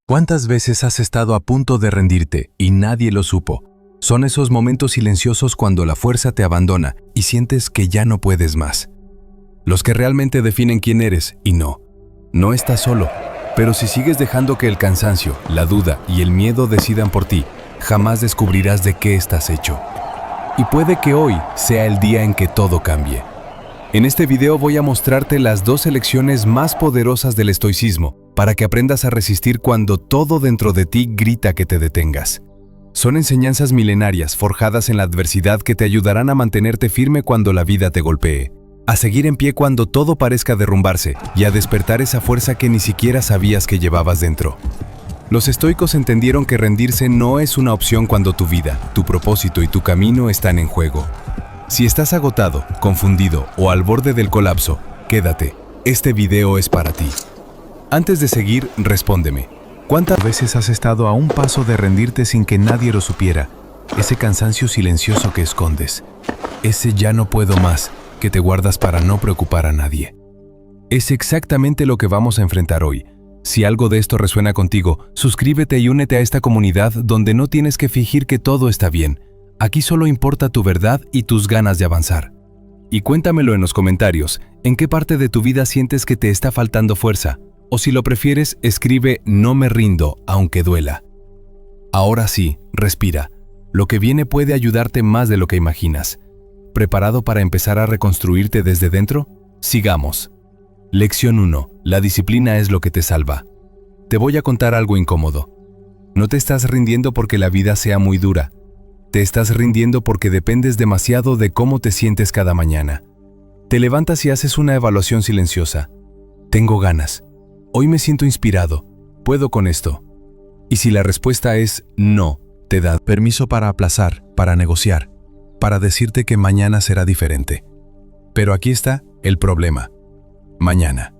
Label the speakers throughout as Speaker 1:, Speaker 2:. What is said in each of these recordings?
Speaker 1: ¿Cuántas veces has estado a punto de rendirte y nadie lo supo? Son esos momentos silenciosos cuando la fuerza te abandona y sientes que ya no puedes más. Los que realmente definen quién eres y no estás solo. Pero si sigues dejando que el cansancio, la duda y el miedo decidan por ti, jamás descubrirás de qué estás hecho. Y puede que hoy sea el día en que todo cambie. En este video voy a mostrarte las 2 lecciones más poderosas del estoicismo para que aprendas a resistir cuando todo dentro de ti grita que te detengas. Son enseñanzas milenarias forjadas en la adversidad que te ayudarán a mantenerte firme cuando la vida te golpee, a seguir en pie cuando todo parezca derrumbarse y a despertar esa fuerza que ni siquiera sabías que llevabas dentro. Los estoicos entendieron que rendirse no es una opción cuando tu vida, tu propósito y tu camino están en juego. Si estás agotado, confundido o al borde del colapso, quédate. Este video es para ti. Antes de seguir, respóndeme. ¿Cuántas veces has estado a un paso de rendirte sin que nadie lo supiera? Ese cansancio silencioso que escondes. Ese ya no puedo más que te guardas para no preocupar a nadie. Es exactamente lo que vamos a enfrentar hoy. Si algo de esto resuena contigo, suscríbete y únete a esta comunidad donde no tienes que fingir que todo está bien. Aquí solo importa tu verdad y tus ganas de avanzar. Y cuéntamelo en los comentarios, ¿en qué parte de tu vida sientes que te está faltando fuerza? O si lo prefieres, escribe "no me rindo, aunque duela". Ahora sí, respira. Lo que viene puede ayudarte más de lo que imaginas. ¿Preparado para empezar a reconstruirte desde dentro? Sigamos. Lección 1. La disciplina es lo que te salva. Te voy a contar algo incómodo. No te estás rindiendo porque la vida sea muy dura. Te estás rindiendo porque dependes demasiado de cómo te sientes cada mañana. Te levantas y haces una evaluación silenciosa. Tengo ganas. Hoy me siento inspirado. ¿Puedo con esto? Y si la respuesta es no, te da permiso para aplazar, para negociar, para decirte que mañana será diferente. Pero aquí está el problema. Mañana.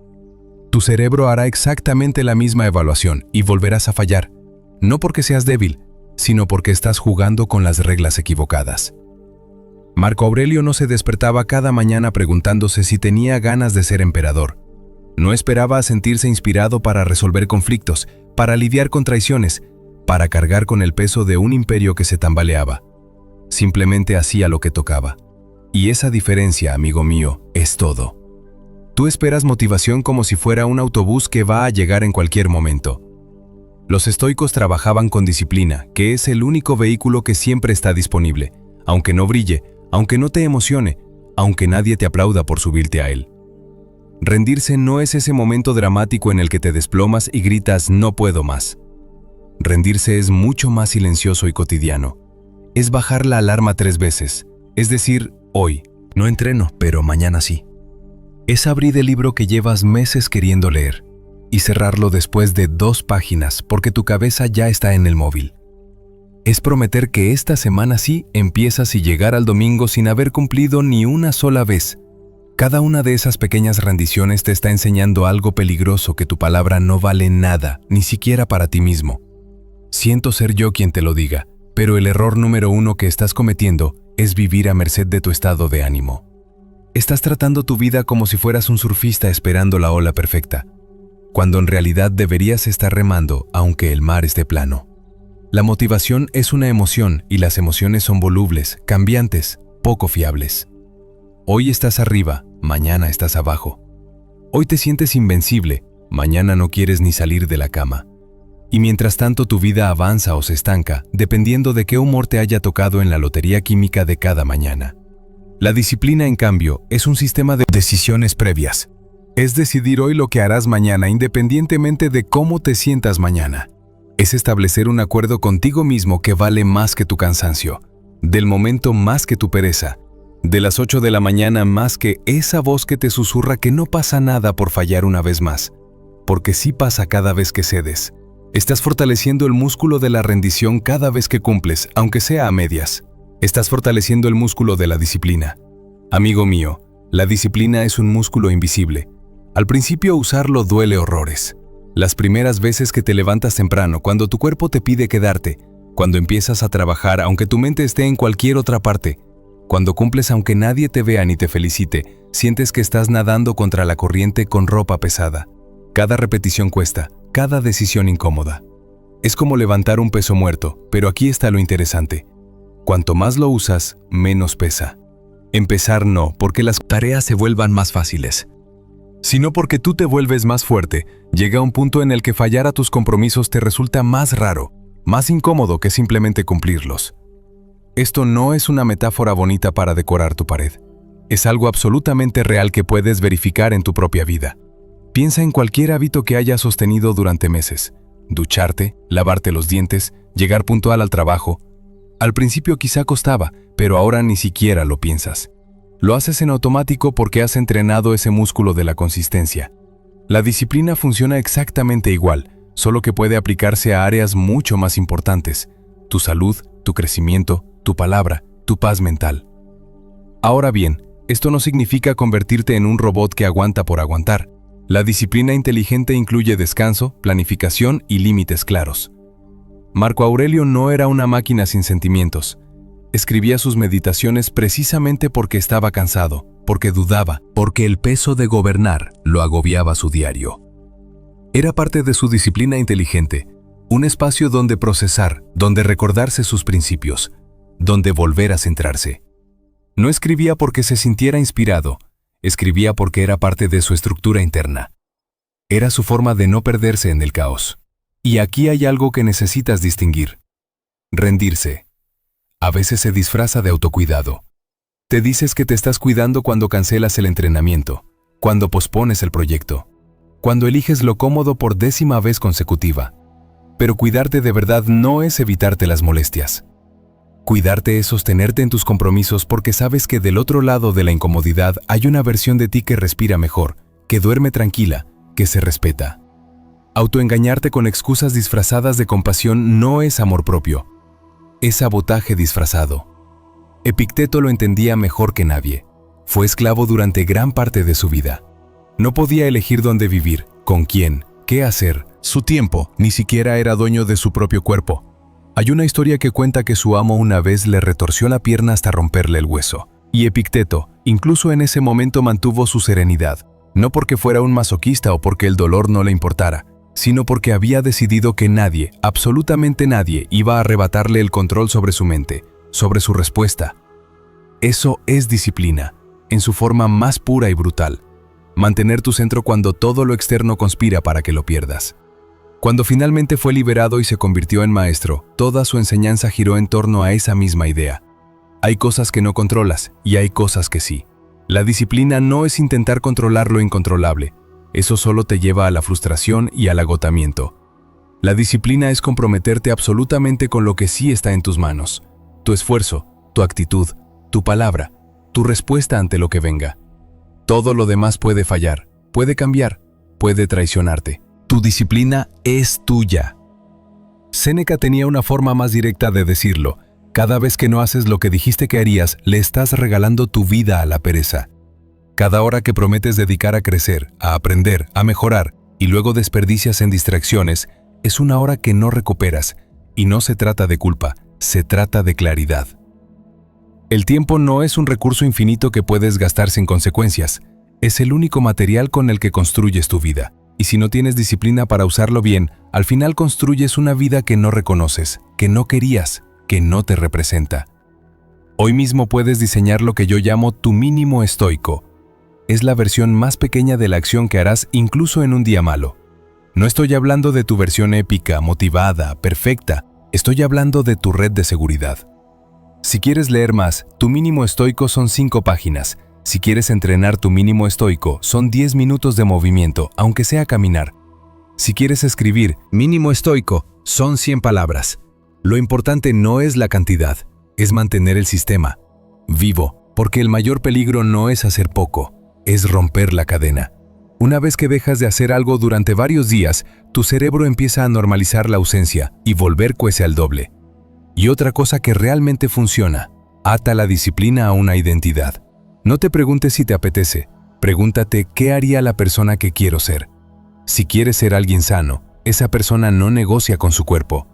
Speaker 1: Tu cerebro hará exactamente la misma evaluación y volverás a fallar. No porque seas débil, sino porque estás jugando con las reglas equivocadas. Marco Aurelio no se despertaba cada mañana preguntándose si tenía ganas de ser emperador. No esperaba a sentirse inspirado para resolver conflictos, para lidiar con traiciones, para cargar con el peso de un imperio que se tambaleaba. Simplemente hacía lo que tocaba. Y esa diferencia, amigo mío, es todo. Tú esperas motivación como si fuera un autobús que va a llegar en cualquier momento. Los estoicos trabajaban con disciplina, que es el único vehículo que siempre está disponible, aunque no brille, aunque no te emocione, aunque nadie te aplauda por subirte a él. Rendirse no es ese momento dramático en el que te desplomas y gritas "no puedo más". Rendirse es mucho más silencioso y cotidiano. Es bajar la alarma 3 veces, es decir, hoy no entreno, pero mañana sí. Es abrir el libro que llevas meses queriendo leer y cerrarlo después de 2 páginas porque tu cabeza ya está en el móvil. Es prometer que esta semana sí empiezas y llegar al domingo sin haber cumplido ni una sola vez. Cada una de esas pequeñas rendiciones te está enseñando algo peligroso, que tu palabra no vale nada, ni siquiera para ti mismo. Siento ser yo quien te lo diga, pero el error número 1 que estás cometiendo es vivir a merced de tu estado de ánimo. Estás tratando tu vida como si fueras un surfista esperando la ola perfecta, cuando en realidad deberías estar remando aunque el mar esté plano. La motivación es una emoción y las emociones son volubles, cambiantes, poco fiables. Hoy estás arriba, mañana estás abajo. Hoy te sientes invencible, mañana no quieres ni salir de la cama. Y mientras tanto tu vida avanza o se estanca, dependiendo de qué humor te haya tocado en la lotería química de cada mañana. La disciplina, en cambio, es un sistema de decisiones previas. Es decidir hoy lo que harás mañana independientemente de cómo te sientas mañana. Es establecer un acuerdo contigo mismo que vale más que tu cansancio, del momento más que tu pereza, de las 8 de la mañana más que esa voz que te susurra que no pasa nada por fallar una vez más, porque sí pasa cada vez que cedes. Estás fortaleciendo el músculo de la rendición cada vez que cumples, aunque sea a medias. Estás fortaleciendo el músculo de la disciplina. Amigo mío, la disciplina es un músculo invisible. Al principio usarlo duele horrores. Las primeras veces que te levantas temprano, cuando tu cuerpo te pide quedarte, cuando empiezas a trabajar aunque tu mente esté en cualquier otra parte, cuando cumples aunque nadie te vea ni te felicite, sientes que estás nadando contra la corriente con ropa pesada. Cada repetición cuesta, cada decisión incómoda. Es como levantar un peso muerto, pero aquí está lo interesante. Cuanto más lo usas, menos pesa. Empezar no porque las tareas se vuelvan más fáciles, sino porque tú te vuelves más fuerte. Llega un punto en el que fallar a tus compromisos te resulta más raro, más incómodo que simplemente cumplirlos. Esto no es una metáfora bonita para decorar tu pared. Es algo absolutamente real que puedes verificar en tu propia vida. Piensa en cualquier hábito que hayas sostenido durante meses. Ducharte, lavarte los dientes, llegar puntual al trabajo. Al principio quizá costaba, pero ahora ni siquiera lo piensas. Lo haces en automático porque has entrenado ese músculo de la consistencia. La disciplina funciona exactamente igual, solo que puede aplicarse a áreas mucho más importantes: tu salud, tu crecimiento, tu palabra, tu paz mental. Ahora bien, esto no significa convertirte en un robot que aguanta por aguantar. La disciplina inteligente incluye descanso, planificación y límites claros. Marco Aurelio no era una máquina sin sentimientos. Escribía sus meditaciones precisamente porque estaba cansado, porque dudaba, porque el peso de gobernar lo agobiaba su diario. Era parte de su disciplina inteligente, un espacio donde procesar, donde recordarse sus principios, donde volver a centrarse. No escribía porque se sintiera inspirado, escribía porque era parte de su estructura interna. Era su forma de no perderse en el caos. Y aquí hay algo que necesitas distinguir. Rendirse. A veces se disfraza de autocuidado. Te dices que te estás cuidando cuando cancelas el entrenamiento, cuando pospones el proyecto, cuando eliges lo cómodo por 10ª vez consecutiva. Pero cuidarte de verdad no es evitarte las molestias. Cuidarte es sostenerte en tus compromisos porque sabes que del otro lado de la incomodidad hay una versión de ti que respira mejor, que duerme tranquila, que se respeta. Autoengañarte con excusas disfrazadas de compasión no es amor propio. Es sabotaje disfrazado. Epicteto lo entendía mejor que nadie. Fue esclavo durante gran parte de su vida. No podía elegir dónde vivir, con quién, qué hacer. Su tiempo, ni siquiera era dueño de su propio cuerpo. Hay una historia que cuenta que su amo una vez le retorció la pierna hasta romperle el hueso. Y Epicteto, incluso en ese momento, mantuvo su serenidad. No porque fuera un masoquista o porque el dolor no le importara, sino porque había decidido que nadie, absolutamente nadie, iba a arrebatarle el control sobre su mente, sobre su respuesta. Eso es disciplina, en su forma más pura y brutal. Mantener tu centro cuando todo lo externo conspira para que lo pierdas. Cuando finalmente fue liberado y se convirtió en maestro, toda su enseñanza giró en torno a esa misma idea. Hay cosas que no controlas y hay cosas que sí. La disciplina no es intentar controlar lo incontrolable. Eso solo te lleva a la frustración y al agotamiento. La disciplina es comprometerte absolutamente con lo que sí está en tus manos. Tu esfuerzo, tu actitud, tu palabra, tu respuesta ante lo que venga. Todo lo demás puede fallar, puede cambiar, puede traicionarte. Tu disciplina es tuya. Séneca tenía una forma más directa de decirlo. Cada vez que no haces lo que dijiste que harías, le estás regalando tu vida a la pereza. Cada hora que prometes dedicar a crecer, a aprender, a mejorar, y luego desperdicias en distracciones, es una hora que no recuperas. Y no se trata de culpa, se trata de claridad. El tiempo no es un recurso infinito que puedes gastar sin consecuencias. Es el único material con el que construyes tu vida. Y si no tienes disciplina para usarlo bien, al final construyes una vida que no reconoces, que no querías, que no te representa. Hoy mismo puedes diseñar lo que yo llamo tu mínimo estoico. Es la versión más pequeña de la acción que harás incluso en un día malo. No estoy hablando de tu versión épica, motivada, perfecta. Estoy hablando de tu red de seguridad. Si quieres leer más, tu mínimo estoico son 5 páginas. Si quieres entrenar tu mínimo estoico, son 10 minutos de movimiento, aunque sea caminar. Si quieres escribir mínimo estoico, son 100 palabras. Lo importante no es la cantidad, es mantener el sistema vivo, porque el mayor peligro no es hacer poco, es romper la cadena. Una vez que dejas de hacer algo durante varios días, tu cerebro empieza a normalizar la ausencia y volver cuece al doble. Y otra cosa que realmente funciona, ata la disciplina a una identidad. No te preguntes si te apetece, pregúntate qué haría la persona que quiero ser. Si quieres ser alguien sano, esa persona no negocia con su cuerpo.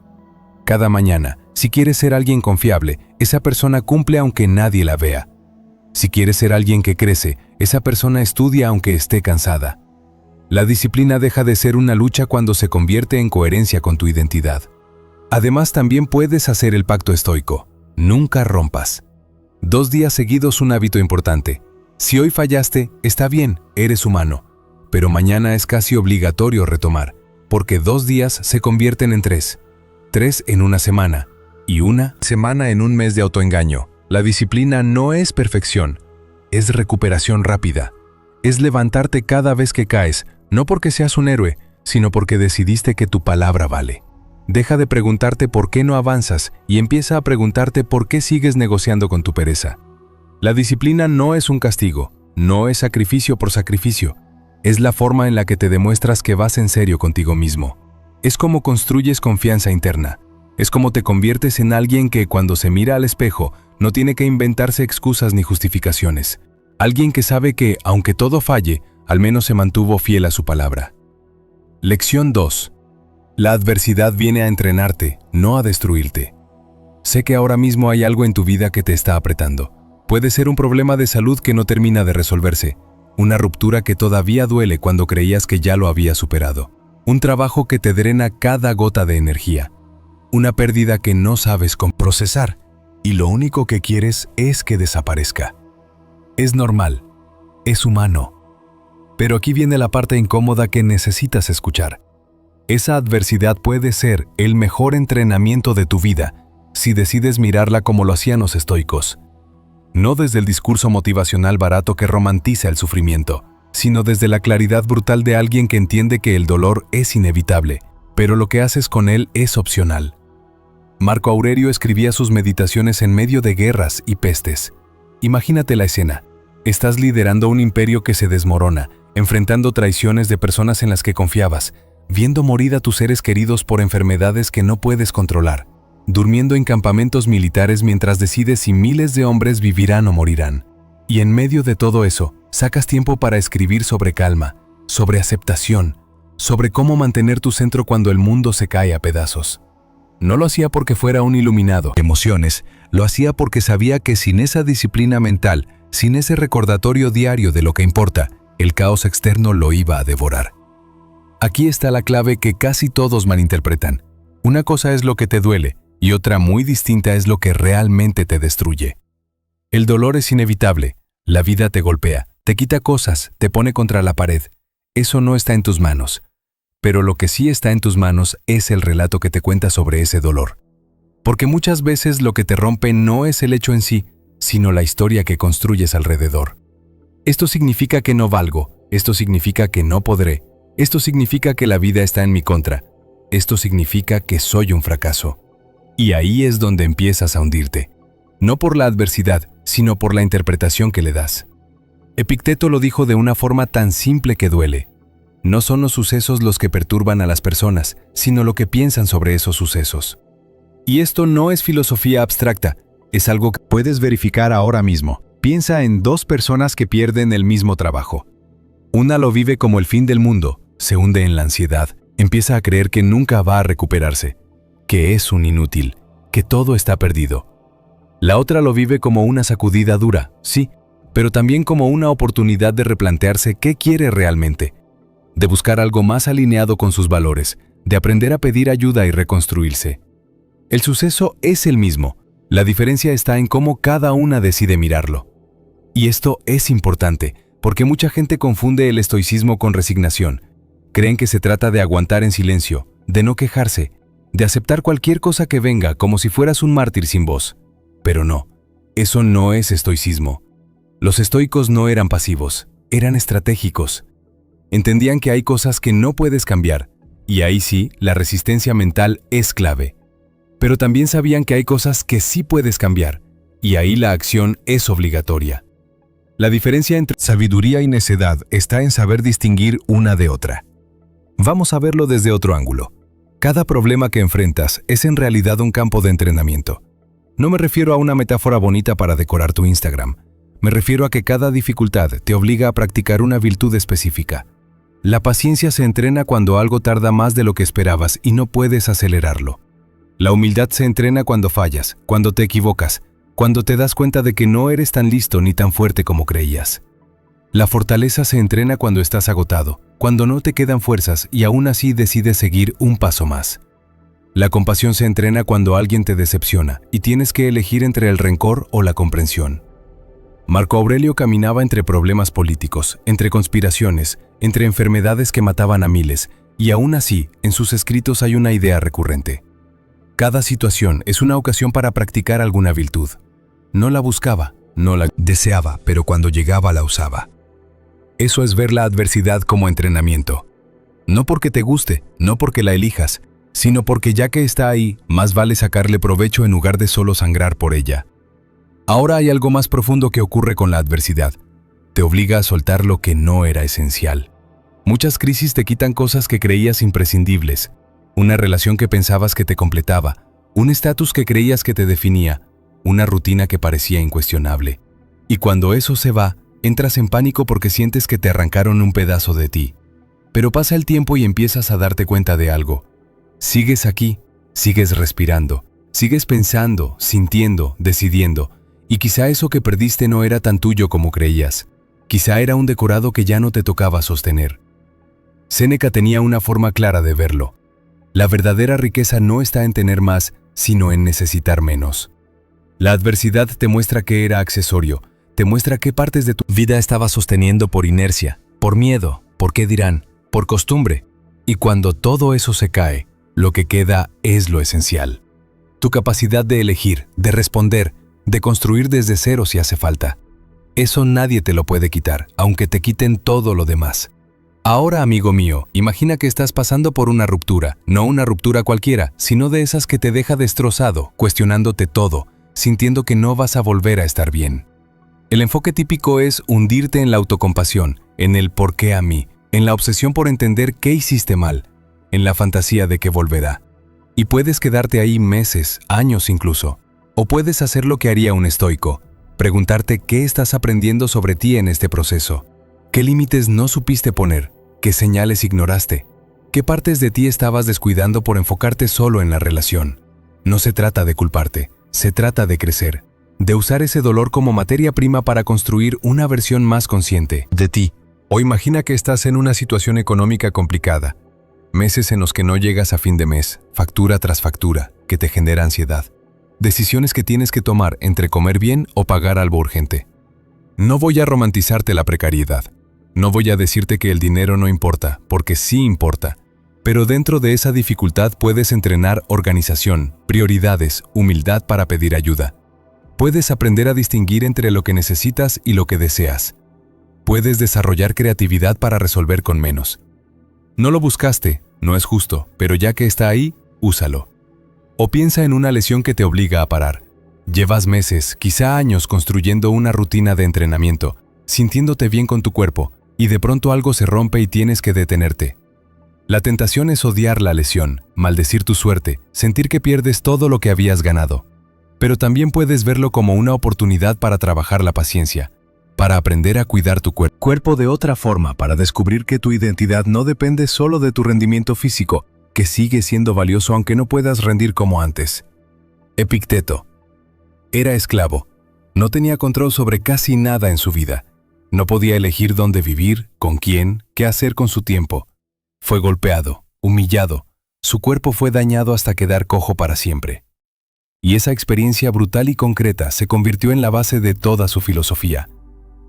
Speaker 1: Cada mañana, si quieres ser alguien confiable, esa persona cumple aunque nadie la vea. Si quieres ser alguien que crece, esa persona estudia aunque esté cansada. La disciplina deja de ser una lucha cuando se convierte en coherencia con tu identidad. Además, también puedes hacer el pacto estoico. Nunca rompas. 2 días seguidos un hábito importante. Si hoy fallaste, está bien, eres humano. Pero mañana es casi obligatorio retomar, porque 2 días se convierten en 3. 3 en una semana, y una semana en un mes de autoengaño. La disciplina no es perfección, es recuperación rápida. Es levantarte cada vez que caes, no porque seas un héroe, sino porque decidiste que tu palabra vale. Deja de preguntarte por qué no avanzas y empieza a preguntarte por qué sigues negociando con tu pereza. La disciplina no es un castigo, no es sacrificio por sacrificio. Es la forma en la que te demuestras que vas en serio contigo mismo. Es como construyes confianza interna. Es como te conviertes en alguien que cuando se mira al espejo no tiene que inventarse excusas ni justificaciones. Alguien que sabe que, aunque todo falle, al menos se mantuvo fiel a su palabra. Lección 2. La adversidad viene a entrenarte, no a destruirte. Sé que ahora mismo hay algo en tu vida que te está apretando. Puede ser un problema de salud que no termina de resolverse, una ruptura que todavía duele cuando creías que ya lo habías superado, un trabajo que te drena cada gota de energía, una pérdida que no sabes cómo procesar, y lo único que quieres es que desaparezca. Es normal, es humano. Pero aquí viene la parte incómoda que necesitas escuchar. Esa adversidad puede ser el mejor entrenamiento de tu vida si decides mirarla como lo hacían los estoicos. No desde el discurso motivacional barato que romantiza el sufrimiento, sino desde la claridad brutal de alguien que entiende que el dolor es inevitable, pero lo que haces con él es opcional. Marco Aurelio escribía sus meditaciones en medio de guerras y pestes. Imagínate la escena. Estás liderando un imperio que se desmorona, enfrentando traiciones de personas en las que confiabas, viendo morir a tus seres queridos por enfermedades que no puedes controlar, durmiendo en campamentos militares mientras decides si miles de hombres vivirán o morirán. Y en medio de todo eso, sacas tiempo para escribir sobre calma, sobre aceptación, sobre cómo mantener tu centro cuando el mundo se cae a pedazos. No lo hacía porque fuera un iluminado de emociones, lo hacía porque sabía que sin esa disciplina mental, sin ese recordatorio diario de lo que importa, el caos externo lo iba a devorar. Aquí está la clave que casi todos malinterpretan. Una cosa es lo que te duele y otra muy distinta es lo que realmente te destruye. El dolor es inevitable, la vida te golpea, te quita cosas, te pone contra la pared. Eso no está en tus manos. Pero lo que sí está en tus manos es el relato que te cuentas sobre ese dolor. Porque muchas veces lo que te rompe no es el hecho en sí, sino la historia que construyes alrededor. Esto significa que no valgo, esto significa que no podré, esto significa que la vida está en mi contra, esto significa que soy un fracaso. Y ahí es donde empiezas a hundirte. No por la adversidad, sino por la interpretación que le das. Epicteto lo dijo de una forma tan simple que duele. No son los sucesos los que perturban a las personas, sino lo que piensan sobre esos sucesos. Y esto no es filosofía abstracta, es algo que puedes verificar ahora mismo. Piensa en 2 personas que pierden el mismo trabajo. Una lo vive como el fin del mundo, se hunde en la ansiedad, empieza a creer que nunca va a recuperarse, que es un inútil, que todo está perdido. La otra lo vive como una sacudida dura, sí, pero también como una oportunidad de replantearse qué quiere realmente, de buscar algo más alineado con sus valores, de aprender a pedir ayuda y reconstruirse. El suceso es el mismo, la diferencia está en cómo cada una decide mirarlo. Y esto es importante, porque mucha gente confunde el estoicismo con resignación. Creen que se trata de aguantar en silencio, de no quejarse, de aceptar cualquier cosa que venga como si fueras un mártir sin voz. Pero no, eso no es estoicismo. Los estoicos no eran pasivos, eran estratégicos. Entendían que hay cosas que no puedes cambiar, y ahí sí, la resistencia mental es clave. Pero también sabían que hay cosas que sí puedes cambiar, y ahí la acción es obligatoria. La diferencia entre sabiduría y necedad está en saber distinguir una de otra. Vamos a verlo desde otro ángulo. Cada problema que enfrentas es en realidad un campo de entrenamiento. No me refiero a una metáfora bonita para decorar tu Instagram. Me refiero a que cada dificultad te obliga a practicar una virtud específica. La paciencia se entrena cuando algo tarda más de lo que esperabas y no puedes acelerarlo. La humildad se entrena cuando fallas, cuando te equivocas, cuando te das cuenta de que no eres tan listo ni tan fuerte como creías. La fortaleza se entrena cuando estás agotado, cuando no te quedan fuerzas y aún así decides seguir un paso más. La compasión se entrena cuando alguien te decepciona y tienes que elegir entre el rencor o la comprensión. Marco Aurelio caminaba entre problemas políticos, entre conspiraciones, entre enfermedades que mataban a miles, y aún así, en sus escritos hay una idea recurrente. Cada situación es una ocasión para practicar alguna virtud. No la buscaba, no la deseaba, pero cuando llegaba la usaba. Eso es ver la adversidad como entrenamiento. No porque te guste, no porque la elijas, sino porque ya que está ahí, más vale sacarle provecho en lugar de solo sangrar por ella. Ahora hay algo más profundo que ocurre con la adversidad. Te obliga a soltar lo que no era esencial. Muchas crisis te quitan cosas que creías imprescindibles, una relación que pensabas que te completaba, un estatus que creías que te definía, una rutina que parecía incuestionable. Y cuando eso se va, entras en pánico porque sientes que te arrancaron un pedazo de ti. Pero pasa el tiempo y empiezas a darte cuenta de algo. Sigues aquí, sigues respirando, sigues pensando, sintiendo, decidiendo, y quizá eso que perdiste no era tan tuyo como creías. Quizá era un decorado que ya no te tocaba sostener. Séneca tenía una forma clara de verlo. La verdadera riqueza no está en tener más, sino en necesitar menos. La adversidad te muestra que era accesorio, te muestra qué partes de tu vida estabas sosteniendo por inercia, por miedo, por qué dirán, por costumbre. Y cuando todo eso se cae, lo que queda es lo esencial. Tu capacidad de elegir, de responder, de construir desde cero si hace falta. Eso nadie te lo puede quitar, aunque te quiten todo lo demás. Ahora, amigo mío, imagina que estás pasando por una ruptura, no una ruptura cualquiera, sino de esas que te deja destrozado, cuestionándote todo, sintiendo que no vas a volver a estar bien. El enfoque típico es hundirte en la autocompasión, en el ¿por qué a mí?, en la obsesión por entender qué hiciste mal, en la fantasía de que volverá. Y puedes quedarte ahí meses, años incluso. O puedes hacer lo que haría un estoico, preguntarte qué estás aprendiendo sobre ti en este proceso. ¿Qué límites no supiste poner? ¿Qué señales ignoraste? ¿Qué partes de ti estabas descuidando por enfocarte solo en la relación? No se trata de culparte, se trata de crecer, de usar ese dolor como materia prima para construir una versión más consciente de ti. O imagina que estás en una situación económica complicada, meses en los que no llegas a fin de mes, factura tras factura, que te genera ansiedad. Decisiones que tienes que tomar entre comer bien o pagar algo urgente. No voy a romantizarte la precariedad. No voy a decirte que el dinero no importa, porque sí importa. Pero dentro de esa dificultad puedes entrenar organización, prioridades, humildad para pedir ayuda. Puedes aprender a distinguir entre lo que necesitas y lo que deseas. Puedes desarrollar creatividad para resolver con menos. No lo buscaste, no es justo, pero ya que está ahí, úsalo. O piensa en una lesión que te obliga a parar. Llevas meses, quizá años construyendo una rutina de entrenamiento, sintiéndote bien con tu cuerpo, y de pronto algo se rompe y tienes que detenerte. La tentación es odiar la lesión, maldecir tu suerte, sentir que pierdes todo lo que habías ganado. Pero también puedes verlo como una oportunidad para trabajar la paciencia, para aprender a cuidar tu cuerpo de otra forma, para descubrir que tu identidad no depende solo de tu rendimiento físico, que sigue siendo valioso aunque no puedas rendir como antes. Epicteto. Era esclavo. No tenía control sobre casi nada en su vida. No podía elegir dónde vivir, con quién, qué hacer con su tiempo. Fue golpeado, humillado. Su cuerpo fue dañado hasta quedar cojo para siempre. Y esa experiencia brutal y concreta se convirtió en la base de toda su filosofía.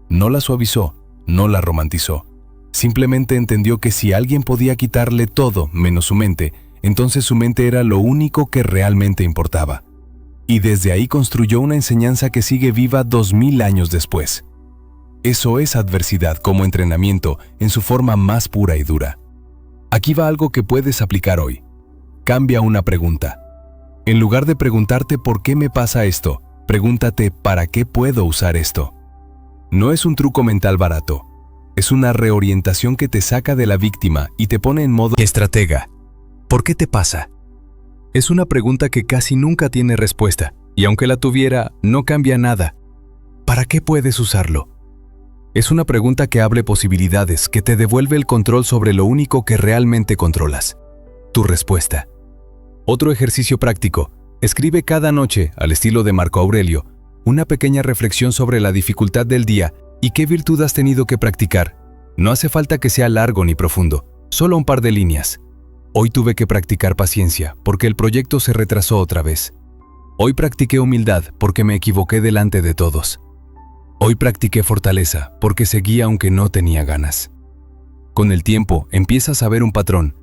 Speaker 1: No la suavizó, no la romantizó. Simplemente entendió que si alguien podía quitarle todo menos su mente, entonces su mente era lo único que realmente importaba. Y desde ahí construyó una enseñanza que sigue viva 2000 años después. Eso es adversidad como entrenamiento en su forma más pura y dura. Aquí va algo que puedes aplicar hoy. Cambia una pregunta. En lugar de preguntarte ¿por qué me pasa esto?, pregúntate ¿para qué puedo usar esto? No es un truco mental barato. Es una reorientación que te saca de la víctima y te pone en modo estratega. ¿Por qué te pasa? Es una pregunta que casi nunca tiene respuesta, y aunque la tuviera, no cambia nada. ¿Para qué puedes usarlo? Es una pregunta que abre posibilidades, que te devuelve el control sobre lo único que realmente controlas. Tu respuesta. Otro ejercicio práctico. Escribe cada noche, al estilo de Marco Aurelio, una pequeña reflexión sobre la dificultad del día y qué virtud has tenido que practicar. No hace falta que sea largo ni profundo, solo un par de líneas. Hoy tuve que practicar paciencia porque el proyecto se retrasó otra vez. Hoy practiqué humildad porque me equivoqué delante de todos. Hoy practiqué fortaleza porque seguí aunque no tenía ganas. Con el tiempo empiezas a ver un patrón.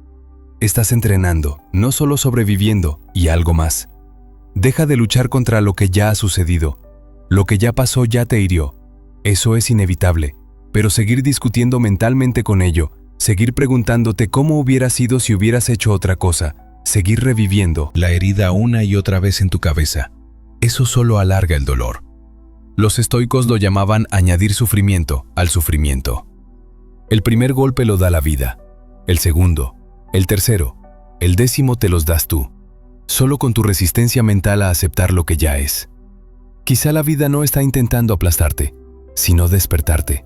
Speaker 1: Estás entrenando, no solo sobreviviendo, y algo más. Deja de luchar contra lo que ya ha sucedido. Lo que ya pasó ya te hirió. Eso es inevitable, pero seguir discutiendo mentalmente con ello, seguir preguntándote cómo hubiera sido si hubieras hecho otra cosa, seguir reviviendo la herida una y otra vez en tu cabeza, eso solo alarga el dolor. Los estoicos lo llamaban añadir sufrimiento al sufrimiento. El primer golpe lo da la vida, el segundo, el tercero, el décimo te los das tú, solo con tu resistencia mental a aceptar lo que ya es. Quizá la vida no está intentando aplastarte, sino despertarte.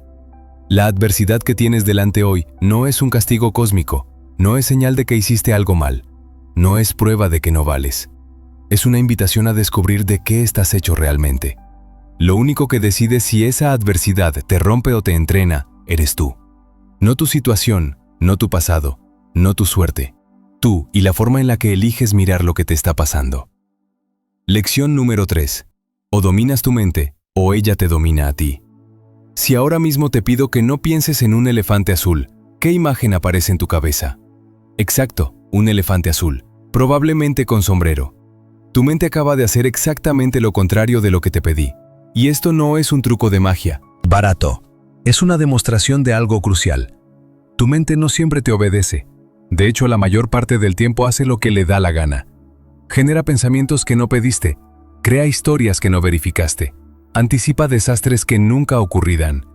Speaker 1: La adversidad que tienes delante hoy no es un castigo cósmico, no es señal de que hiciste algo mal, no es prueba de que no vales. Es una invitación a descubrir de qué estás hecho realmente. Lo único que decide si esa adversidad te rompe o te entrena, eres tú. No tu situación, no tu pasado, no tu suerte. Tú y la forma en la que eliges mirar lo que te está pasando. Lección número 3. O dominas tu mente, o ella te domina a ti. Si ahora mismo te pido que no pienses en un elefante azul, ¿qué imagen aparece en tu cabeza? Exacto, un elefante azul, probablemente con sombrero. Tu mente acaba de hacer exactamente lo contrario de lo que te pedí. Y esto no es un truco de magia barato, es una demostración de algo crucial. Tu mente no siempre te obedece. De hecho, la mayor parte del tiempo hace lo que le da la gana. Genera pensamientos que no pediste, crea historias que no verificaste, anticipa desastres que nunca ocurrirán.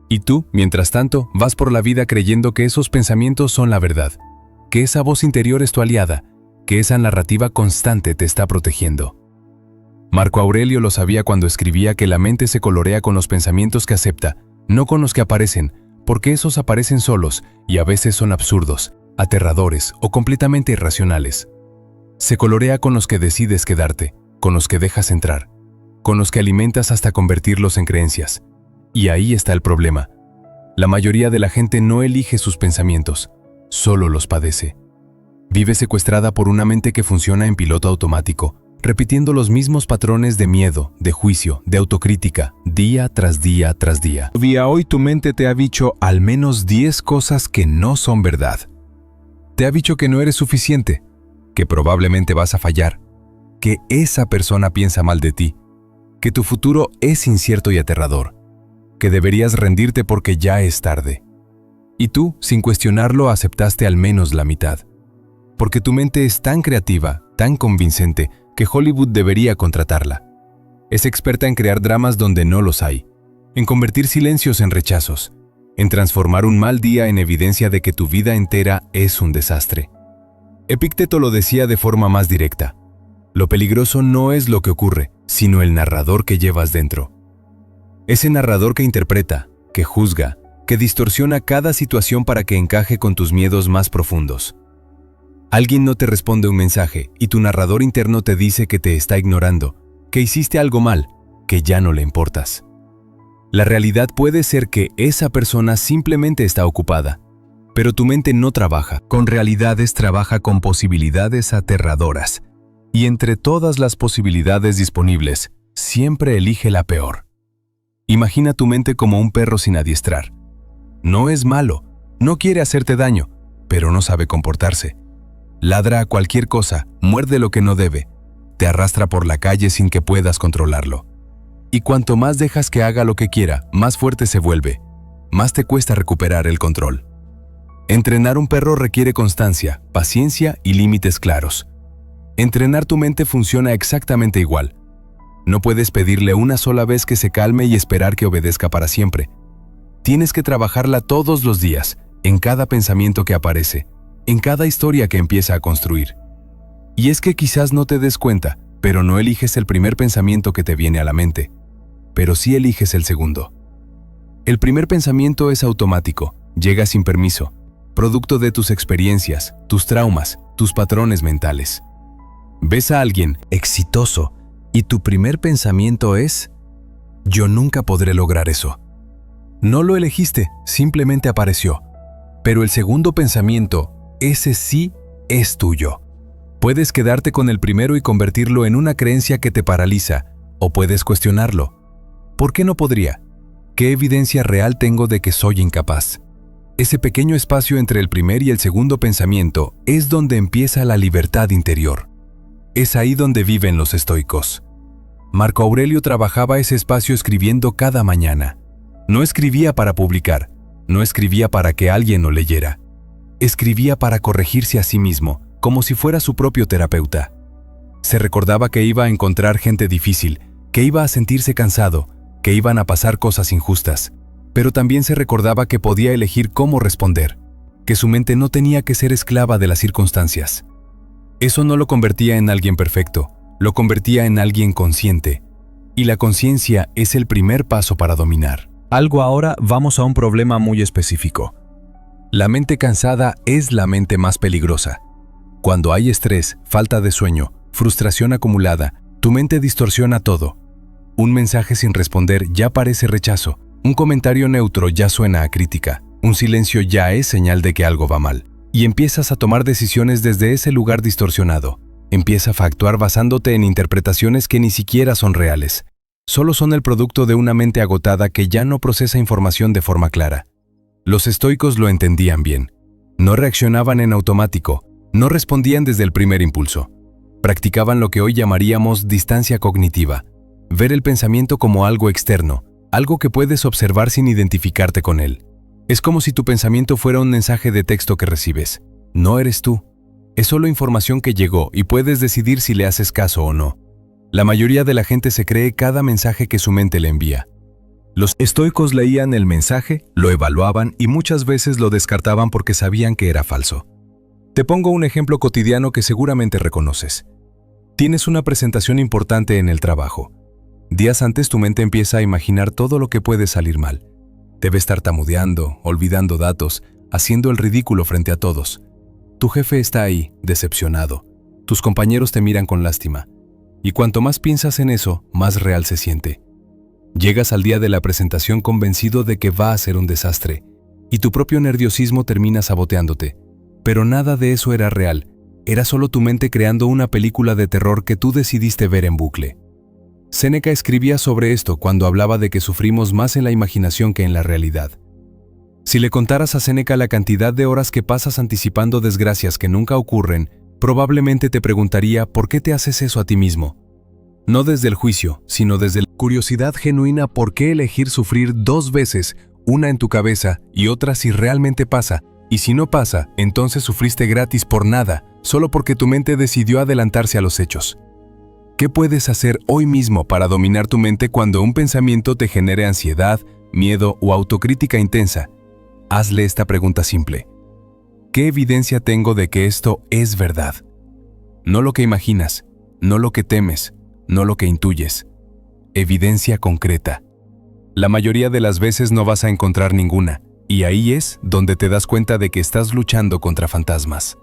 Speaker 1: Y tú, mientras tanto, vas por la vida creyendo que esos pensamientos son la verdad, que esa voz interior es tu aliada, que esa narrativa constante te está protegiendo. Marco Aurelio lo sabía cuando escribía que la mente se colorea con los pensamientos que acepta, no con los que aparecen, porque esos aparecen solos y a veces son absurdos, aterradores o completamente irracionales. Se colorea con los que decides quedarte, con los que dejas entrar, con los que alimentas hasta convertirlos en creencias. Y ahí está el problema. La mayoría de la gente no elige sus pensamientos, solo los padece. Vive secuestrada por una mente que funciona en piloto automático, repitiendo los mismos patrones de miedo, de juicio, de autocrítica, día tras día tras día. Todavía hoy tu mente te ha dicho al menos 10 cosas que no son verdad. Te ha dicho que no eres suficiente, que probablemente vas a fallar, que esa persona piensa mal de ti, que tu futuro es incierto y aterrador, que deberías rendirte porque ya es tarde. Y tú, sin cuestionarlo, aceptaste al menos la mitad. Porque tu mente es tan creativa, tan convincente, que Hollywood debería contratarla. Es experta en crear dramas donde no los hay, en convertir silencios en rechazos, en transformar un mal día en evidencia de que tu vida entera es un desastre. Epicteto lo decía de forma más directa. Lo peligroso no es lo que ocurre, sino el narrador que llevas dentro. Ese narrador que interpreta, que juzga, que distorsiona cada situación para que encaje con tus miedos más profundos. Alguien no te responde un mensaje y tu narrador interno te dice que te está ignorando, que hiciste algo mal, que ya no le importas. La realidad puede ser que esa persona simplemente está ocupada, pero tu mente no trabaja con realidades, trabaja con posibilidades aterradoras. Y entre todas las posibilidades disponibles, siempre elige la peor. Imagina tu mente como un perro sin adiestrar. No es malo, no quiere hacerte daño, pero no sabe comportarse. Ladra a cualquier cosa, muerde lo que no debe, te arrastra por la calle sin que puedas controlarlo. Y cuanto más dejas que haga lo que quiera, más fuerte se vuelve, más te cuesta recuperar el control. Entrenar un perro requiere constancia, paciencia y límites claros. Entrenar tu mente funciona exactamente igual. No puedes pedirle una sola vez que se calme y esperar que obedezca para siempre. Tienes que trabajarla todos los días, en cada pensamiento que aparece, en cada historia que empieza a construir. Y es que quizás no te des cuenta, pero no eliges el primer pensamiento que te viene a la mente, pero sí eliges el segundo. El primer pensamiento es automático, llega sin permiso, producto de tus experiencias, tus traumas, tus patrones mentales. Ves a alguien exitoso y tu primer pensamiento es: yo nunca podré lograr eso. No lo elegiste, simplemente apareció. Pero el segundo pensamiento, ese sí, es tuyo. Puedes quedarte con el primero y convertirlo en una creencia que te paraliza, o puedes cuestionarlo. ¿Por qué no podría? ¿Qué evidencia real tengo de que soy incapaz? Ese pequeño espacio entre el primer y el segundo pensamiento es donde empieza la libertad interior. Es ahí donde viven los estoicos. Marco Aurelio trabajaba ese espacio escribiendo cada mañana. No escribía para publicar, no escribía para que alguien lo leyera. Escribía para corregirse a sí mismo, como si fuera su propio terapeuta. Se recordaba que iba a encontrar gente difícil, que iba a sentirse cansado, que iban a pasar cosas injustas, pero también se recordaba que podía elegir cómo responder, que su mente no tenía que ser esclava de las circunstancias. Eso no lo convertía en alguien perfecto, lo convertía en alguien consciente, y la conciencia es el primer paso para dominar. Ahora vamos a un problema muy específico. La mente cansada es la mente más peligrosa. Cuando hay estrés, falta de sueño, frustración acumulada, tu mente distorsiona todo. Un mensaje sin responder ya parece rechazo, un comentario neutro ya suena a crítica, un silencio ya es señal de que algo va mal. Y empiezas a tomar decisiones desde ese lugar distorsionado. Empiezas a actuar basándote en interpretaciones que ni siquiera son reales. Solo son el producto de una mente agotada que ya no procesa información de forma clara. Los estoicos lo entendían bien. No reaccionaban en automático, no respondían desde el primer impulso. Practicaban lo que hoy llamaríamos distancia cognitiva. Ver el pensamiento como algo externo, algo que puedes observar sin identificarte con él. Es como si tu pensamiento fuera un mensaje de texto que recibes. No eres tú. Es solo información que llegó y puedes decidir si le haces caso o no. La mayoría de la gente se cree cada mensaje que su mente le envía. Los estoicos leían el mensaje, lo evaluaban y muchas veces lo descartaban porque sabían que era falso. Te pongo un ejemplo cotidiano que seguramente reconoces. Tienes una presentación importante en el trabajo. Días antes tu mente empieza a imaginar todo lo que puede salir mal. Te ves tartamudeando, olvidando datos, haciendo el ridículo frente a todos. Tu jefe está ahí, decepcionado. Tus compañeros te miran con lástima. Y cuanto más piensas en eso, más real se siente. Llegas al día de la presentación convencido de que va a ser un desastre, y tu propio nerviosismo termina saboteándote. Pero nada de eso era real. Era solo tu mente creando una película de terror que tú decidiste ver en bucle. Séneca escribía sobre esto cuando hablaba de que sufrimos más en la imaginación que en la realidad. Si le contaras a Séneca la cantidad de horas que pasas anticipando desgracias que nunca ocurren, probablemente te preguntaría por qué te haces eso a ti mismo. No desde el juicio, sino desde la curiosidad genuina por qué elegir sufrir 2 veces, una en tu cabeza y otra si realmente pasa, y si no pasa, entonces sufriste gratis por nada, solo porque tu mente decidió adelantarse a los hechos. ¿Qué puedes hacer hoy mismo para dominar tu mente cuando un pensamiento te genere ansiedad, miedo o autocrítica intensa? Hazle esta pregunta simple. ¿Qué evidencia tengo de que esto es verdad? No lo que imaginas, no lo que temes, no lo que intuyes. Evidencia concreta. La mayoría de las veces no vas a encontrar ninguna, y ahí es donde te das cuenta de que estás luchando contra fantasmas.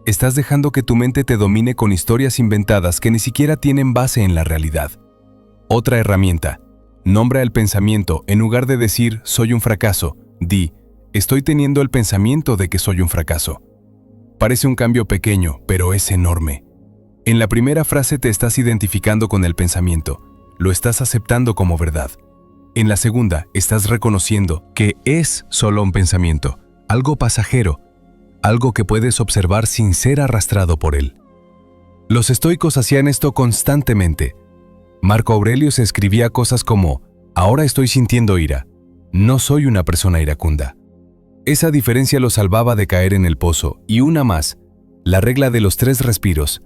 Speaker 1: Estás dejando que tu mente te domine con historias inventadas que ni siquiera tienen base en la realidad. Otra herramienta. Nombra el pensamiento. En lugar de decir soy un fracaso, di estoy teniendo el pensamiento de que soy un fracaso. Parece un cambio pequeño, pero es enorme. En la primera frase te estás identificando con el pensamiento. Lo estás aceptando como verdad. En la segunda, estás reconociendo que es solo un pensamiento, algo pasajero, algo que puedes observar sin ser arrastrado por él. Los estoicos hacían esto constantemente. Marco Aurelio se escribía cosas como, ahora estoy sintiendo ira, no soy una persona iracunda. Esa diferencia lo salvaba de caer en el pozo, y una más, la regla de los 3 respiros.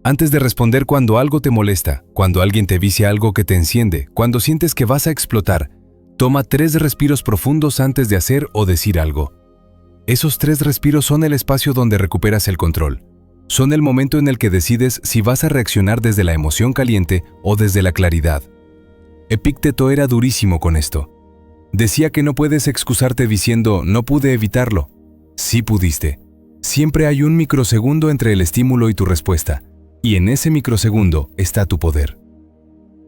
Speaker 1: Antes de responder cuando algo te molesta, cuando alguien te vicia algo que te enciende, cuando sientes que vas a explotar, toma 3 respiros profundos antes de hacer o decir algo. Esos 3 respiros son el espacio donde recuperas el control. Son el momento en el que decides si vas a reaccionar desde la emoción caliente o desde la claridad. Epícteto era durísimo con esto. Decía que no puedes excusarte diciendo no pude evitarlo. Sí pudiste. Siempre hay un microsegundo entre el estímulo y tu respuesta, y en ese microsegundo está tu poder.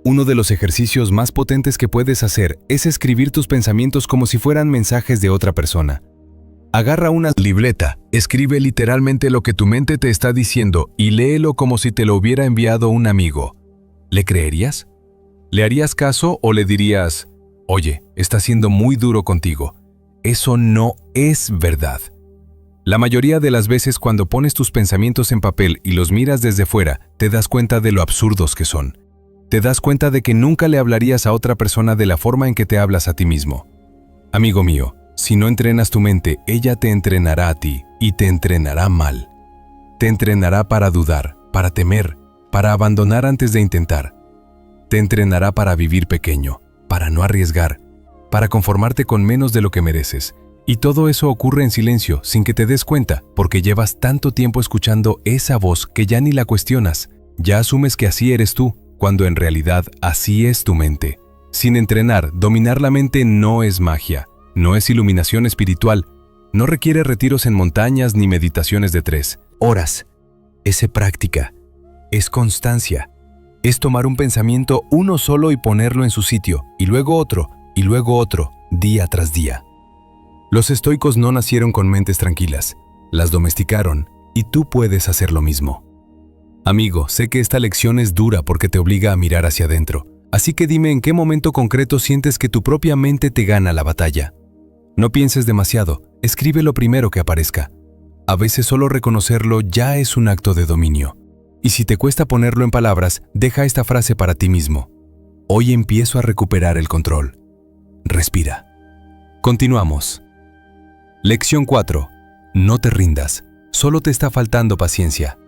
Speaker 1: Uno de los ejercicios más potentes que puedes hacer es escribir tus pensamientos como si fueran mensajes de otra persona. Agarra una libreta, escribe literalmente lo que tu mente te está diciendo y léelo como si te lo hubiera enviado un amigo. ¿Le creerías? ¿Le harías caso o le dirías, oye, está siendo muy duro contigo? Eso no es verdad. La mayoría de las veces cuando pones tus pensamientos en papel y los miras desde fuera, te das cuenta de lo absurdos que son. Te das cuenta de que nunca le hablarías a otra persona de la forma en que te hablas a ti mismo. Amigo mío, si no entrenas tu mente, ella te entrenará a ti y te entrenará mal. Te entrenará para dudar, para temer, para abandonar antes de intentar. Te entrenará para vivir pequeño, para no arriesgar, para conformarte con menos de lo que mereces. Y todo eso ocurre en silencio, sin que te des cuenta, porque llevas tanto tiempo escuchando esa voz que ya ni la cuestionas. Ya asumes que así eres tú, cuando en realidad así es tu mente. Sin entrenar, dominar la mente no es magia, no es iluminación espiritual, no requiere retiros en montañas ni meditaciones de 3 horas. Es práctica, es constancia, es tomar un pensamiento uno solo y ponerlo en su sitio, y luego otro, día tras día. Los estoicos no nacieron con mentes tranquilas, las domesticaron, y tú puedes hacer lo mismo. Amigo, sé que esta lección es dura porque te obliga a mirar hacia adentro, así que dime en qué momento concreto sientes que tu propia mente te gana la batalla. No pienses demasiado, escribe lo primero que aparezca. A veces solo reconocerlo ya es un acto de dominio. Y si te cuesta ponerlo en palabras, deja esta frase para ti mismo. Hoy empiezo a recuperar el control. Respira. Continuamos. Lección 4. No te rindas, solo te está faltando paciencia.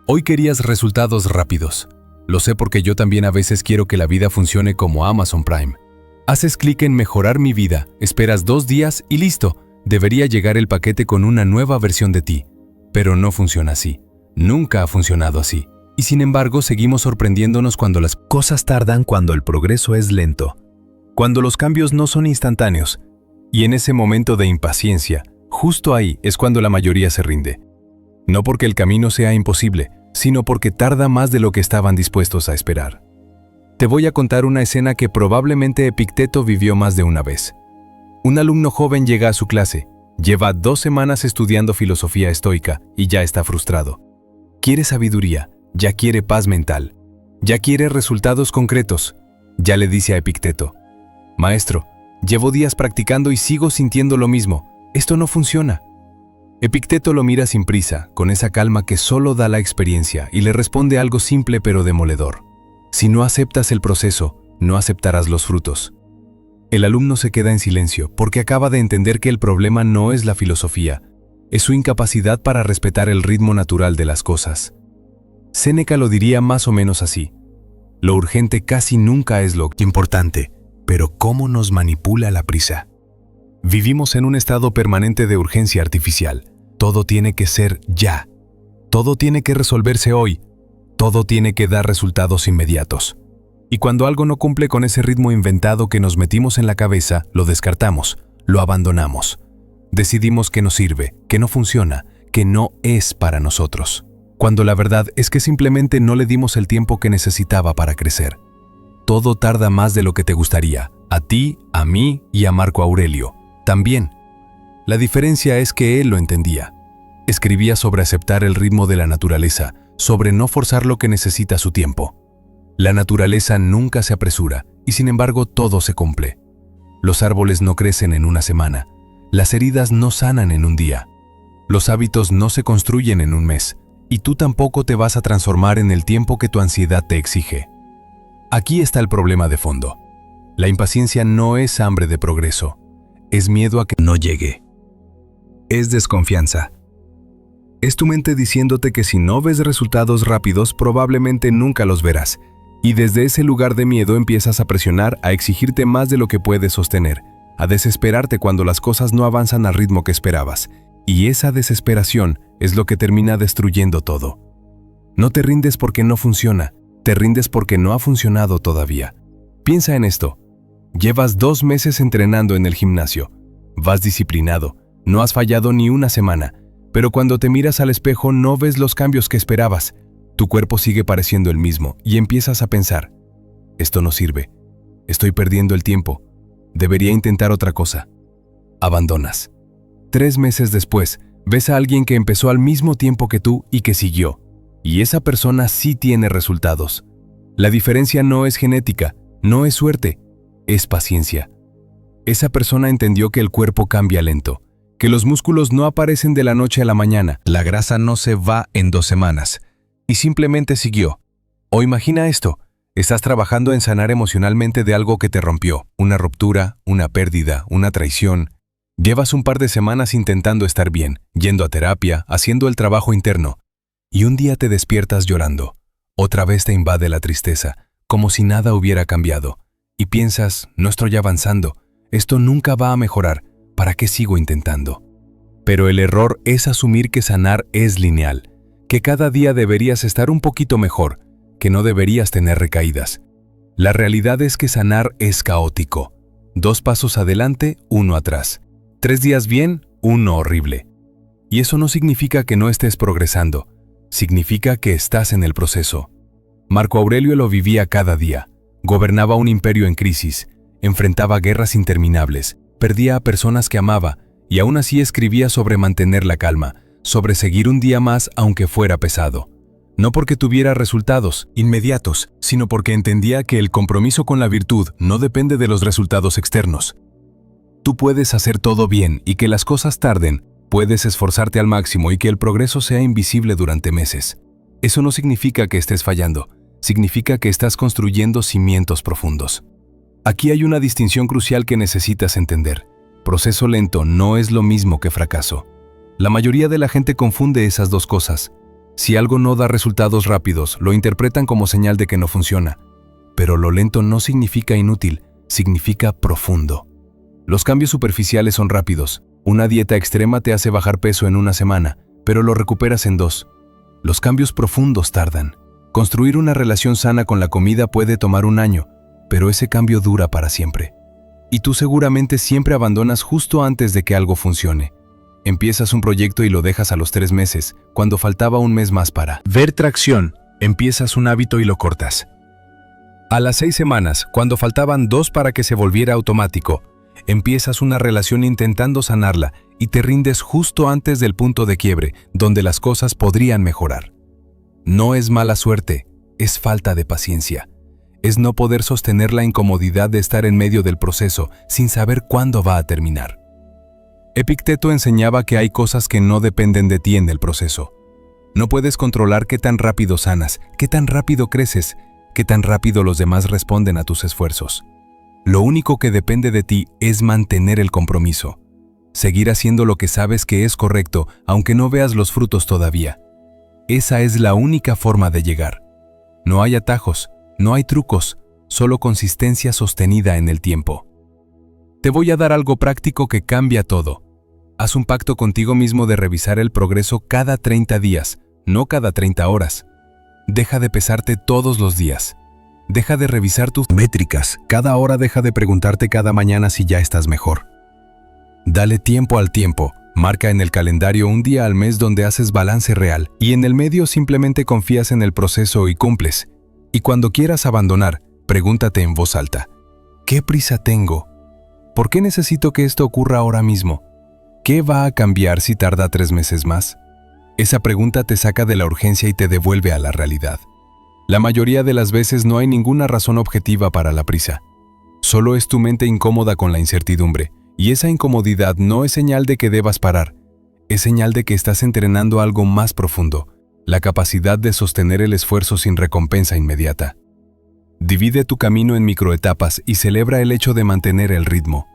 Speaker 1: Hoy querías resultados rápidos. Lo sé porque yo también a veces quiero que la vida funcione como Amazon Prime. Haces clic en mejorar mi vida, esperas 2 días y listo, debería llegar el paquete con una nueva versión de ti. Pero no funciona así. Nunca ha funcionado así. Y sin embargo, seguimos sorprendiéndonos cuando las cosas tardan, cuando el progreso es lento, cuando los cambios no son instantáneos. Y en ese momento de impaciencia, justo ahí es cuando la mayoría se rinde. No porque el camino sea imposible, sino porque tarda más de lo que estaban dispuestos a esperar. Te voy a contar una escena que probablemente Epicteto vivió más de una vez. Un alumno joven llega a su clase, lleva 2 semanas estudiando filosofía estoica y ya está frustrado. Quiere sabiduría, ya quiere paz mental, ya quiere resultados concretos. Ya le dice a Epicteto, «Maestro, llevo días practicando y sigo sintiendo lo mismo. Esto no funciona». Epicteto lo mira sin prisa, con esa calma que solo da la experiencia, y le responde algo simple pero demoledor. Si no aceptas el proceso, no aceptarás los frutos. El alumno se queda en silencio porque acaba de entender que el problema no es la filosofía, es su incapacidad para respetar el ritmo natural de las cosas. Séneca lo diría más o menos así: lo urgente casi nunca es lo importante, pero cómo nos manipula la prisa. Vivimos en un estado permanente de urgencia artificial. Todo tiene que ser ya. Todo tiene que resolverse hoy. Todo tiene que dar resultados inmediatos. Y cuando algo no cumple con ese ritmo inventado que nos metimos en la cabeza, lo descartamos, lo abandonamos. Decidimos que no sirve, que no funciona, que no es para nosotros. Cuando la verdad es que simplemente no le dimos el tiempo que necesitaba para crecer. Todo tarda más de lo que te gustaría, a ti, a mí y a Marco Aurelio. También. La diferencia es que él lo entendía. Escribía sobre aceptar el ritmo de la naturaleza, sobre no forzar lo que necesita su tiempo. La naturaleza nunca se apresura, y sin embargo todo se cumple. Los árboles no crecen en una semana, las heridas no sanan en un día, los hábitos no se construyen en un mes, y tú tampoco te vas a transformar en el tiempo que tu ansiedad te exige. Aquí está el problema de fondo. La impaciencia no es hambre de progreso, es miedo a que no llegue. Es desconfianza. Es tu mente diciéndote que si no ves resultados rápidos, probablemente nunca los verás. Y desde ese lugar de miedo empiezas a presionar, a exigirte más de lo que puedes sostener, a desesperarte cuando las cosas no avanzan al ritmo que esperabas. Y esa desesperación es lo que termina destruyendo todo. No te rindes porque no funciona, te rindes porque no ha funcionado todavía. Piensa en esto. Llevas 2 meses entrenando en el gimnasio. Vas disciplinado, no has fallado ni una semana, pero cuando te miras al espejo no ves los cambios que esperabas. Tu cuerpo sigue pareciendo el mismo y empiezas a pensar, esto no sirve, estoy perdiendo el tiempo, debería intentar otra cosa. Abandonas. 3 meses después, ves a alguien que empezó al mismo tiempo que tú y que siguió. Y esa persona sí tiene resultados. La diferencia no es genética, no es suerte, es paciencia. Esa persona entendió que el cuerpo cambia lento, que los músculos no aparecen de la noche a la mañana, la grasa no se va en 2 semanas, y simplemente siguió. O imagina esto, estás trabajando en sanar emocionalmente de algo que te rompió, una ruptura, una pérdida, una traición. Llevas un par de semanas intentando estar bien, yendo a terapia, haciendo el trabajo interno, y un día te despiertas llorando. Otra vez te invade la tristeza, como si nada hubiera cambiado, y piensas, no estoy avanzando, esto nunca va a mejorar, ¿para qué sigo intentando? Pero el error es asumir que sanar es lineal, que cada día deberías estar un poquito mejor, que no deberías tener recaídas. La realidad es que sanar es caótico. 2 pasos adelante, 1 atrás. 3 días bien, 1 horrible. Y eso no significa que no estés progresando, significa que estás en el proceso. Marco Aurelio lo vivía cada día. Gobernaba un imperio en crisis, enfrentaba guerras interminables, perdía a personas que amaba y aún así escribía sobre mantener la calma, sobre seguir un día más aunque fuera pesado. No porque tuviera resultados inmediatos, sino porque entendía que el compromiso con la virtud no depende de los resultados externos. Tú puedes hacer todo bien y que las cosas tarden, puedes esforzarte al máximo y que el progreso sea invisible durante meses. Eso no significa que estés fallando, significa que estás construyendo cimientos profundos. Aquí hay una distinción crucial que necesitas entender. Proceso lento no es lo mismo que fracaso. La mayoría de la gente confunde esas dos cosas. Si algo no da resultados rápidos, lo interpretan como señal de que no funciona. Pero lo lento no significa inútil, significa profundo. Los cambios superficiales son rápidos. Una dieta extrema te hace bajar peso en 1 semana, pero lo recuperas en 2. Los cambios profundos tardan. Construir una relación sana con la comida puede tomar 1 año, pero ese cambio dura para siempre. Y tú seguramente siempre abandonas justo antes de que algo funcione. Empiezas un proyecto y lo dejas a los 3 meses, cuando faltaba 1 mes más para ver tracción. Empiezas un hábito y lo cortas. A las 6 semanas, cuando faltaban 2 para que se volviera automático, empiezas una relación intentando sanarla y te rindes justo antes del punto de quiebre, donde las cosas podrían mejorar. No es mala suerte, es falta de paciencia. Es no poder sostener la incomodidad de estar en medio del proceso sin saber cuándo va a terminar. Epicteto enseñaba que hay cosas que no dependen de ti en el proceso. No puedes controlar qué tan rápido sanas, qué tan rápido creces, qué tan rápido los demás responden a tus esfuerzos. Lo único que depende de ti es mantener el compromiso. Seguir haciendo lo que sabes que es correcto, aunque no veas los frutos todavía. Esa es la única forma de llegar. No hay atajos, no hay trucos, solo consistencia sostenida en el tiempo. Te voy a dar algo práctico que cambia todo. Haz un pacto contigo mismo de revisar el progreso cada 30 días, no cada 30 horas. Deja de pesarte todos los días. Deja de revisar tus métricas. Cada hora deja de preguntarte cada mañana si ya estás mejor. Dale tiempo al tiempo. Marca en el calendario un día al mes donde haces balance real y en el medio simplemente confías en el proceso y cumples. Y cuando quieras abandonar, pregúntate en voz alta: ¿qué prisa tengo? ¿Por qué necesito que esto ocurra ahora mismo? ¿Qué va a cambiar si tarda 3 meses más? Esa pregunta te saca de la urgencia y te devuelve a la realidad. La mayoría de las veces no hay ninguna razón objetiva para la prisa. Solo es tu mente incómoda con la incertidumbre, y esa incomodidad no es señal de que debas parar. Es señal de que estás entrenando algo más profundo, la capacidad de sostener el esfuerzo sin recompensa inmediata. Divide tu camino en microetapas y celebra el hecho de mantener el ritmo.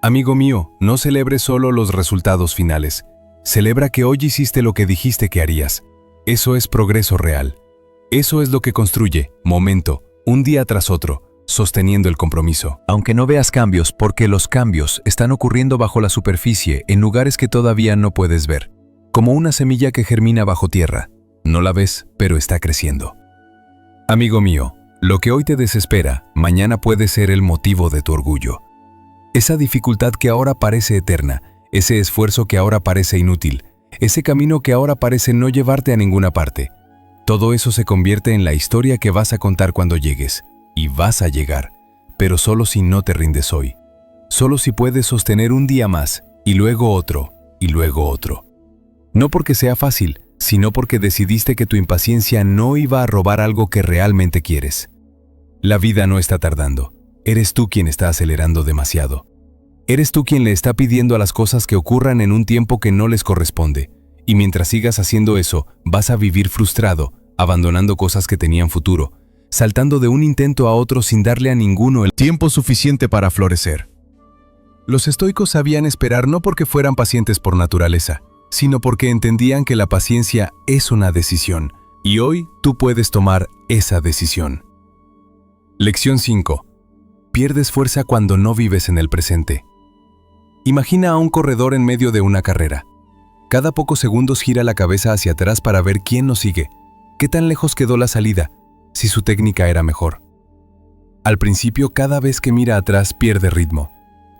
Speaker 1: Amigo mío, no celebres solo los resultados finales. Celebra que hoy hiciste lo que dijiste que harías. Eso es progreso real. Eso es lo que construye, momento, un día tras otro, sosteniendo el compromiso. Aunque no veas cambios, porque los cambios están ocurriendo bajo la superficie, en lugares que todavía no puedes ver. Como una semilla que germina bajo tierra. No la ves, pero está creciendo. Amigo mío, lo que hoy te desespera, mañana puede ser el motivo de tu orgullo. Esa dificultad que ahora parece eterna, ese esfuerzo que ahora parece inútil, ese camino que ahora parece no llevarte a ninguna parte. Todo eso se convierte en la historia que vas a contar cuando llegues. Y vas a llegar, pero solo si no te rindes hoy. Solo si puedes sostener un día más, y luego otro, y luego otro. No porque sea fácil, sino porque decidiste que tu impaciencia no iba a robar algo que realmente quieres. La vida no está tardando. Eres tú quien está acelerando demasiado. Eres tú quien le está pidiendo a las cosas que ocurran en un tiempo que no les corresponde. Y mientras sigas haciendo eso, vas a vivir frustrado, abandonando cosas que tenían futuro, saltando de un intento a otro sin darle a ninguno el tiempo suficiente para florecer. Los estoicos sabían esperar no porque fueran pacientes por naturaleza, sino porque entendían que la paciencia es una decisión, y hoy tú puedes tomar esa decisión. Lección 5. Pierdes fuerza cuando no vives en el presente. Imagina a un corredor en medio de una carrera. Cada pocos segundos gira la cabeza hacia atrás para ver quién lo sigue, qué tan lejos quedó la salida, si su técnica era mejor. Al principio, cada vez que mira atrás pierde ritmo,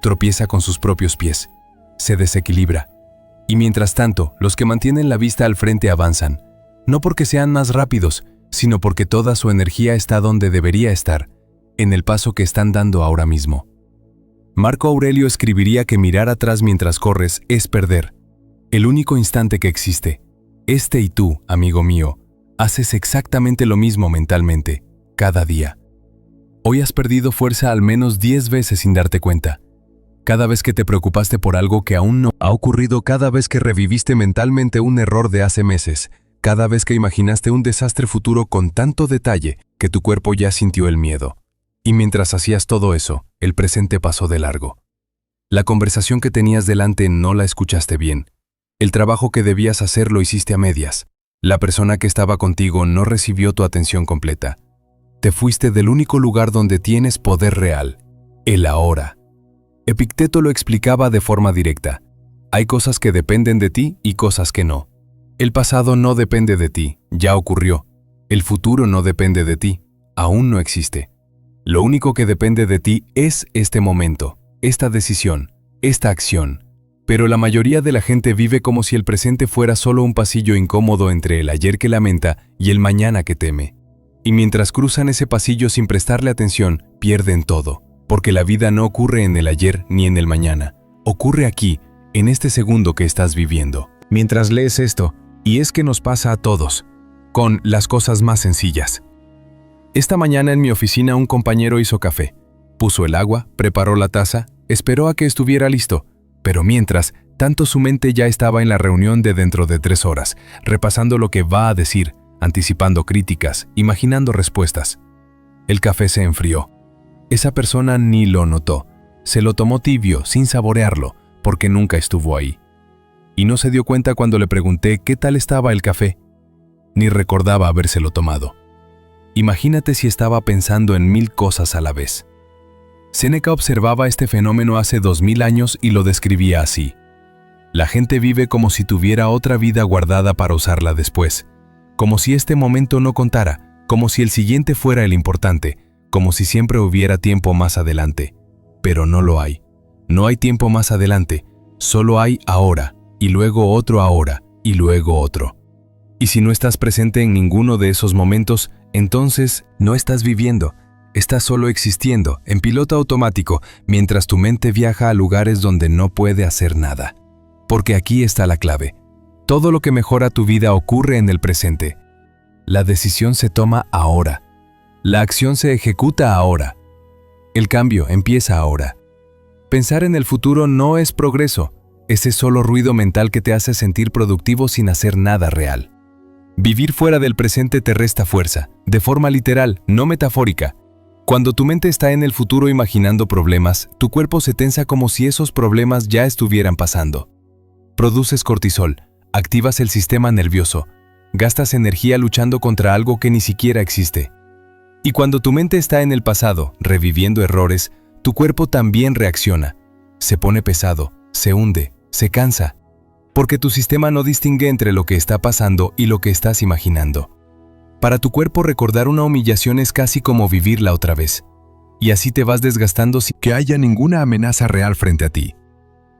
Speaker 1: tropieza con sus propios pies, se desequilibra. Y mientras tanto, los que mantienen la vista al frente avanzan, no porque sean más rápidos, sino porque toda su energía está donde debería estar, en el paso que están dando ahora mismo. Marco Aurelio escribiría que mirar atrás mientras corres es perder, el único instante que existe. Y tú, amigo mío, haces exactamente lo mismo mentalmente, cada día. Hoy has perdido fuerza al menos 10 veces sin darte cuenta. Cada vez que te preocupaste por algo que aún no ha ocurrido, cada vez que reviviste mentalmente un error de hace meses, cada vez que imaginaste un desastre futuro con tanto detalle que tu cuerpo ya sintió el miedo. Y mientras hacías todo eso, el presente pasó de largo. La conversación que tenías delante no la escuchaste bien. El trabajo que debías hacer lo hiciste a medias. La persona que estaba contigo no recibió tu atención completa. Te fuiste del único lugar donde tienes poder real, el ahora. Epicteto lo explicaba de forma directa. Hay cosas que dependen de ti y cosas que no. El pasado no depende de ti, ya ocurrió. El futuro no depende de ti, aún no existe. Lo único que depende de ti es este momento, esta decisión, esta acción. Pero la mayoría de la gente vive como si el presente fuera solo un pasillo incómodo entre el ayer que lamenta y el mañana que teme. Y mientras cruzan ese pasillo sin prestarle atención, pierden todo. Porque la vida no ocurre en el ayer ni en el mañana. Ocurre aquí, en este segundo que estás viviendo. Mientras lees esto, y es que nos pasa a todos, con las cosas más sencillas. Esta mañana en mi oficina un compañero hizo café. Puso el agua, preparó la taza, esperó a que estuviera listo. Pero mientras, tanto su mente ya estaba en la reunión de dentro de 3 horas, repasando lo que va a decir, anticipando críticas, imaginando respuestas. El café se enfrió. Esa persona ni lo notó. Se lo tomó tibio, sin saborearlo, porque nunca estuvo ahí. Y no se dio cuenta cuando le pregunté qué tal estaba el café. Ni recordaba habérselo tomado. Imagínate si estaba pensando en 1000 cosas a la vez. Séneca observaba este fenómeno hace 2000 años y lo describía así. La gente vive como si tuviera otra vida guardada para usarla después, como si este momento no contara, como si el siguiente fuera el importante, como si siempre hubiera tiempo más adelante. Pero no lo hay. No hay tiempo más adelante, solo hay ahora, y luego otro ahora, y luego otro. Y si no estás presente en ninguno de esos momentos, entonces no estás viviendo. Estás solo existiendo, en piloto automático, mientras tu mente viaja a lugares donde no puede hacer nada. Porque aquí está la clave. Todo lo que mejora tu vida ocurre en el presente. La decisión se toma ahora. La acción se ejecuta ahora. El cambio empieza ahora. Pensar en el futuro no es progreso. Ese solo ruido mental que te hace sentir productivo sin hacer nada real. Vivir fuera del presente te resta fuerza, de forma literal, no metafórica. Cuando tu mente está en el futuro imaginando problemas, tu cuerpo se tensa como si esos problemas ya estuvieran pasando. Produces cortisol, activas el sistema nervioso, gastas energía luchando contra algo que ni siquiera existe. Y cuando tu mente está en el pasado, reviviendo errores, tu cuerpo también reacciona. Se pone pesado, se hunde, se cansa. Porque tu sistema no distingue entre lo que está pasando y lo que estás imaginando. Para tu cuerpo recordar una humillación es casi como vivirla otra vez. Y así te vas desgastando sin que haya ninguna amenaza real frente a ti.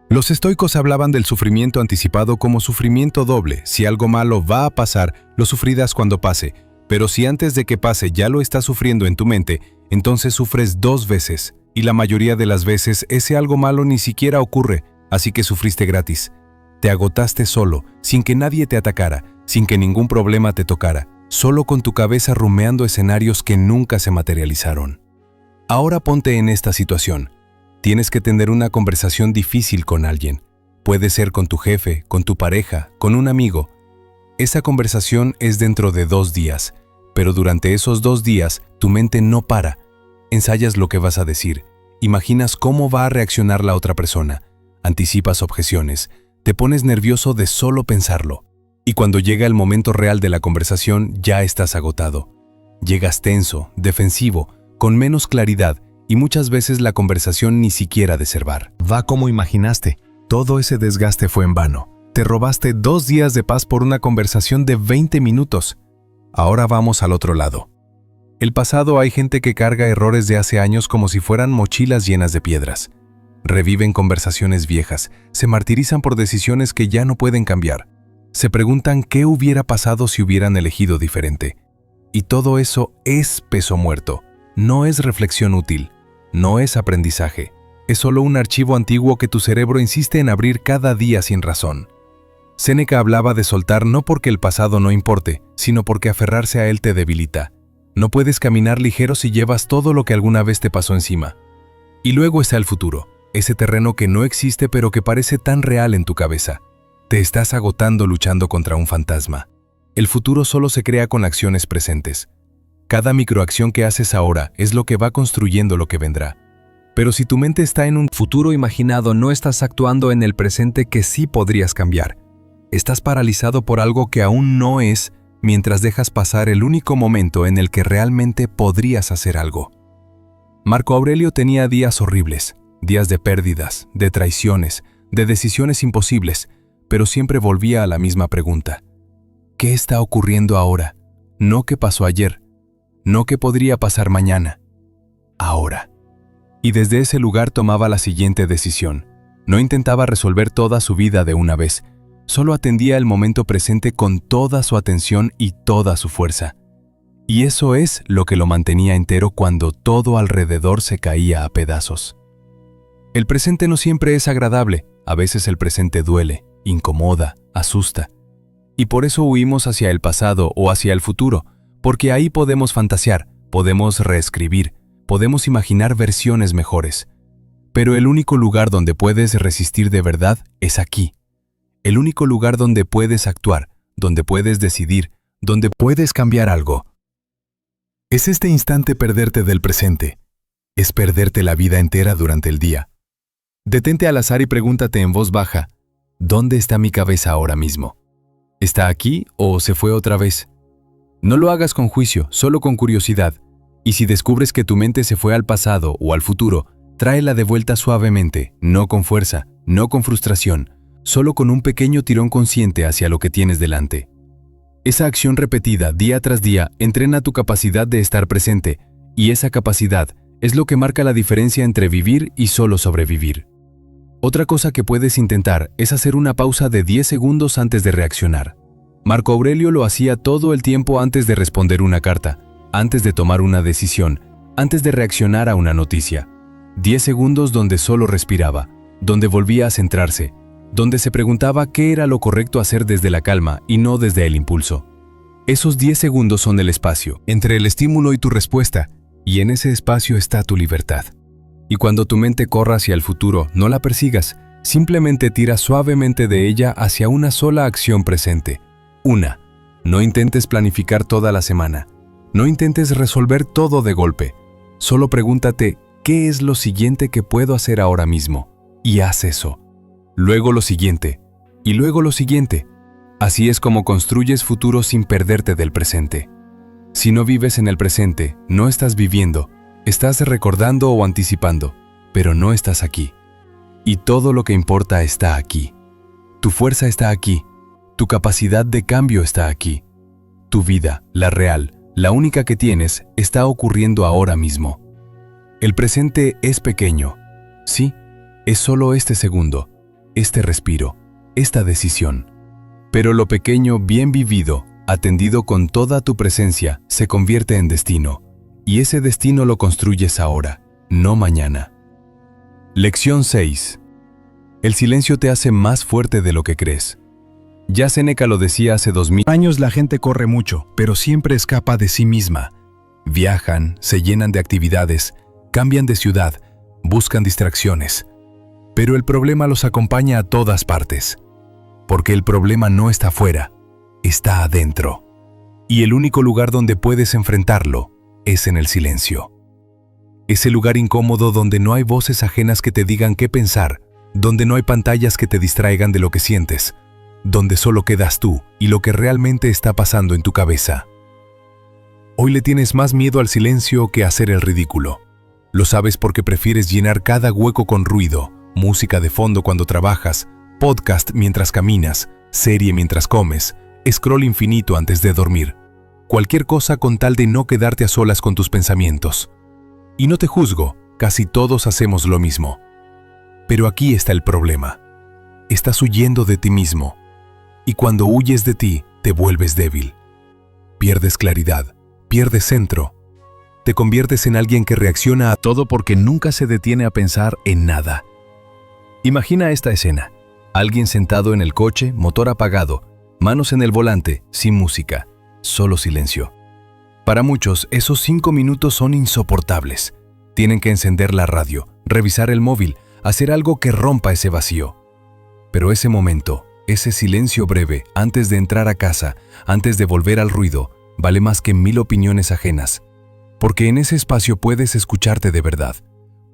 Speaker 1: Los estoicos hablaban del sufrimiento anticipado como sufrimiento doble. Si algo malo va a pasar, lo sufrirás cuando pase. Pero si antes de que pase ya lo estás sufriendo en tu mente, entonces sufres 2 veces. Y la mayoría de las veces ese algo malo ni siquiera ocurre, así que sufriste gratis. Te agotaste solo, sin que nadie te atacara, sin que ningún problema te tocara, solo con tu cabeza rumeando escenarios que nunca se materializaron. Ahora ponte en esta situación. Tienes que tener una conversación difícil con alguien. Puede ser con tu jefe, con tu pareja, con un amigo. Esa conversación es dentro de 2 días, pero durante esos 2 días tu mente no para. Ensayas lo que vas a decir, imaginas cómo va a reaccionar la otra persona, anticipas objeciones, te pones nervioso de solo pensarlo. Y cuando llega el momento real de la conversación, ya estás agotado. Llegas tenso, defensivo, con menos claridad, y muchas veces la conversación ni siquiera deservar. Va como imaginaste. Todo ese desgaste fue en vano. Te robaste 2 días de paz por una conversación de 20 minutos. Ahora vamos al otro lado. El pasado, hay gente que carga errores de hace años como si fueran mochilas llenas de piedras. Reviven conversaciones viejas, se martirizan por decisiones que ya no pueden cambiar. Se preguntan qué hubiera pasado si hubieran elegido diferente. Y todo eso es peso muerto. No es reflexión útil. No es aprendizaje. Es solo un archivo antiguo que tu cerebro insiste en abrir cada día sin razón. Séneca hablaba de soltar no porque el pasado no importe, sino porque aferrarse a él te debilita. No puedes caminar ligero si llevas todo lo que alguna vez te pasó encima. Y luego está el futuro, ese terreno que no existe pero que parece tan real en tu cabeza. Te estás agotando luchando contra un fantasma. El futuro solo se crea con acciones presentes. Cada microacción que haces ahora es lo que va construyendo lo que vendrá. Pero si tu mente está en un futuro imaginado, no estás actuando en el presente que sí podrías cambiar. Estás paralizado por algo que aún no es, mientras dejas pasar el único momento en el que realmente podrías hacer algo. Marco Aurelio tenía días horribles, días de pérdidas, de traiciones, de decisiones imposibles, pero siempre volvía a la misma pregunta. ¿Qué está ocurriendo ahora? No qué pasó ayer, no qué podría pasar mañana. Ahora. Y desde ese lugar tomaba la siguiente decisión. No intentaba resolver toda su vida de una vez, solo atendía el momento presente con toda su atención y toda su fuerza. Y eso es lo que lo mantenía entero cuando todo alrededor se caía a pedazos. El presente no siempre es agradable, a veces el presente duele, incomoda, asusta. Y por eso huimos hacia el pasado o hacia el futuro, porque ahí podemos fantasear, podemos reescribir, podemos imaginar versiones mejores. Pero el único lugar donde puedes resistir de verdad es aquí. El único lugar donde puedes actuar, donde puedes decidir, donde puedes cambiar algo. Es este instante perderte del presente. Es perderte la vida entera durante el día. Detente al azar y pregúntate en voz baja, ¿dónde está mi cabeza ahora mismo? ¿Está aquí o se fue otra vez? No lo hagas con juicio, solo con curiosidad. Y si descubres que tu mente se fue al pasado o al futuro, tráela de vuelta suavemente, no con fuerza, no con frustración, solo con un pequeño tirón consciente hacia lo que tienes delante. Esa acción repetida día tras día entrena tu capacidad de estar presente, y esa capacidad es lo que marca la diferencia entre vivir y solo sobrevivir. Otra cosa que puedes intentar es hacer una pausa de 10 segundos antes de reaccionar. Marco Aurelio lo hacía todo el tiempo antes de responder una carta, antes de tomar una decisión, antes de reaccionar a una noticia. 10 segundos donde solo respiraba, donde volvía a centrarse, donde se preguntaba qué era lo correcto hacer desde la calma y no desde el impulso. Esos 10 segundos son el espacio entre el estímulo y tu respuesta, y en ese espacio está tu libertad. Y cuando tu mente corra hacia el futuro, no la persigas, simplemente tira suavemente de ella hacia una sola acción presente. Una, no intentes planificar toda la semana. No intentes resolver todo de golpe. Solo pregúntate, ¿qué es lo siguiente que puedo hacer ahora mismo? Y haz eso. Luego lo siguiente. Y luego lo siguiente. Así es como construyes futuro sin perderte del presente. Si no vives en el presente, no estás viviendo. Estás recordando o anticipando, pero no estás aquí. Y todo lo que importa está aquí. Tu fuerza está aquí. Tu capacidad de cambio está aquí. Tu vida, la real, la única que tienes, está ocurriendo ahora mismo. El presente es pequeño. Sí, es solo este segundo, este respiro, esta decisión. Pero lo pequeño bien vivido, atendido con toda tu presencia, se convierte en destino. Y ese destino lo construyes ahora, no mañana. Lección 6. El silencio te hace más fuerte de lo que crees. Ya Séneca lo decía hace 2000
Speaker 2: años. La gente corre mucho, pero siempre escapa de sí misma. Viajan, se llenan de actividades, cambian de ciudad, buscan distracciones. Pero el problema los acompaña a todas partes. Porque el problema no está afuera, está adentro. Y el único lugar donde puedes enfrentarlo es en el silencio. Ese lugar incómodo donde no hay voces ajenas que te digan qué pensar, donde no hay pantallas que te distraigan de lo que sientes, donde solo quedas tú y lo que realmente está pasando en tu cabeza. Hoy le tienes más miedo al silencio que a hacer el ridículo. Lo sabes porque prefieres llenar cada hueco con ruido, música de fondo cuando trabajas, podcast mientras caminas, serie mientras comes, scroll infinito antes de dormir. Cualquier cosa con tal de no quedarte a solas con tus pensamientos. Y no te juzgo, casi todos hacemos lo mismo. Pero aquí está el problema. Estás huyendo de ti mismo. Y cuando huyes de ti, te vuelves débil. Pierdes claridad, pierdes centro. Te conviertes en alguien que reacciona a todo porque nunca se detiene a pensar en nada. Imagina esta escena. Alguien sentado en el coche, motor apagado, manos en el volante, sin música, solo silencio. Para muchos, esos 5 minutos son insoportables. Tienen que encender la radio, revisar el móvil, hacer algo que rompa ese vacío. Pero ese momento, ese silencio breve, antes de entrar a casa, antes de volver al ruido, vale más que 1000 opiniones ajenas. Porque en ese espacio puedes escucharte de verdad.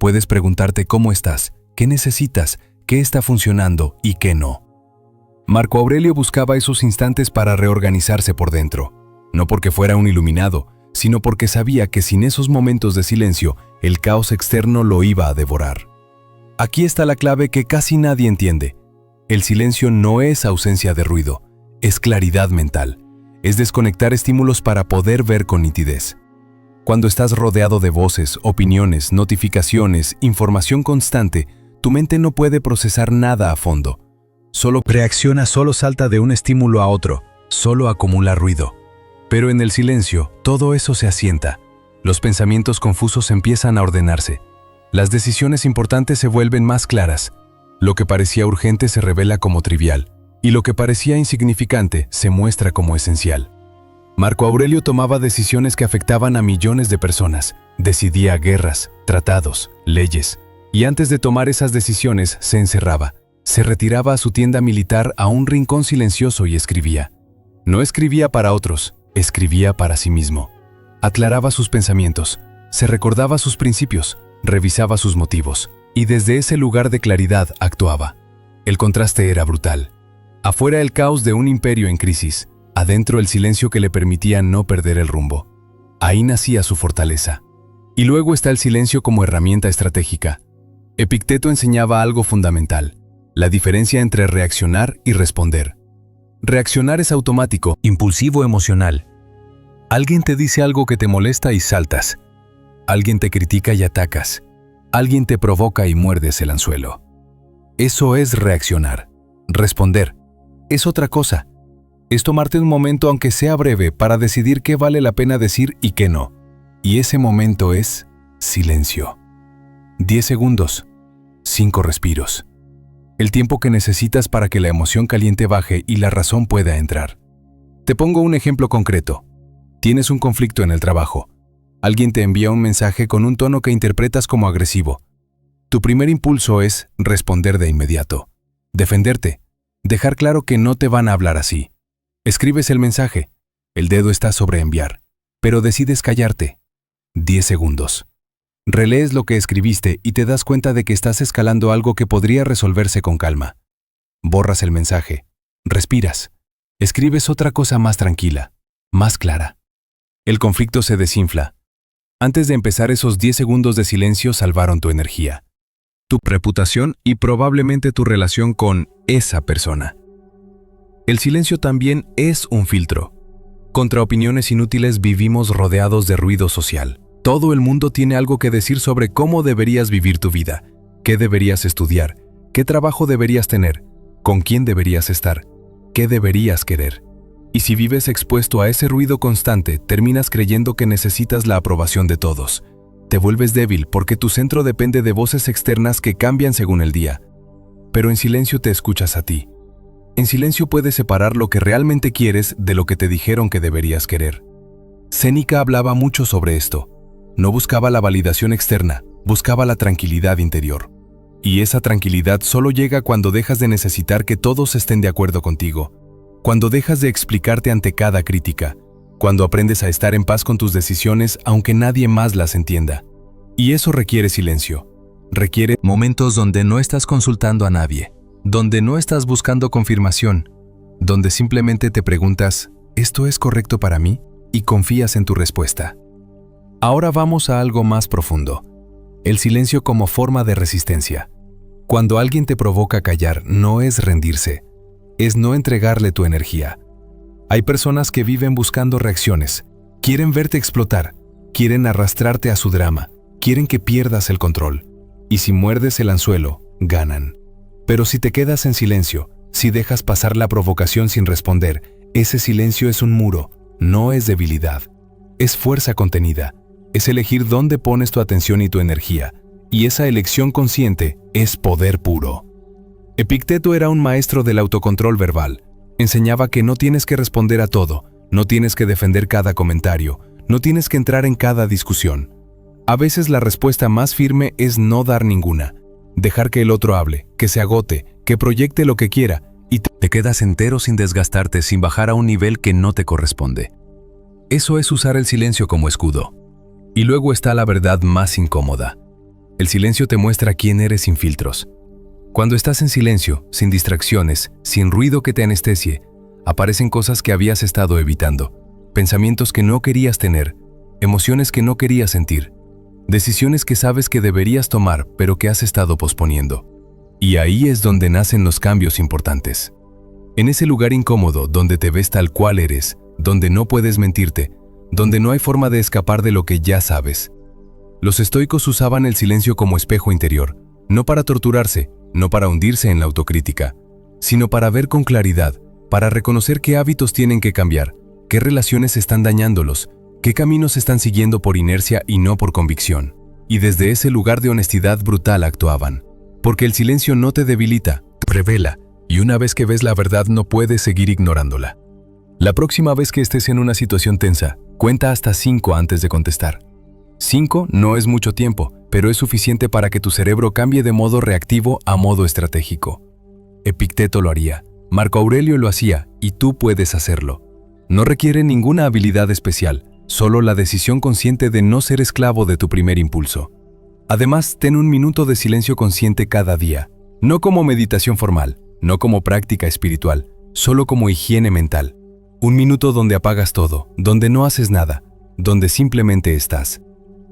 Speaker 2: Puedes preguntarte cómo estás, qué necesitas, qué está funcionando y qué no. Marco Aurelio buscaba esos instantes para reorganizarse por dentro. No porque fuera un iluminado, sino porque sabía que sin esos momentos de silencio, el caos externo lo iba a devorar. Aquí está la clave que casi nadie entiende. El silencio no es ausencia de ruido, es claridad mental. Es desconectar estímulos para poder ver con nitidez. Cuando estás rodeado de voces, opiniones, notificaciones, información constante, tu mente no puede procesar nada a fondo. Solo reacciona, solo salta de un estímulo a otro, solo acumula ruido. Pero en el silencio, todo eso se asienta. Los pensamientos confusos empiezan a ordenarse. Las decisiones importantes se vuelven más claras. Lo que parecía urgente se revela como trivial, y lo que parecía insignificante se muestra como esencial. Marco Aurelio tomaba decisiones que afectaban a millones de personas. Decidía guerras, tratados, leyes. Y antes de tomar esas decisiones, se encerraba. Se retiraba a su tienda militar a un rincón silencioso y escribía. No escribía para otros, escribía para sí mismo. Aclaraba sus pensamientos, se recordaba sus principios, revisaba sus motivos, y desde ese lugar de claridad actuaba. El contraste era brutal. Afuera el caos de un imperio en crisis, adentro el silencio que le permitía no perder el rumbo. Ahí nacía su fortaleza. Y luego está el silencio como herramienta estratégica. Epicteto enseñaba algo fundamental, la diferencia entre reaccionar y responder. Reaccionar es automático, impulsivo, emocional. Alguien te dice algo que te molesta y saltas. Alguien te critica y atacas. Alguien te provoca y muerdes el anzuelo. Eso es reaccionar. Responder es otra cosa. Es tomarte un momento, aunque sea breve, para decidir qué vale la pena decir y qué no. Y ese momento es silencio. 10 segundos. 5 respiros. El tiempo que necesitas para que la emoción caliente baje y la razón pueda entrar. Te pongo un ejemplo concreto. Tienes un conflicto en el trabajo. Alguien te envía un mensaje con un tono que interpretas como agresivo. Tu primer impulso es responder de inmediato. Defenderte. Dejar claro que no te van a hablar así. Escribes el mensaje. El dedo está sobre enviar. Pero decides callarte. 10 segundos. Relees lo que escribiste y te das cuenta de que estás escalando algo que podría resolverse con calma. Borras el mensaje. Respiras. Escribes otra cosa más tranquila, más clara. El conflicto se desinfla. Antes de empezar, esos 10 segundos de silencio salvaron tu energía, tu reputación y probablemente tu relación con esa persona. El silencio también es un filtro. Contra opiniones inútiles vivimos rodeados de ruido social. Todo el mundo tiene algo que decir sobre cómo deberías vivir tu vida, qué deberías estudiar, qué trabajo deberías tener, con quién deberías estar, qué deberías querer. Y si vives expuesto a ese ruido constante, terminas creyendo que necesitas la aprobación de todos. Te vuelves débil porque tu centro depende de voces externas que cambian según el día.
Speaker 1: pero en silencio te escuchas a ti. En silencio puedes separar lo que realmente quieres de lo que te dijeron que deberías querer. Séneca hablaba mucho sobre esto. No buscaba la validación externa, buscaba la tranquilidad interior. Y esa tranquilidad solo llega cuando dejas de necesitar que todos estén de acuerdo contigo, cuando dejas de explicarte ante cada crítica, cuando aprendes a estar en paz con tus decisiones aunque nadie más las entienda. Y eso requiere silencio. Requiere momentos donde no estás consultando a nadie, donde no estás buscando confirmación, donde simplemente te preguntas, ¿esto es correcto para mí? Y confías en tu respuesta. Ahora vamos a algo más profundo. El silencio como forma de resistencia. Cuando alguien te provoca callar, no es rendirse, es no entregarle tu energía. Hay personas que viven buscando reacciones, quieren verte explotar, quieren arrastrarte a su drama, quieren que pierdas el control. Y si muerdes el anzuelo, ganan. Pero si te quedas en silencio, si dejas pasar la provocación sin responder, ese silencio es un muro, no es debilidad. Es fuerza contenida, es elegir dónde pones tu atención y tu energía, y esa elección consciente es poder puro. Epicteto era un maestro del autocontrol verbal. Enseñaba que no tienes que responder a todo, no tienes que defender cada comentario, no tienes que entrar en cada discusión. A veces la respuesta más firme es no dar ninguna, dejar que el otro hable, que se agote, que proyecte lo que quiera, y te quedas entero sin desgastarte, sin bajar a un nivel que no te corresponde. Eso es usar el silencio como escudo. Y luego está la verdad más incómoda. El silencio te muestra quién eres sin filtros. Cuando estás en silencio, sin distracciones, sin ruido que te anestesie, aparecen cosas que habías estado evitando, pensamientos que no querías tener, emociones que no querías sentir, decisiones que sabes que deberías tomar pero que has estado posponiendo. Y ahí es donde nacen los cambios importantes. En ese lugar incómodo donde te ves tal cual eres, donde no puedes mentirte, donde no hay forma de escapar de lo que ya sabes. Los estoicos usaban el silencio como espejo interior, no para torturarse, no para hundirse en la autocrítica, sino para ver con claridad, para reconocer qué hábitos tienen que cambiar, qué relaciones están dañándolos, qué caminos están siguiendo por inercia y no por convicción. Y desde ese lugar de honestidad brutal actuaban. Porque el silencio no te debilita, te revela, y una vez que ves la verdad no puedes seguir ignorándola. La próxima vez que estés en una situación tensa, cuenta hasta 5 antes de contestar. 5 no es mucho tiempo, pero es suficiente para que tu cerebro cambie de modo reactivo a modo estratégico. Epicteto lo haría, Marco Aurelio lo hacía, y tú puedes hacerlo. No requiere ninguna habilidad especial, solo la decisión consciente de no ser esclavo de tu primer impulso. Además, ten un minuto de silencio consciente cada día, no como meditación formal, no como práctica espiritual, solo como higiene mental. Un minuto donde apagas todo, donde no haces nada, donde simplemente estás.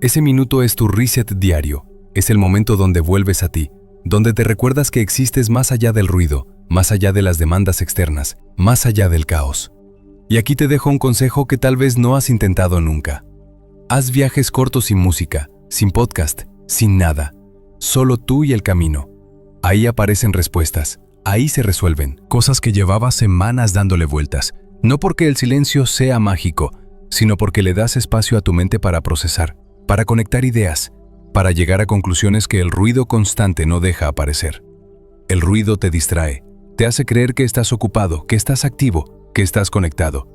Speaker 1: Ese minuto es tu reset diario, es el momento donde vuelves a ti, donde te recuerdas que existes más allá del ruido, más allá de las demandas externas, más allá del caos. Y aquí te dejo un consejo que tal vez no has intentado nunca. Haz viajes cortos sin música, sin podcast, sin nada. Solo tú y el camino. Ahí aparecen respuestas, ahí se resuelven. Cosas que llevabas semanas dándole vueltas. No porque el silencio sea mágico, sino porque le das espacio a tu mente para procesar, para conectar ideas, para llegar a conclusiones que el ruido constante no deja aparecer. El ruido te distrae, te hace creer que estás ocupado, que estás activo, que estás conectado.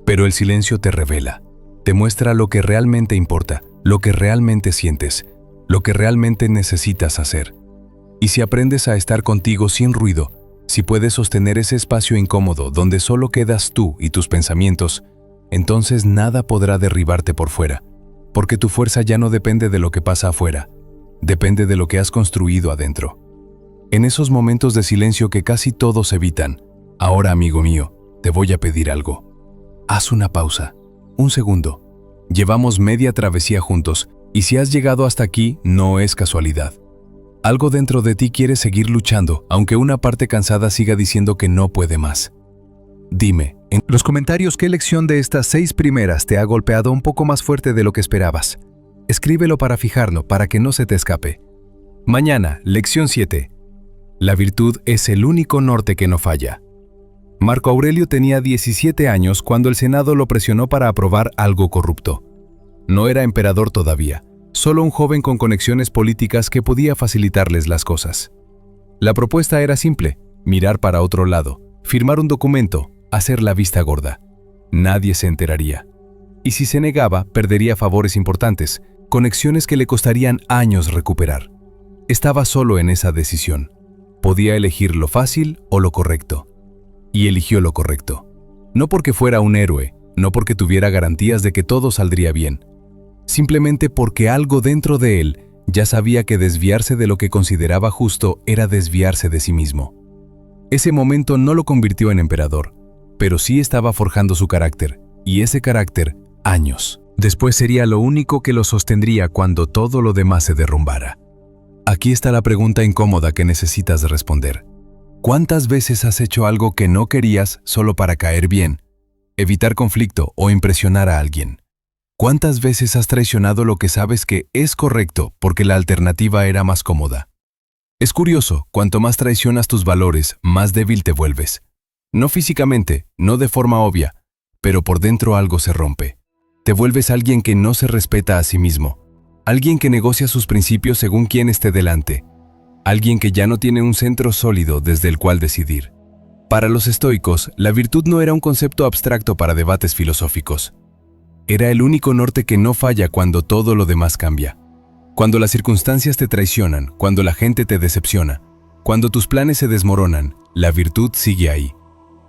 Speaker 1: Pero el silencio te revela, te muestra lo que realmente importa, lo que realmente sientes, lo que realmente necesitas hacer. Y si aprendes a estar contigo sin ruido, si puedes sostener ese espacio incómodo donde solo quedas tú y tus pensamientos, entonces nada podrá derribarte por fuera, porque tu fuerza ya no depende de lo que pasa afuera, depende de lo que has construido adentro. En esos momentos de silencio que casi todos evitan, ahora, amigo mío, te voy a pedir algo. Haz una pausa, un segundo. Llevamos media travesía juntos, y si has llegado hasta aquí, no es casualidad. Algo dentro de ti quiere seguir luchando, aunque una parte cansada siga diciendo que no puede más. Dime, en los comentarios qué lección de estas 6 primeras te ha golpeado un poco más fuerte de lo que esperabas. Escríbelo para fijarlo, para que no se te escape. Mañana, lección 7. La virtud es el único norte que no falla. Marco Aurelio tenía 17 años cuando el Senado lo presionó para aprobar algo corrupto. No era emperador todavía, solo un joven con conexiones políticas que podía facilitarles las cosas. La propuesta era simple: mirar para otro lado, firmar un documento, hacer la vista gorda. Nadie se enteraría. Y si se negaba, perdería favores importantes, conexiones que le costarían años recuperar. Estaba solo en esa decisión. Podía elegir lo fácil o lo correcto. Y eligió lo correcto. No porque fuera un héroe, no porque tuviera garantías de que todo saldría bien. Simplemente porque algo dentro de él ya sabía que desviarse de lo que consideraba justo era desviarse de sí mismo. Ese momento no lo convirtió en emperador, pero sí estaba forjando su carácter, y ese carácter, años. Después sería lo único que lo sostendría cuando todo lo demás se derrumbara. Aquí está la pregunta incómoda que necesitas responder. ¿Cuántas veces has hecho algo que no querías solo para caer bien, evitar conflicto o impresionar a alguien? ¿Cuántas veces has traicionado lo que sabes que es correcto porque la alternativa era más cómoda? Es curioso, cuanto más traicionas tus valores, más débil te vuelves. No físicamente, no de forma obvia, pero por dentro algo se rompe. Te vuelves alguien que no se respeta a sí mismo, alguien que negocia sus principios según quien esté delante, alguien que ya no tiene un centro sólido desde el cual decidir. Para los estoicos, la virtud no era un concepto abstracto para debates filosóficos. Era el único norte que no falla cuando todo lo demás cambia. Cuando las circunstancias te traicionan, cuando la gente te decepciona, cuando tus planes se desmoronan, la virtud sigue ahí.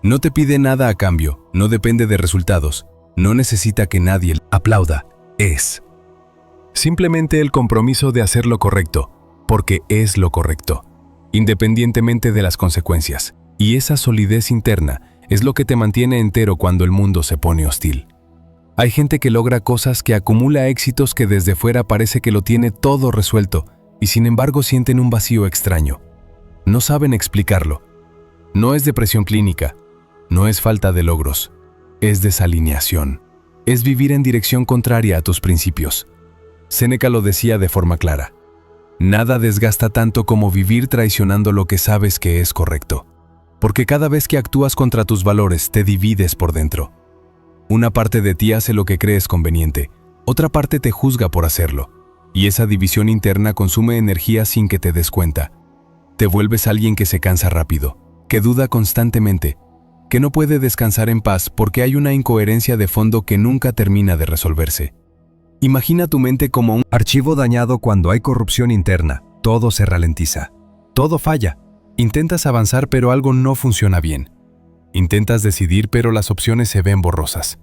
Speaker 1: No te pide nada a cambio, no depende de resultados, no necesita que nadie aplauda, es. Simplemente el compromiso de hacer lo correcto, porque es lo correcto, independientemente de las consecuencias. Y esa solidez interna es lo que te mantiene entero cuando el mundo se pone hostil. Hay gente que logra cosas, que acumula éxitos que desde fuera parece que lo tiene todo resuelto, y sin embargo sienten un vacío extraño. No saben explicarlo. No es depresión clínica, no es falta de logros, es desalineación. Es vivir en dirección contraria a tus principios. Séneca lo decía de forma clara. Nada desgasta tanto como vivir traicionando lo que sabes que es correcto. Porque cada vez que actúas contra tus valores, te divides por dentro. Una parte de ti hace lo que crees conveniente, otra parte te juzga por hacerlo, y esa división interna consume energía sin que te des cuenta. Te vuelves alguien que se cansa rápido, que duda constantemente, que no puede descansar en paz porque hay una incoherencia de fondo que nunca termina de resolverse. Imagina tu mente como un archivo dañado. Cuando hay corrupción interna, todo se ralentiza, todo falla. Intentas avanzar pero algo no funciona bien. Intentas decidir pero las opciones se ven borrosas.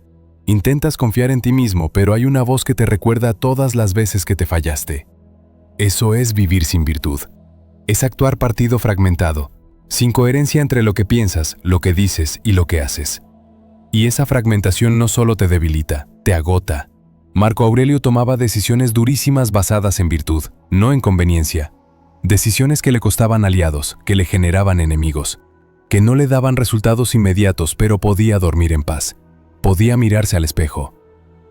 Speaker 1: Intentas confiar en ti mismo pero hay una voz que te recuerda todas las veces que te fallaste. Eso es vivir sin virtud. Es actuar partido fragmentado, sin coherencia entre lo que piensas, lo que dices y lo que haces. Y esa fragmentación no solo te debilita, te agota. Marco Aurelio tomaba decisiones durísimas basadas en virtud, no en conveniencia. Decisiones que le costaban aliados, que le generaban enemigos, que no le daban resultados inmediatos, pero podía dormir en paz. Podía mirarse al espejo,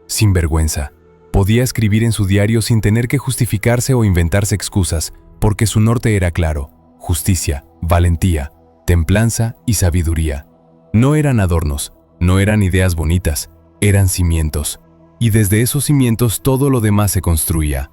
Speaker 1: sin vergüenza. Podía escribir en su diario sin tener que justificarse o inventarse excusas, porque su norte era claro: justicia, valentía, templanza y sabiduría. No eran adornos, no eran ideas bonitas, eran cimientos. Y desde esos cimientos todo lo demás se construía.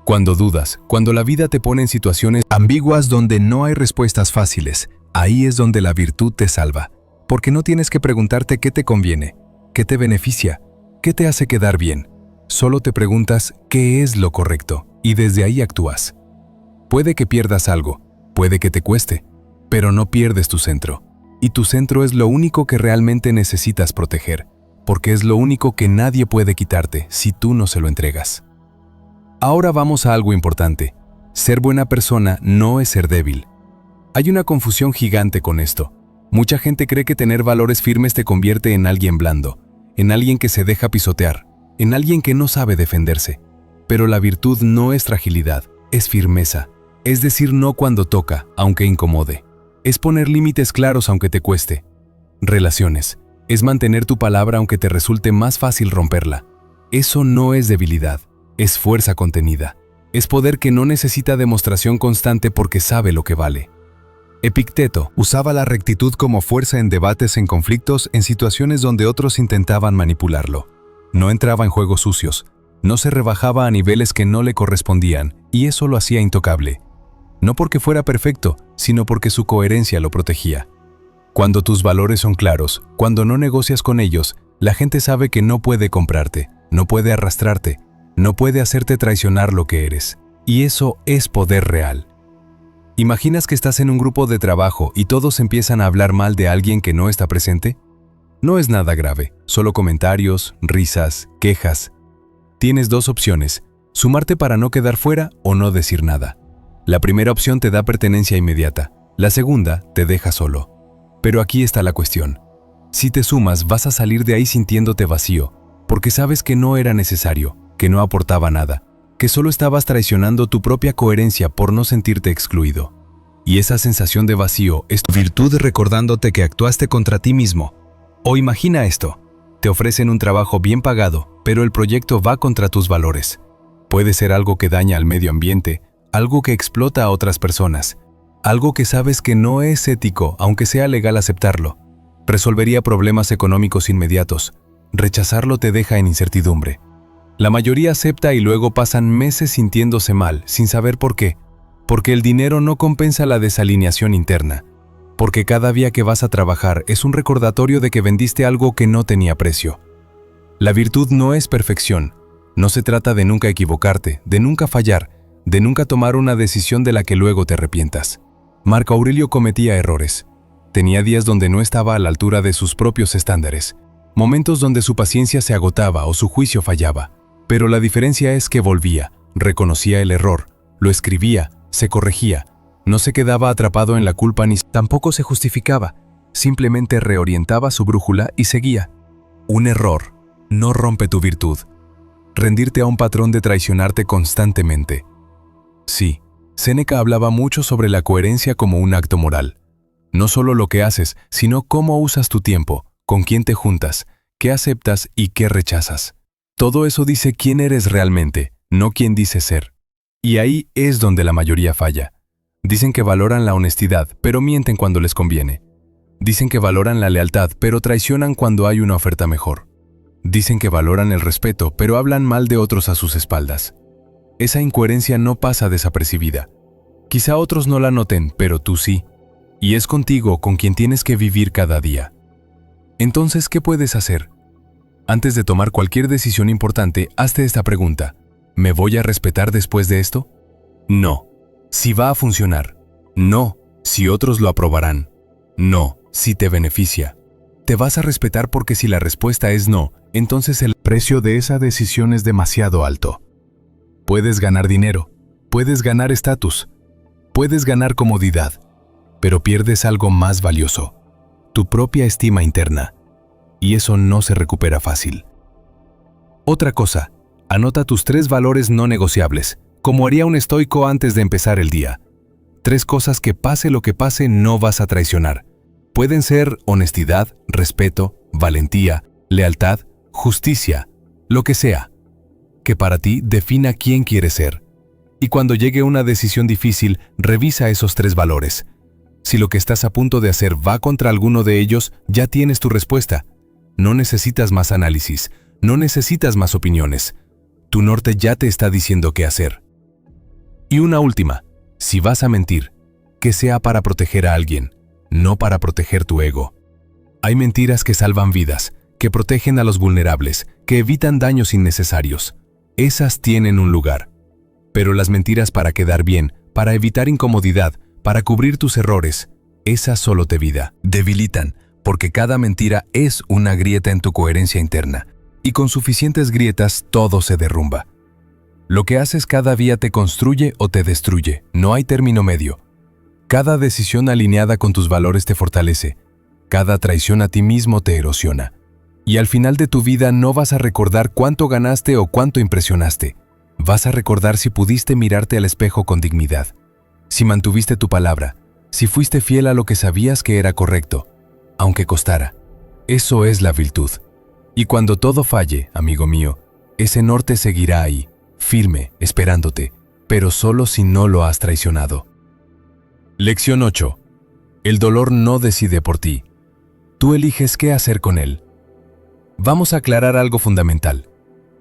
Speaker 1: Cuando dudas, cuando la vida te pone en situaciones ambiguas donde no hay respuestas fáciles, ahí es donde la virtud te salva, porque no tienes que preguntarte qué te conviene, qué te beneficia, qué te hace quedar bien. Solo te preguntas qué es lo correcto, y desde ahí actúas. Puede que pierdas algo, puede que te cueste, pero no pierdes tu centro. Y tu centro es lo único que realmente necesitas proteger, porque es lo único que nadie puede quitarte si tú no se lo entregas. Ahora vamos a algo importante. Ser buena persona no es ser débil. Hay una confusión gigante con esto. Mucha gente cree que tener valores firmes te convierte en alguien blando, en alguien que se deja pisotear, en alguien que no sabe defenderse. Pero la virtud no es fragilidad, es firmeza. Es decir no cuando toca, aunque incomode. Es poner límites claros aunque te cueste. Relaciones. Es mantener tu palabra aunque te resulte más fácil romperla. Eso no es debilidad, es fuerza contenida. Es poder que no necesita demostración constante porque sabe lo que vale. Epicteto usaba la rectitud como fuerza en debates, en conflictos, en situaciones donde otros intentaban manipularlo. No entraba en juegos sucios, no se rebajaba a niveles que no le correspondían, y eso lo hacía intocable. no porque fuera perfecto, sino porque su coherencia lo protegía. Cuando tus valores son claros, cuando no negocias con ellos, la gente sabe que no puede comprarte, no puede arrastrarte, no puede hacerte traicionar lo que eres. Y eso es poder real. ¿Imaginas que estás en un grupo de trabajo y todos empiezan a hablar mal de alguien que no está presente? No es nada grave, solo comentarios, risas, quejas. Tienes dos opciones, sumarte para no quedar fuera o no decir nada. La primera opción te da pertenencia inmediata, la segunda te deja solo. Pero aquí está la cuestión. Si te sumas, vas a salir de ahí sintiéndote vacío, porque sabes que no era necesario, que no aportaba nada, que solo estabas traicionando tu propia coherencia por no sentirte excluido. Y esa sensación de vacío es tu virtud recordándote que actuaste contra ti mismo. O imagina esto, te ofrecen un trabajo bien pagado, pero el proyecto va contra tus valores. Puede ser algo que daña al medio ambiente, algo que explota a otras personas, algo que sabes que no es ético, aunque sea legal aceptarlo. Resolvería problemas económicos inmediatos. Rechazarlo te deja en incertidumbre. La mayoría acepta y luego pasan meses sintiéndose mal, sin saber por qué. Porque el dinero no compensa la desalineación interna. Porque cada día que vas a trabajar es un recordatorio de que vendiste algo que no tenía precio. La virtud no es perfección. No se trata de nunca equivocarte, de nunca fallar, de nunca tomar una decisión de la que luego te arrepientas. Marco Aurelio cometía errores. Tenía días donde no estaba a la altura de sus propios estándares, momentos donde su paciencia se agotaba o su juicio fallaba. Pero la diferencia es que volvía, reconocía el error, lo escribía, se corregía, no se quedaba atrapado en la culpa ni tampoco se justificaba, simplemente reorientaba su brújula y seguía. Un error no rompe tu virtud. Rendirte a un patrón de traicionarte constantemente. Sí, Séneca hablaba mucho sobre la coherencia como un acto moral. No solo lo que haces, sino cómo usas tu tiempo, con quién te juntas, qué aceptas y qué rechazas. Todo eso dice quién eres realmente, no quién dices ser. Y ahí es donde la mayoría falla. Dicen que valoran la honestidad, pero mienten cuando les conviene. Dicen que valoran la lealtad, pero traicionan cuando hay una oferta mejor. Dicen que valoran el respeto, pero hablan mal de otros a sus espaldas. Esa incoherencia no pasa desapercibida. Quizá otros no la noten, pero tú sí. Y es contigo con quien tienes que vivir cada día. Entonces, ¿qué puedes hacer? Antes de tomar cualquier decisión importante, hazte esta pregunta. ¿Me voy a respetar después de esto? No. Si va a funcionar. No. Si otros lo aprobarán. No. Si te beneficia. Te vas a respetar porque si la respuesta es no, entonces el precio de esa decisión es demasiado alto. Puedes ganar dinero, puedes ganar estatus, puedes ganar comodidad, pero pierdes algo más valioso, tu propia estima interna. Y eso no se recupera fácil. Otra cosa, anota tus 3 valores no negociables, como haría un estoico antes de empezar el día. 3 cosas que pase lo que pase no vas a traicionar. Pueden ser honestidad, respeto, valentía, lealtad, justicia, lo que sea. Que para ti defina quién quieres ser. Y cuando llegue una decisión difícil, revisa esos 3 valores. Si lo que estás a punto de hacer va contra alguno de ellos, ya tienes tu respuesta. No necesitas más análisis, no necesitas más opiniones. Tu norte ya te está diciendo qué hacer. Y una última, si vas a mentir, que sea para proteger a alguien, no para proteger tu ego. Hay mentiras que salvan vidas, que protegen a los vulnerables, que evitan daños innecesarios. Esas tienen un lugar. Pero las mentiras para quedar bien, para evitar incomodidad, para cubrir tus errores, esas solo te debilitan, porque cada mentira es una grieta en tu coherencia interna, y con suficientes grietas todo se derrumba. Lo que haces cada día te construye o te destruye, no hay término medio. Cada decisión alineada con tus valores te fortalece, cada traición a ti mismo te erosiona. Y al final de tu vida no vas a recordar cuánto ganaste o cuánto impresionaste. Vas a recordar si pudiste mirarte al espejo con dignidad, si mantuviste tu palabra, si fuiste fiel a lo que sabías que era correcto, aunque costara. Eso es la virtud. Y cuando todo falle, amigo mío, ese norte seguirá ahí, firme, esperándote, pero solo si no lo has traicionado. Lección 8. El dolor no decide por ti. Tú eliges qué hacer con él. Vamos a aclarar algo fundamental.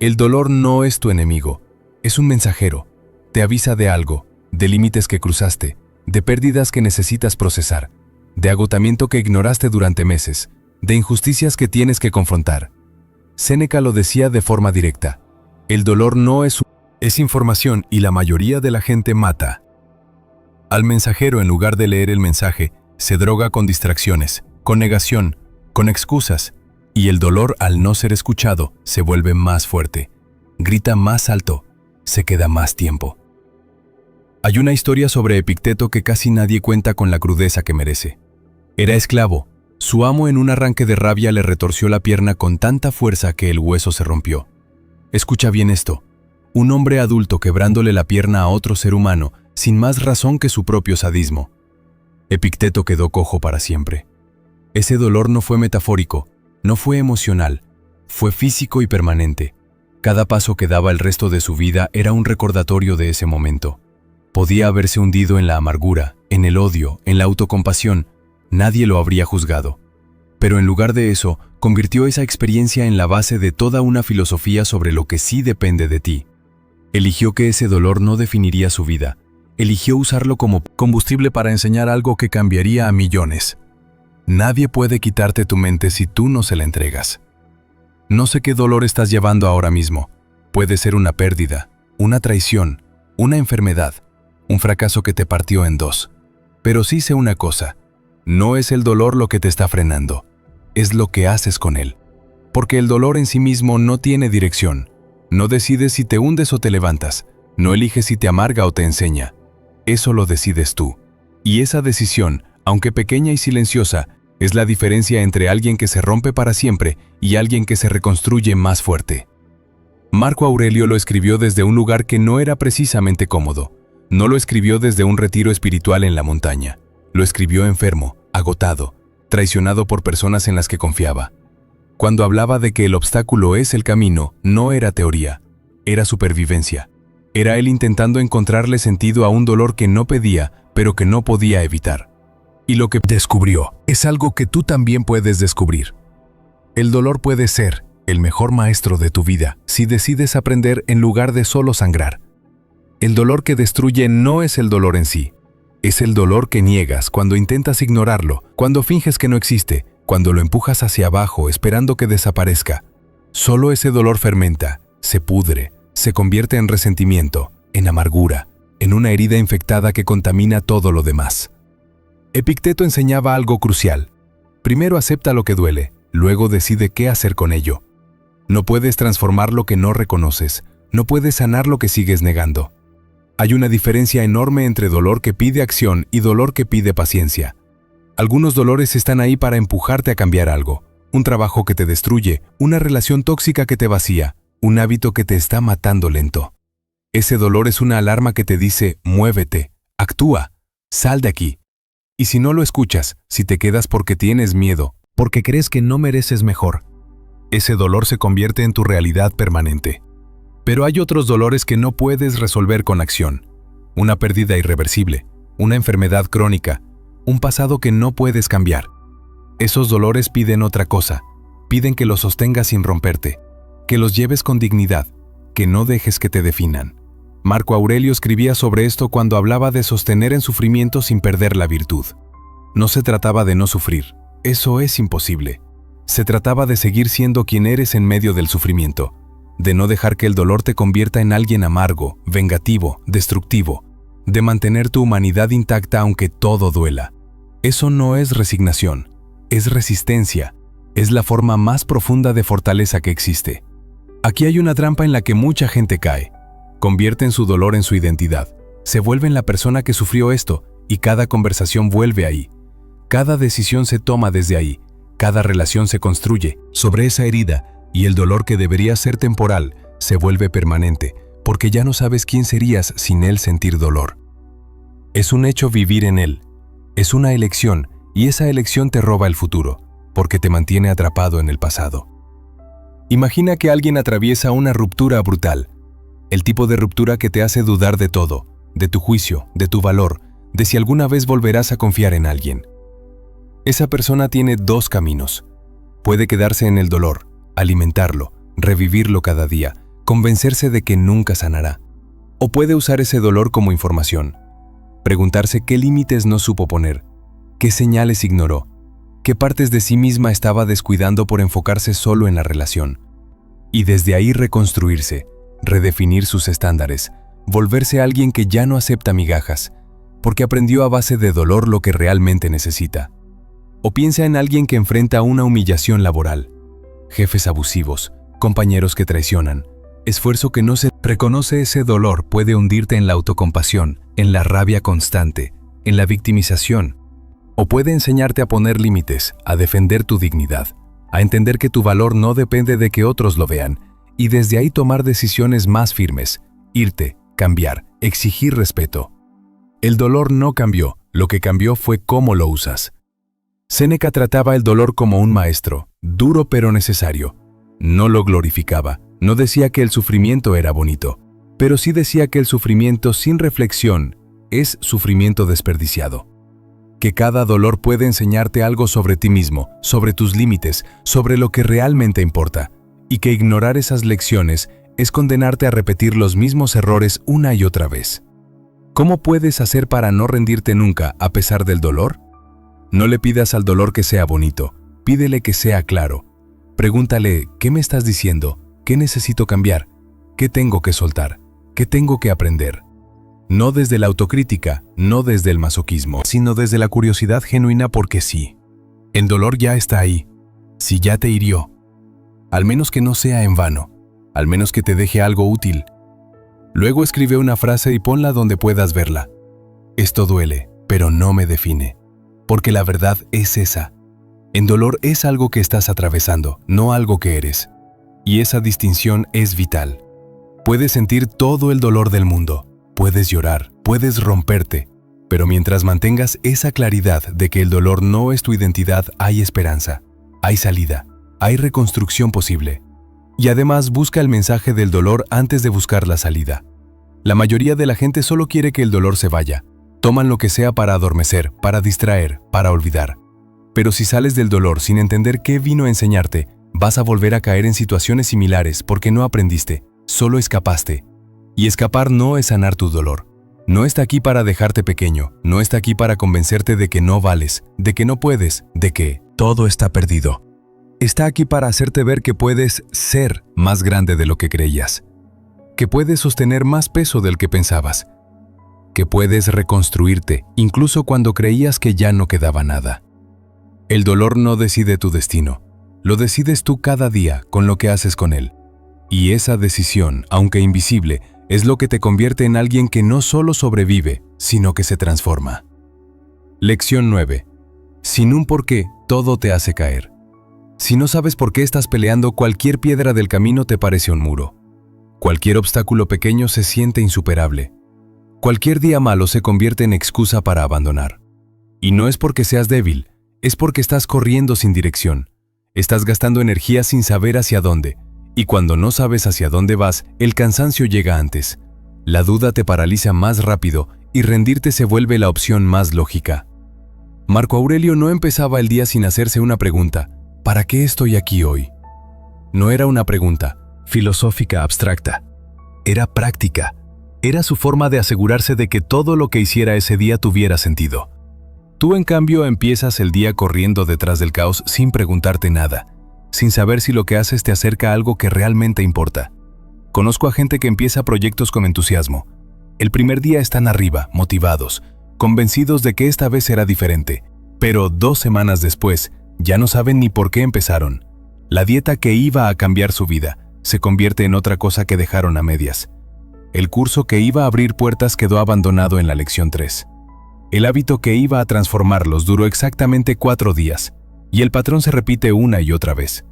Speaker 1: El dolor no es tu enemigo, es un mensajero. Te avisa de algo, de límites que cruzaste, de pérdidas que necesitas procesar, de agotamiento que ignoraste durante meses, de injusticias que tienes que confrontar. Séneca lo decía de forma directa: el dolor no es información y la mayoría de la gente mata. Al mensajero, en lugar de leer el mensaje, se droga con distracciones, con negación, con excusas, y el dolor, al no ser escuchado, se vuelve más fuerte, grita más alto, se queda más tiempo. Hay una historia sobre Epicteto que casi nadie cuenta con la crudeza que merece. Era esclavo. Su amo, en un arranque de rabia, le retorció la pierna con tanta fuerza que el hueso se rompió. Escucha bien esto: un hombre adulto quebrándole la pierna a otro ser humano sin más razón que su propio sadismo. Epicteto quedó cojo para siempre. Ese dolor no fue metafórico, no fue emocional, fue físico y permanente. Cada paso que daba el resto de su vida era un recordatorio de ese momento. Podía haberse hundido en la amargura, en el odio, en la autocompasión. Nadie lo habría juzgado. Pero en lugar de eso, convirtió esa experiencia en la base de toda una filosofía sobre lo que sí depende de ti. Eligió que ese dolor no definiría su vida. Eligió usarlo como combustible para enseñar algo que cambiaría a millones. Nadie puede quitarte tu mente si tú no se la entregas. No sé qué dolor estás llevando ahora mismo. Puede ser una pérdida, una traición, una enfermedad, un fracaso que te partió en dos. Pero sí sé una cosa: no es el dolor lo que te está frenando, es lo que haces con él. Porque el dolor en sí mismo no tiene dirección. No decides si te hundes o te levantas, no eliges si te amarga o te enseña. Eso lo decides tú. Y esa decisión, aunque pequeña y silenciosa, es la diferencia entre alguien que se rompe para siempre y alguien que se reconstruye más fuerte. Marco Aurelio lo escribió desde un lugar que no era precisamente cómodo. No lo escribió desde un retiro espiritual en la montaña. Lo escribió enfermo, agotado, traicionado por personas en las que confiaba. Cuando hablaba de que el obstáculo es el camino, no era teoría, era supervivencia. Era él intentando encontrarle sentido a un dolor que no pedía, pero que no podía evitar. Y lo que descubrió es algo que tú también puedes descubrir. El dolor puede ser el mejor maestro de tu vida si decides aprender en lugar de solo sangrar. El dolor que destruye no es el dolor en sí. Es el dolor que niegas cuando intentas ignorarlo, cuando finges que no existe, cuando lo empujas hacia abajo esperando que desaparezca. Solo ese dolor fermenta, se pudre, se convierte en resentimiento, en amargura, en una herida infectada que contamina todo lo demás. Epicteto enseñaba algo crucial. Primero acepta lo que duele, luego decide qué hacer con ello. No puedes transformar lo que no reconoces, no puedes sanar lo que sigues negando. Hay una diferencia enorme entre dolor que pide acción y dolor que pide paciencia. Algunos dolores están ahí para empujarte a cambiar algo, un trabajo que te destruye, una relación tóxica que te vacía, un hábito que te está matando lento. Ese dolor es una alarma que te dice: muévete, actúa, sal de aquí. Y si no lo escuchas, si te quedas porque tienes miedo, porque crees que no mereces mejor, ese dolor se convierte en tu realidad permanente. Pero hay otros dolores que no puedes resolver con acción. Una pérdida irreversible, una enfermedad crónica, un pasado que no puedes cambiar. Esos dolores piden otra cosa, piden que los sostengas sin romperte, que los lleves con dignidad, que no dejes que te definan. Marco Aurelio escribía sobre esto cuando hablaba de sostener en sufrimiento sin perder la virtud. No se trataba de no sufrir, eso es imposible. Se trataba de seguir siendo quien eres en medio del sufrimiento, de no dejar que el dolor te convierta en alguien amargo, vengativo, destructivo, de mantener tu humanidad intacta aunque todo duela. Eso no es resignación, es resistencia, es la forma más profunda de fortaleza que existe. Aquí hay una trampa en la que mucha gente cae. Convierten su dolor en su identidad, se vuelven la persona que sufrió esto y cada conversación vuelve ahí. Cada decisión se toma desde ahí, cada relación se construye sobre esa herida y el dolor que debería ser temporal se vuelve permanente porque ya no sabes quién serías sin él sentir dolor. Es un hecho vivir en él, es una elección y esa elección te roba el futuro porque te mantiene atrapado en el pasado. Imagina que alguien atraviesa una ruptura brutal, el tipo de ruptura que te hace dudar de todo, de tu juicio, de tu valor, de si alguna vez volverás a confiar en alguien. Esa persona tiene dos caminos. Puede quedarse en el dolor, alimentarlo, revivirlo cada día, convencerse de que nunca sanará. O puede usar ese dolor como información. Preguntarse qué límites no supo poner, qué señales ignoró, qué partes de sí misma estaba descuidando por enfocarse solo en la relación. Y desde ahí reconstruirse, redefinir sus estándares, volverse alguien que ya no acepta migajas, porque aprendió a base de dolor lo que realmente necesita. O piensa en alguien que enfrenta una humillación laboral, jefes abusivos, compañeros que traicionan, esfuerzo que no se reconoce. Ese dolor puede hundirte en la autocompasión, en la rabia constante, en la victimización, o puede enseñarte a poner límites, a defender tu dignidad, a entender que tu valor no depende de que otros lo vean, y desde ahí tomar decisiones más firmes, irte, cambiar, exigir respeto. El dolor no cambió, lo que cambió fue cómo lo usas. Séneca trataba el dolor como un maestro, duro pero necesario. No lo glorificaba, no decía que el sufrimiento era bonito, pero sí decía que el sufrimiento sin reflexión es sufrimiento desperdiciado. Que cada dolor puede enseñarte algo sobre ti mismo, sobre tus límites, sobre lo que realmente importa, y que ignorar esas lecciones es condenarte a repetir los mismos errores una y otra vez. ¿Cómo puedes hacer para no rendirte nunca a pesar del dolor? No le pidas al dolor que sea bonito, pídele que sea claro. Pregúntale, ¿qué me estás diciendo? ¿Qué necesito cambiar? ¿Qué tengo que soltar? ¿Qué tengo que aprender? No desde la autocrítica, no desde el masoquismo, sino desde la curiosidad genuina porque sí. El dolor ya está ahí, si ya te hirió. Al menos que no sea en vano, al menos que te deje algo útil. Luego escribe una frase y ponla donde puedas verla. Esto duele, pero no me define, porque la verdad es esa. En dolor es algo que estás atravesando, no algo que eres. Y esa distinción es vital. Puedes sentir todo el dolor del mundo, puedes llorar, puedes romperte, pero mientras mantengas esa claridad de que el dolor no es tu identidad, hay esperanza, hay salida, hay reconstrucción posible. Y además busca el mensaje del dolor antes de buscar la salida. La mayoría de la gente solo quiere que el dolor se vaya. Toman lo que sea para adormecer, para distraer, para olvidar. Pero si sales del dolor sin entender qué vino a enseñarte, vas a volver a caer en situaciones similares porque no aprendiste, solo escapaste. Y escapar no es sanar tu dolor. No está aquí para dejarte pequeño, no está aquí para convencerte de que no vales, de que no puedes, de que todo está perdido. Está aquí para hacerte ver que puedes ser más grande de lo que creías, que puedes sostener más peso del que pensabas, que puedes reconstruirte incluso cuando creías que ya no quedaba nada. El dolor no decide tu destino, lo decides tú cada día con lo que haces con él. Y esa decisión, aunque invisible, es lo que te convierte en alguien que no solo sobrevive, sino que se transforma. Lección 9. Sin un porqué, todo te hace caer. Si no sabes por qué estás peleando, cualquier piedra del camino te parece un muro. Cualquier obstáculo pequeño se siente insuperable. Cualquier día malo se convierte en excusa para abandonar. Y no es porque seas débil, es porque estás corriendo sin dirección. Estás gastando energía sin saber hacia dónde. Y cuando no sabes hacia dónde vas, el cansancio llega antes. La duda te paraliza más rápido y rendirte se vuelve la opción más lógica. Marco Aurelio no empezaba el día sin hacerse una pregunta: ¿para qué estoy aquí hoy? No era una pregunta filosófica abstracta. Era práctica. Era su forma de asegurarse de que todo lo que hiciera ese día tuviera sentido. Tú, en cambio, empiezas el día corriendo detrás del caos sin preguntarte nada, sin saber si lo que haces te acerca a algo que realmente importa. Conozco a gente que empieza proyectos con entusiasmo. El primer día están arriba, motivados, convencidos de que esta vez será diferente, pero 2 semanas después ya no saben ni por qué empezaron. La dieta que iba a cambiar su vida se convierte en otra cosa que dejaron a medias. El curso que iba a abrir puertas quedó abandonado en la lección 3. El hábito que iba a transformarlos duró exactamente 4 días, y el patrón se repite una y otra vez.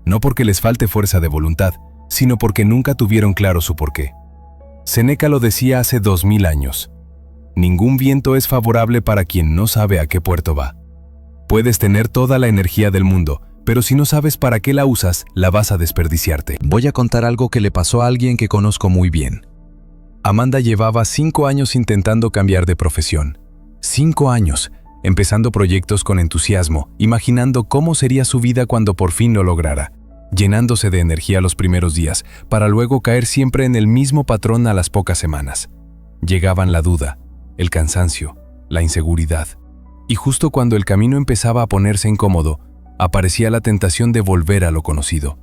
Speaker 1: No porque les falte fuerza de voluntad, sino porque nunca tuvieron claro su porqué. Séneca lo decía hace 2000 años. Ningún viento es favorable para quien no sabe a qué puerto va. Puedes tener toda la energía del mundo, pero si no sabes para qué la usas, la vas a desperdiciarte. Voy a contar algo que le pasó a alguien que conozco muy bien. Amanda llevaba 5 años intentando cambiar de profesión. 5 años, empezando proyectos con entusiasmo, imaginando cómo sería su vida cuando por fin lo lograra. llenándose de energía los primeros días, para luego caer siempre en el mismo patrón a las pocas semanas. Llegaban la duda, el cansancio, la inseguridad. Y justo cuando el camino empezaba a ponerse incómodo, aparecía la tentación de volver a lo conocido.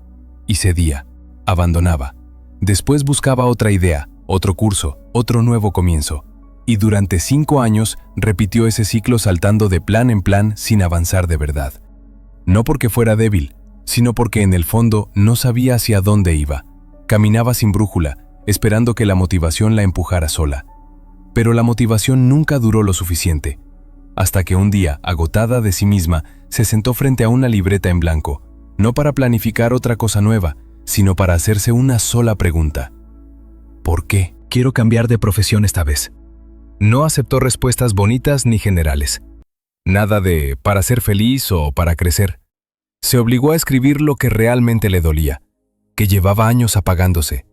Speaker 1: Y cedía, abandonaba. Después buscaba otra idea, otro curso, otro nuevo comienzo. Y durante 5 años repitió ese ciclo saltando de plan en plan sin avanzar de verdad. No porque fuera débil, sino porque en el fondo no sabía hacia dónde iba. Caminaba sin brújula, esperando que la motivación la empujara sola. Pero la motivación nunca duró lo suficiente, hasta que un día, agotada de sí misma, se sentó frente a una libreta en blanco, no para planificar otra cosa nueva, sino para hacerse una sola pregunta. ¿Por qué? Quiero cambiar de profesión esta vez. No aceptó respuestas bonitas ni generales. Nada de para ser feliz o para crecer. Se obligó a escribir lo que realmente le dolía, que llevaba años apagándose,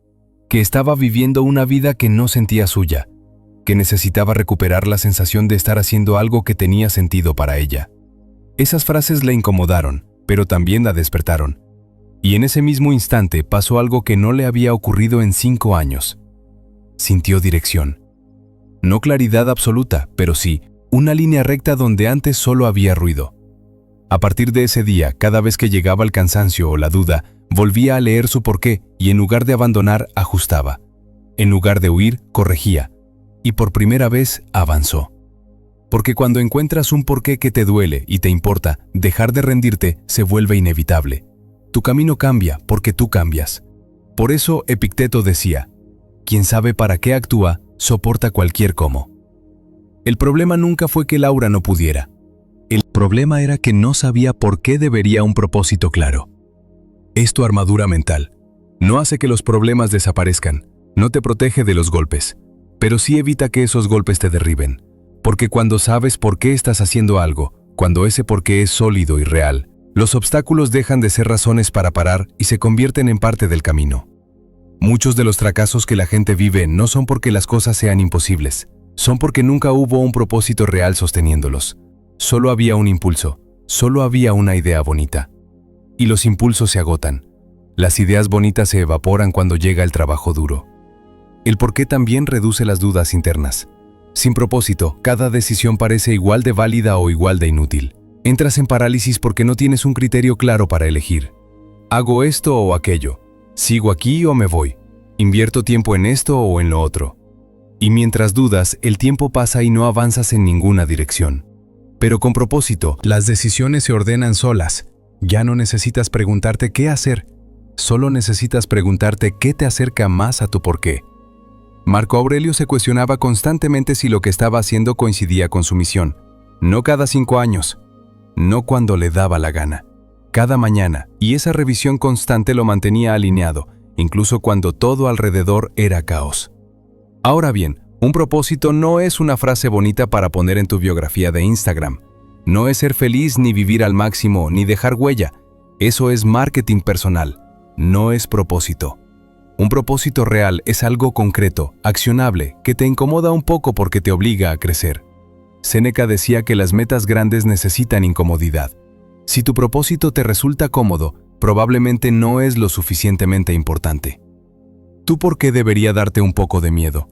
Speaker 1: que estaba viviendo una vida que no sentía suya, que necesitaba recuperar la sensación de estar haciendo algo que tenía sentido para ella. Esas frases la incomodaron, pero también la despertaron. Y en ese mismo instante pasó algo que no le había ocurrido en 5 años. Sintió dirección. No claridad absoluta, pero sí, una línea recta donde antes solo había ruido. A partir de ese día, cada vez que llegaba el cansancio o la duda, volvía a leer su porqué y en lugar de abandonar, ajustaba. En lugar de huir, corregía. Y por primera vez, avanzó. Porque cuando encuentras un porqué que te duele y te importa, dejar de rendirte se vuelve inevitable. Tu camino cambia porque tú cambias. Por eso Epicteto decía, quien sabe para qué actúa, soporta cualquier cómo. El problema nunca fue que Laura no pudiera. El problema era que no sabía por qué debería un propósito claro. Es tu armadura mental. No hace que los problemas desaparezcan, no te protege de los golpes, pero sí evita que esos golpes te derriben. Porque cuando sabes por qué estás haciendo algo, cuando ese por qué es sólido y real, los obstáculos dejan de ser razones para parar y se convierten en parte del camino. Muchos de los fracasos que la gente vive no son porque las cosas sean imposibles, son porque nunca hubo un propósito real sosteniéndolos. Solo había un impulso, solo había una idea bonita. Y los impulsos se agotan. Las ideas bonitas se evaporan cuando llega el trabajo duro. El porqué también reduce las dudas internas. Sin propósito, cada decisión parece igual de válida o igual de inútil. Entras en parálisis porque no tienes un criterio claro para elegir. ¿Hago esto o aquello? ¿Sigo aquí o me voy? ¿Invierto tiempo en esto o en lo otro? Y mientras dudas, el tiempo pasa y no avanzas en ninguna dirección. Pero con propósito, las decisiones se ordenan solas. Ya no necesitas preguntarte qué hacer, solo necesitas preguntarte qué te acerca más a tu porqué. Marco Aurelio se cuestionaba constantemente si lo que estaba haciendo coincidía con su misión. No cada 5 años, no cuando le daba la gana. Cada mañana, y esa revisión constante lo mantenía alineado, incluso cuando todo alrededor era caos. Ahora bien, un propósito no es una frase bonita para poner en tu biografía de Instagram. No es ser feliz ni vivir al máximo ni dejar huella. Eso es marketing personal, no es propósito. Un propósito real es algo concreto, accionable, que te incomoda un poco porque te obliga a crecer. Séneca decía que las metas grandes necesitan incomodidad. Si tu propósito te resulta cómodo, probablemente no es lo suficientemente importante. ¿Tú por qué debería darte un poco de miedo?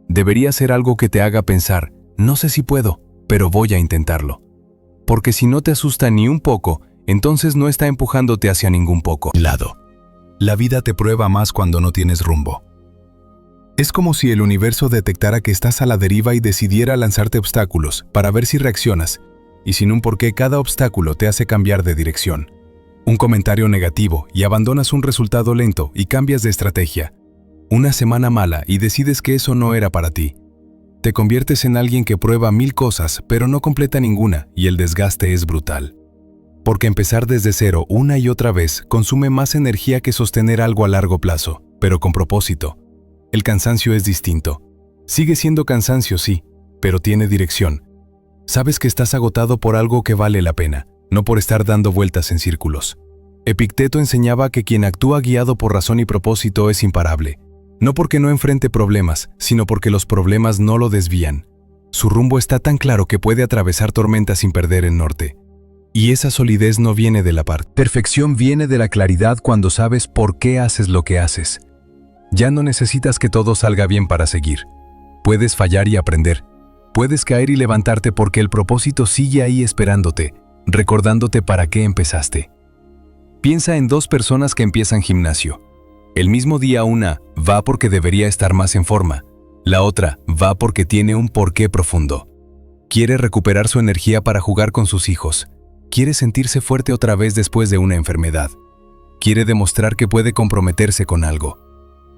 Speaker 1: Debería ser algo que te haga pensar, no sé si puedo, pero voy a intentarlo. Porque si no te asusta ni un poco, entonces no está empujándote hacia ningún lado. La vida te prueba más cuando no tienes rumbo. Es como si el universo detectara que estás a la deriva y decidiera lanzarte obstáculos para ver si reaccionas, y sin un porqué cada obstáculo te hace cambiar de dirección. Un comentario negativo y abandonas un resultado lento y cambias de estrategia. Una semana mala y decides que eso no era para ti. Te conviertes en alguien que prueba 1000 cosas pero no completa ninguna y el desgaste es brutal. Porque empezar desde cero una y otra vez consume más energía que sostener algo a largo plazo, pero con propósito. El cansancio es distinto. Sigue siendo cansancio, sí, pero tiene dirección. Sabes que estás agotado por algo que vale la pena, no por estar dando vueltas en círculos. Epicteto enseñaba que quien actúa guiado por razón y propósito es imparable. No porque no enfrente problemas, sino porque los problemas no lo desvían. Su rumbo está tan claro que puede atravesar tormentas sin perder el norte.
Speaker 2: Y esa solidez no viene de la perfección, viene de la claridad cuando sabes por qué haces lo que haces. Ya no necesitas que todo salga bien para seguir. Puedes fallar y aprender. Puedes caer y levantarte porque el propósito sigue ahí esperándote, recordándote para qué empezaste. Piensa en dos personas que empiezan gimnasio. El mismo día una va porque debería estar más en forma. La otra va porque tiene un porqué profundo. Quiere recuperar su energía para jugar con sus hijos. Quiere sentirse fuerte otra vez después de una enfermedad. Quiere demostrar que puede comprometerse con algo.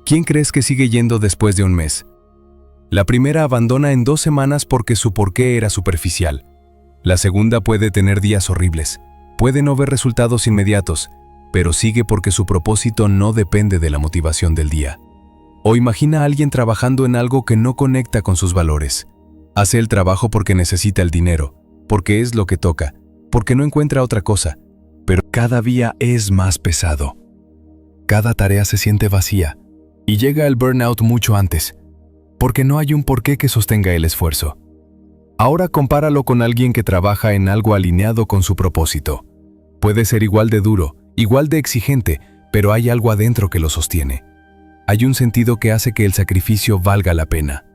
Speaker 2: ¿Quién crees que sigue yendo después de un mes? La primera abandona en 2 semanas porque su porqué era superficial. La segunda puede tener días horribles. Puede no ver resultados inmediatos, pero sigue porque su propósito no depende de la motivación del día. O imagina a alguien trabajando en algo que no conecta con sus valores. Hace el trabajo porque necesita el dinero, porque es lo que toca, porque no encuentra otra cosa, pero cada día es más pesado. Cada tarea se siente vacía y llega el burnout mucho antes, porque no hay un porqué que sostenga el esfuerzo. Ahora compáralo con alguien que trabaja en algo alineado con su propósito. Puede ser igual de duro, igual de exigente, pero hay algo adentro que lo sostiene. Hay un sentido que hace que el sacrificio valga la pena.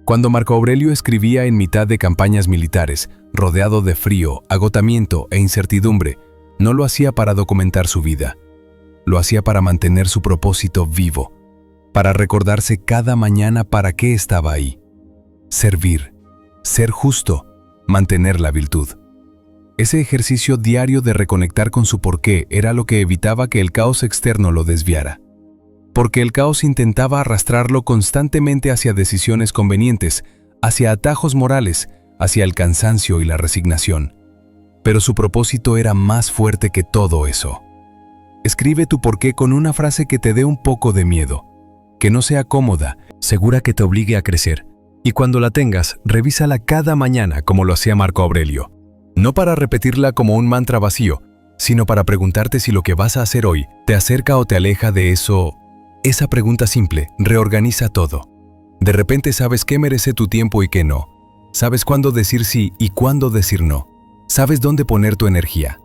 Speaker 2: Cuando Marco Aurelio escribía en mitad de campañas militares, rodeado de frío, agotamiento e incertidumbre, no lo hacía para documentar su vida. Lo hacía para mantener su propósito vivo, para recordarse cada mañana para qué estaba ahí. Servir, ser justo, mantener la virtud. Ese ejercicio diario de reconectar con su porqué era lo que evitaba que el caos externo lo desviara. Porque el caos intentaba arrastrarlo constantemente hacia decisiones convenientes, hacia atajos morales, hacia el cansancio y la resignación. Pero su propósito era más fuerte que todo eso. Escribe tu porqué con una frase que te dé un poco de miedo, que no sea cómoda, segura que te obligue a crecer. Y cuando la tengas, revísala cada mañana como lo hacía Marco Aurelio. No para repetirla como un mantra vacío, sino para preguntarte si lo que vas a hacer hoy te acerca o te aleja de eso. Esa pregunta simple reorganiza todo. De repente sabes qué merece tu tiempo y qué no. Sabes cuándo decir sí y cuándo decir no. Sabes dónde poner tu energía.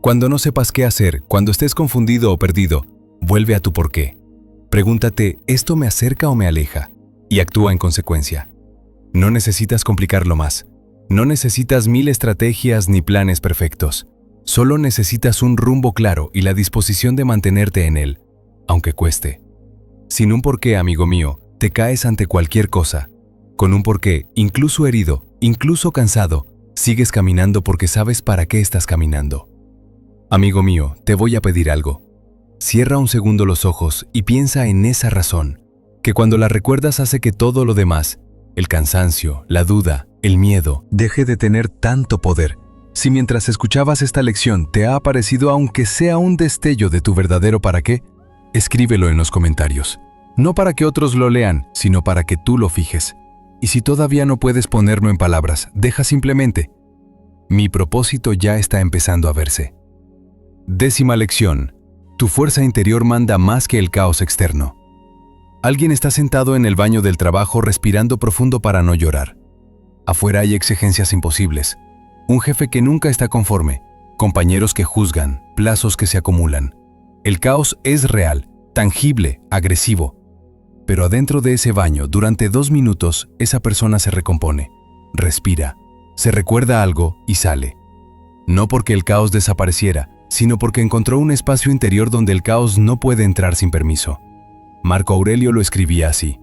Speaker 2: Cuando no sepas qué hacer, cuando estés confundido o perdido, vuelve a tu porqué. Pregúntate, ¿esto me acerca o me aleja? Y actúa en consecuencia. No necesitas complicarlo más. No necesitas 1000 estrategias ni planes perfectos. Solo necesitas un rumbo claro y la disposición de mantenerte en él, aunque cueste. Sin un porqué, amigo mío, te caes ante cualquier cosa. Con un porqué, incluso herido, incluso cansado, sigues caminando porque sabes para qué estás caminando. Amigo mío, te voy a pedir algo. Cierra un segundo los ojos y piensa en esa razón, que cuando la recuerdas hace que todo lo demás, el cansancio, la duda, el miedo, deje de tener tanto poder. Si mientras escuchabas esta lección te ha aparecido aunque sea un destello de tu verdadero para qué, escríbelo en los comentarios. No para que otros lo lean, sino para que tú lo fijes. Y si todavía no puedes ponerlo en palabras, deja simplemente: mi propósito ya está empezando a verse. 10ª lección. Tu fuerza interior manda más que el caos externo. Alguien está sentado en el baño del trabajo respirando profundo para no llorar. Afuera hay exigencias imposibles. Un jefe que nunca está conforme. Compañeros que juzgan, plazos que se acumulan. El caos es real, tangible, agresivo. Pero adentro de ese baño, durante 2 minutos, esa persona se recompone, respira, se recuerda algo y sale. No porque el caos desapareciera, sino porque encontró un espacio interior donde el caos no puede entrar sin permiso. Marco Aurelio lo escribía así: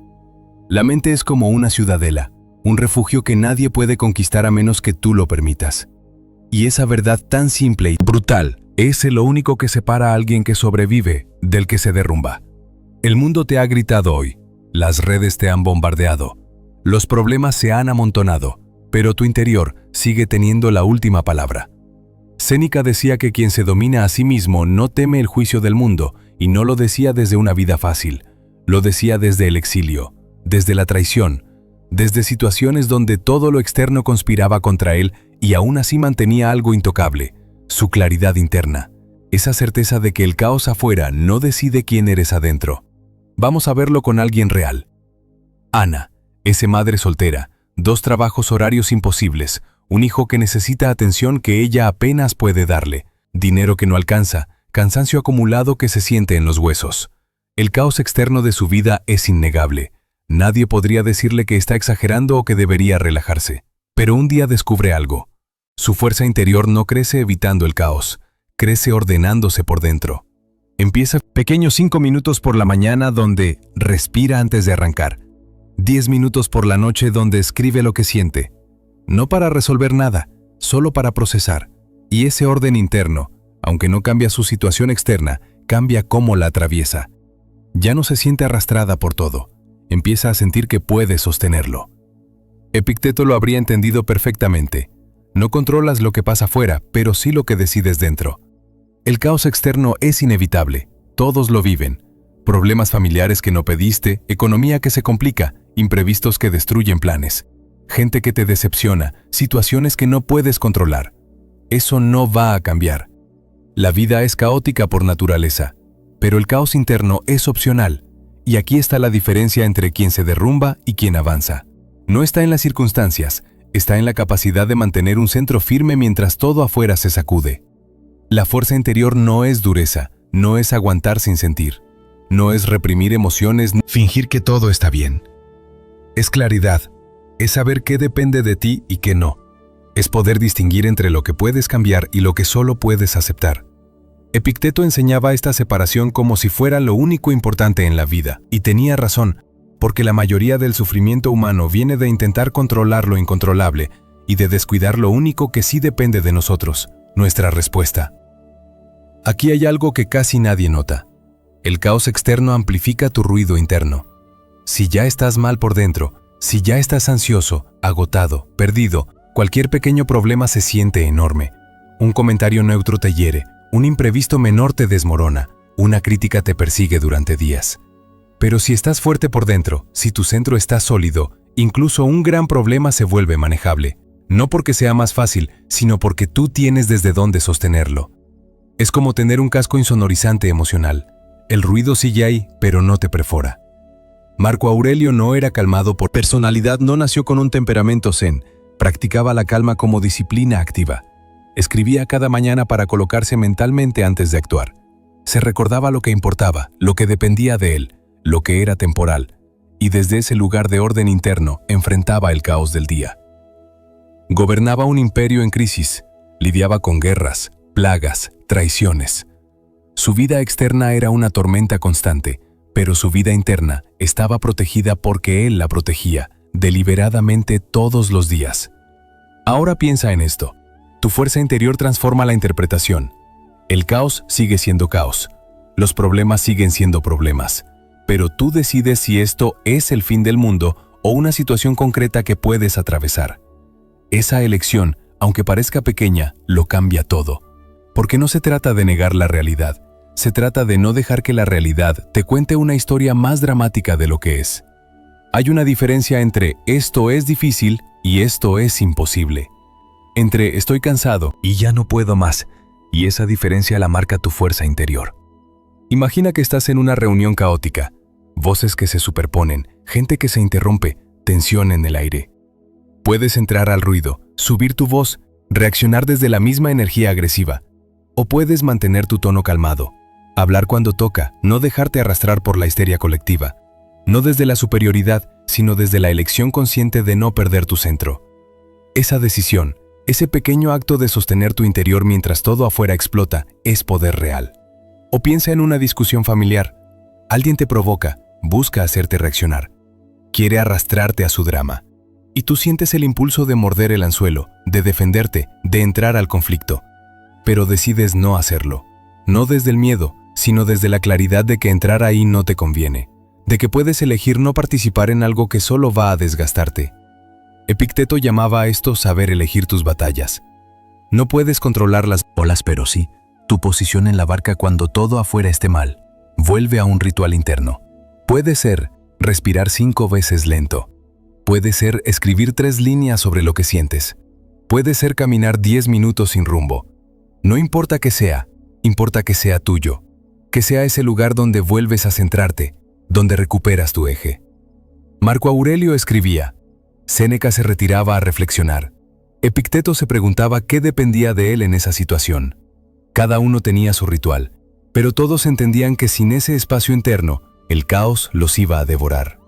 Speaker 2: la mente es como una ciudadela, un refugio que nadie puede conquistar a menos que tú lo permitas. Y esa verdad tan simple y brutal es lo único que separa a alguien que sobrevive del que se derrumba. El mundo te ha gritado hoy, las redes te han bombardeado, los problemas se han amontonado, pero tu interior sigue teniendo la última palabra. Séneca decía que quien se domina a sí mismo no teme el juicio del mundo, y no lo decía desde una vida fácil, lo decía desde el exilio, desde la traición, desde situaciones donde todo lo externo conspiraba contra él y aún así mantenía algo intocable, su claridad interna, esa certeza de que el caos afuera no decide quién eres adentro. Vamos a verlo con alguien real. Ana, esa madre soltera, 2 trabajos horarios imposibles,
Speaker 1: un hijo que necesita atención que ella apenas puede darle, dinero que no alcanza, cansancio acumulado que se siente en los huesos. El caos externo de su vida es innegable. Nadie podría decirle que está exagerando o que debería relajarse. Pero un día descubre algo. Su fuerza interior no crece evitando el caos, crece ordenándose por dentro. Empieza pequeños 5 minutos por la mañana donde respira antes de arrancar. 10 minutos por la noche donde escribe lo que siente. No para resolver nada, solo para procesar. Y ese orden interno, aunque no cambia su situación externa, cambia cómo la atraviesa. Ya no se siente arrastrada por todo. Empieza a sentir que puede sostenerlo. Epicteto lo habría entendido perfectamente. No controlas lo que pasa afuera, pero sí lo que decides dentro. El caos externo es inevitable. Todos lo viven. Problemas familiares que no pediste, economía que se complica, imprevistos que destruyen planes, gente que te decepciona, situaciones que no puedes controlar. Eso no va a cambiar. La vida es caótica por naturaleza, pero el caos interno es opcional. Y aquí está la diferencia entre quien se derrumba y quien avanza. No está en las circunstancias, está en la capacidad de mantener un centro firme mientras todo afuera se sacude. La fuerza interior no es dureza, no es aguantar sin sentir, no es reprimir emociones,
Speaker 2: Fingir que todo está bien. Es claridad, es saber qué depende de ti y qué no. Es poder distinguir entre lo que puedes cambiar y lo que solo puedes aceptar. Epicteto enseñaba esta separación como si fuera lo único importante en la vida, y tenía razón, porque la mayoría del sufrimiento humano viene de intentar controlar lo incontrolable y de descuidar lo único que sí depende de nosotros, nuestra respuesta. Aquí hay algo que casi nadie nota. El caos externo amplifica tu ruido interno. Si ya estás mal por dentro, si ya estás ansioso, agotado, perdido, cualquier pequeño problema se siente enorme. Un comentario neutro te hiere, un imprevisto menor te desmorona, una crítica te persigue durante días. Pero si estás fuerte por dentro, si tu centro está sólido, incluso un gran problema se vuelve manejable. No porque sea más fácil, sino porque tú tienes desde dónde sostenerlo. Es como tener un casco insonorizante emocional. El ruido sigue ahí, pero no te perfora. Marco Aurelio no era calmado por personalidad, no nació con un temperamento zen, practicaba la calma como disciplina activa. Escribía cada mañana para colocarse mentalmente antes de actuar. Se recordaba lo que importaba, lo que dependía de él, lo que era temporal, y desde ese lugar de orden interno enfrentaba el caos del día. Gobernaba un imperio en crisis, lidiaba con guerras, plagas, traiciones. Su vida externa era una tormenta constante, pero su vida interna estaba protegida porque él la protegía, deliberadamente todos los días. Ahora piensa en esto. Tu fuerza interior transforma la interpretación. El caos sigue siendo caos. Los problemas siguen siendo problemas. Pero tú decides si esto es el fin del mundo o una situación concreta que puedes atravesar. Esa elección, aunque parezca pequeña, lo cambia todo. Porque no se trata de negar la realidad. Se trata de no dejar que la realidad te cuente una historia más dramática de lo que es. Hay una diferencia entre esto es difícil y esto es imposible. Entre estoy cansado y ya no puedo más, y esa diferencia la marca tu fuerza interior. Imagina que estás en una reunión caótica, voces que se superponen, gente que se interrumpe, tensión en el aire. Puedes entrar al ruido, subir tu voz, reaccionar desde la misma energía agresiva, o puedes mantener tu tono calmado, hablar cuando toca, no dejarte arrastrar por la histeria colectiva, no desde la superioridad, sino desde la elección consciente de no perder tu centro. Esa decisión, ese pequeño acto de sostener tu interior mientras todo afuera explota, es poder real. O piensa en una discusión familiar. Alguien te provoca, busca hacerte reaccionar. Quiere arrastrarte a su drama. Y tú sientes el impulso de morder el anzuelo, de defenderte, de entrar al conflicto. Pero decides no hacerlo. No desde el miedo, sino desde la claridad de que entrar ahí no te conviene. De que puedes elegir no participar en algo que solo va a desgastarte. Epicteto llamaba a esto saber elegir tus batallas. No puedes controlar las olas, pero sí tu posición en la barca cuando todo afuera esté mal. Vuelve a un ritual interno. Puede ser respirar 5 veces lento. Puede ser escribir 3 líneas sobre lo que sientes. Puede ser caminar 10 minutos sin rumbo. No importa qué sea, importa que sea tuyo. Que sea ese lugar donde vuelves a centrarte, donde recuperas tu eje. Marco Aurelio escribía. Séneca se retiraba a reflexionar.
Speaker 1: Epicteto se preguntaba qué dependía de él en esa situación. Cada uno tenía su ritual, pero todos entendían que sin ese espacio interno, el caos los iba a devorar.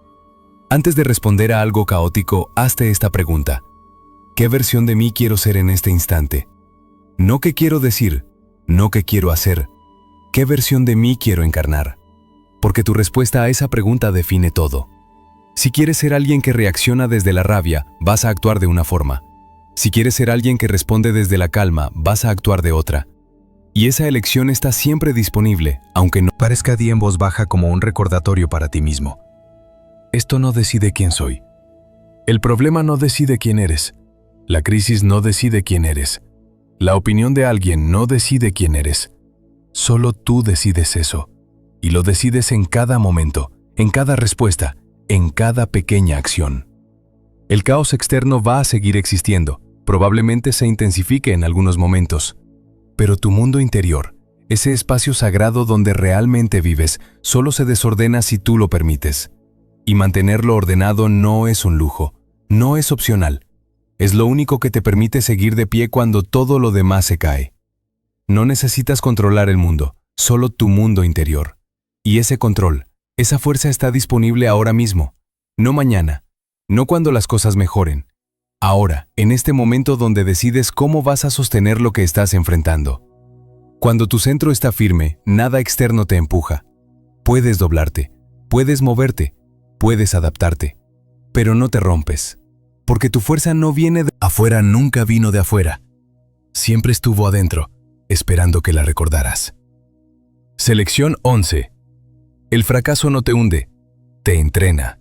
Speaker 1: Antes de responder a algo caótico, hazte esta pregunta. ¿Qué versión de mí quiero ser en este instante? No qué quiero decir, no qué quiero hacer. ¿Qué versión de mí quiero encarnar? Porque tu respuesta a esa pregunta define todo. Si quieres ser alguien que reacciona desde la rabia, vas a actuar de una forma. Si quieres ser alguien que responde desde la calma, vas a actuar de otra. Y esa elección está siempre disponible, aunque no
Speaker 2: Parezca di en voz baja como un recordatorio para ti mismo. Esto no decide quién soy. El problema no decide quién eres. La crisis no decide quién eres. La opinión de alguien no decide quién eres. Solo tú decides eso. Y lo decides en cada momento, en cada respuesta, en cada pequeña acción. El caos externo va a seguir existiendo, probablemente se intensifique en algunos momentos. Pero tu mundo interior, ese espacio sagrado donde realmente vives, solo se desordena si tú lo permites. Y mantenerlo ordenado no es un lujo, no es opcional. Es lo único que te permite seguir de pie cuando todo lo demás se cae. No necesitas controlar el mundo, solo tu mundo interior. Y ese control, esa fuerza está disponible ahora mismo, no mañana, no cuando las cosas mejoren. Ahora, en este momento donde decides cómo vas a sostener lo que estás enfrentando. Cuando tu centro está firme, nada externo te empuja. Puedes doblarte, puedes moverte, puedes adaptarte, pero no te rompes. Porque tu fuerza no viene de afuera, nunca vino de afuera. Siempre estuvo adentro, esperando que la recordaras. Selección 11. El fracaso no te hunde, te entrena.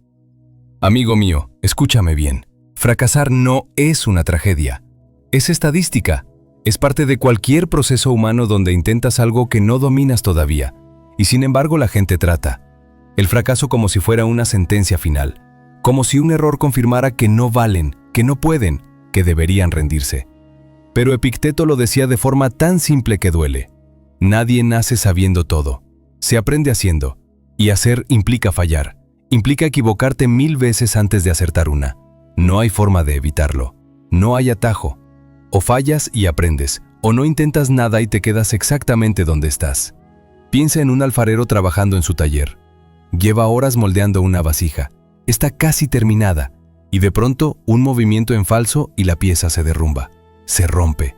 Speaker 2: Amigo mío, escúchame bien. Fracasar no es una tragedia. Es estadística. Es parte de cualquier proceso humano donde intentas algo que no dominas todavía. Y sin embargo la gente trata el fracaso como si fuera una sentencia final. Como si un error confirmara que no valen, que no pueden, que deberían rendirse. Pero Epicteto lo decía de forma tan simple que duele. Nadie nace sabiendo todo. Se aprende haciendo. Y hacer implica fallar. Implica equivocarte 1000 veces antes de acertar una. No hay forma de evitarlo. No hay atajo. O fallas y aprendes, o no intentas nada y te quedas exactamente donde estás. Piensa en un alfarero trabajando en su taller. Lleva horas moldeando una vasija. Está casi terminada, y de pronto un movimiento en falso y la pieza se derrumba. Se rompe.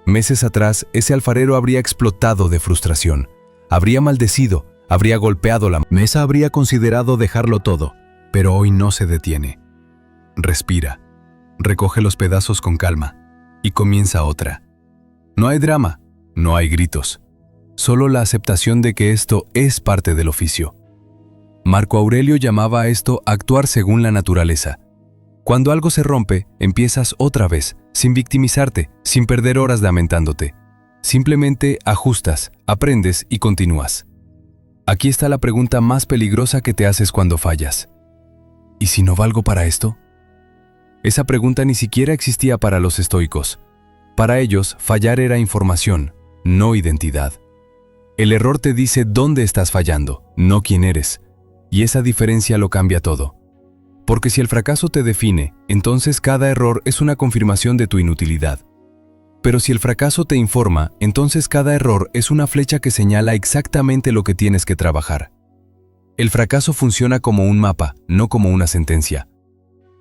Speaker 2: Meses atrás, ese alfarero habría explotado de frustración. Habría maldecido, habría golpeado la mesa, habría considerado dejarlo todo. Pero hoy no se detiene. Respira. Recoge los pedazos con calma. Y comienza otra. No hay drama, no hay gritos. Solo la aceptación de que esto es parte del oficio. Marco Aurelio llamaba a esto actuar según la naturaleza. Cuando algo se rompe, empiezas otra vez, sin victimizarte, sin perder horas lamentándote. Simplemente ajustas, aprendes y continúas. Aquí está la pregunta más peligrosa que te haces cuando fallas. ¿Y si no valgo para esto? Esa pregunta ni siquiera existía para los estoicos. Para ellos, fallar era información, no identidad. El error te dice dónde estás fallando, no quién eres. Y esa diferencia lo cambia todo. Porque si el fracaso te define, entonces cada error es una confirmación de tu inutilidad. Pero si el fracaso te informa, entonces cada error es una flecha que señala exactamente lo que tienes que trabajar. El fracaso funciona como un mapa, no como una sentencia.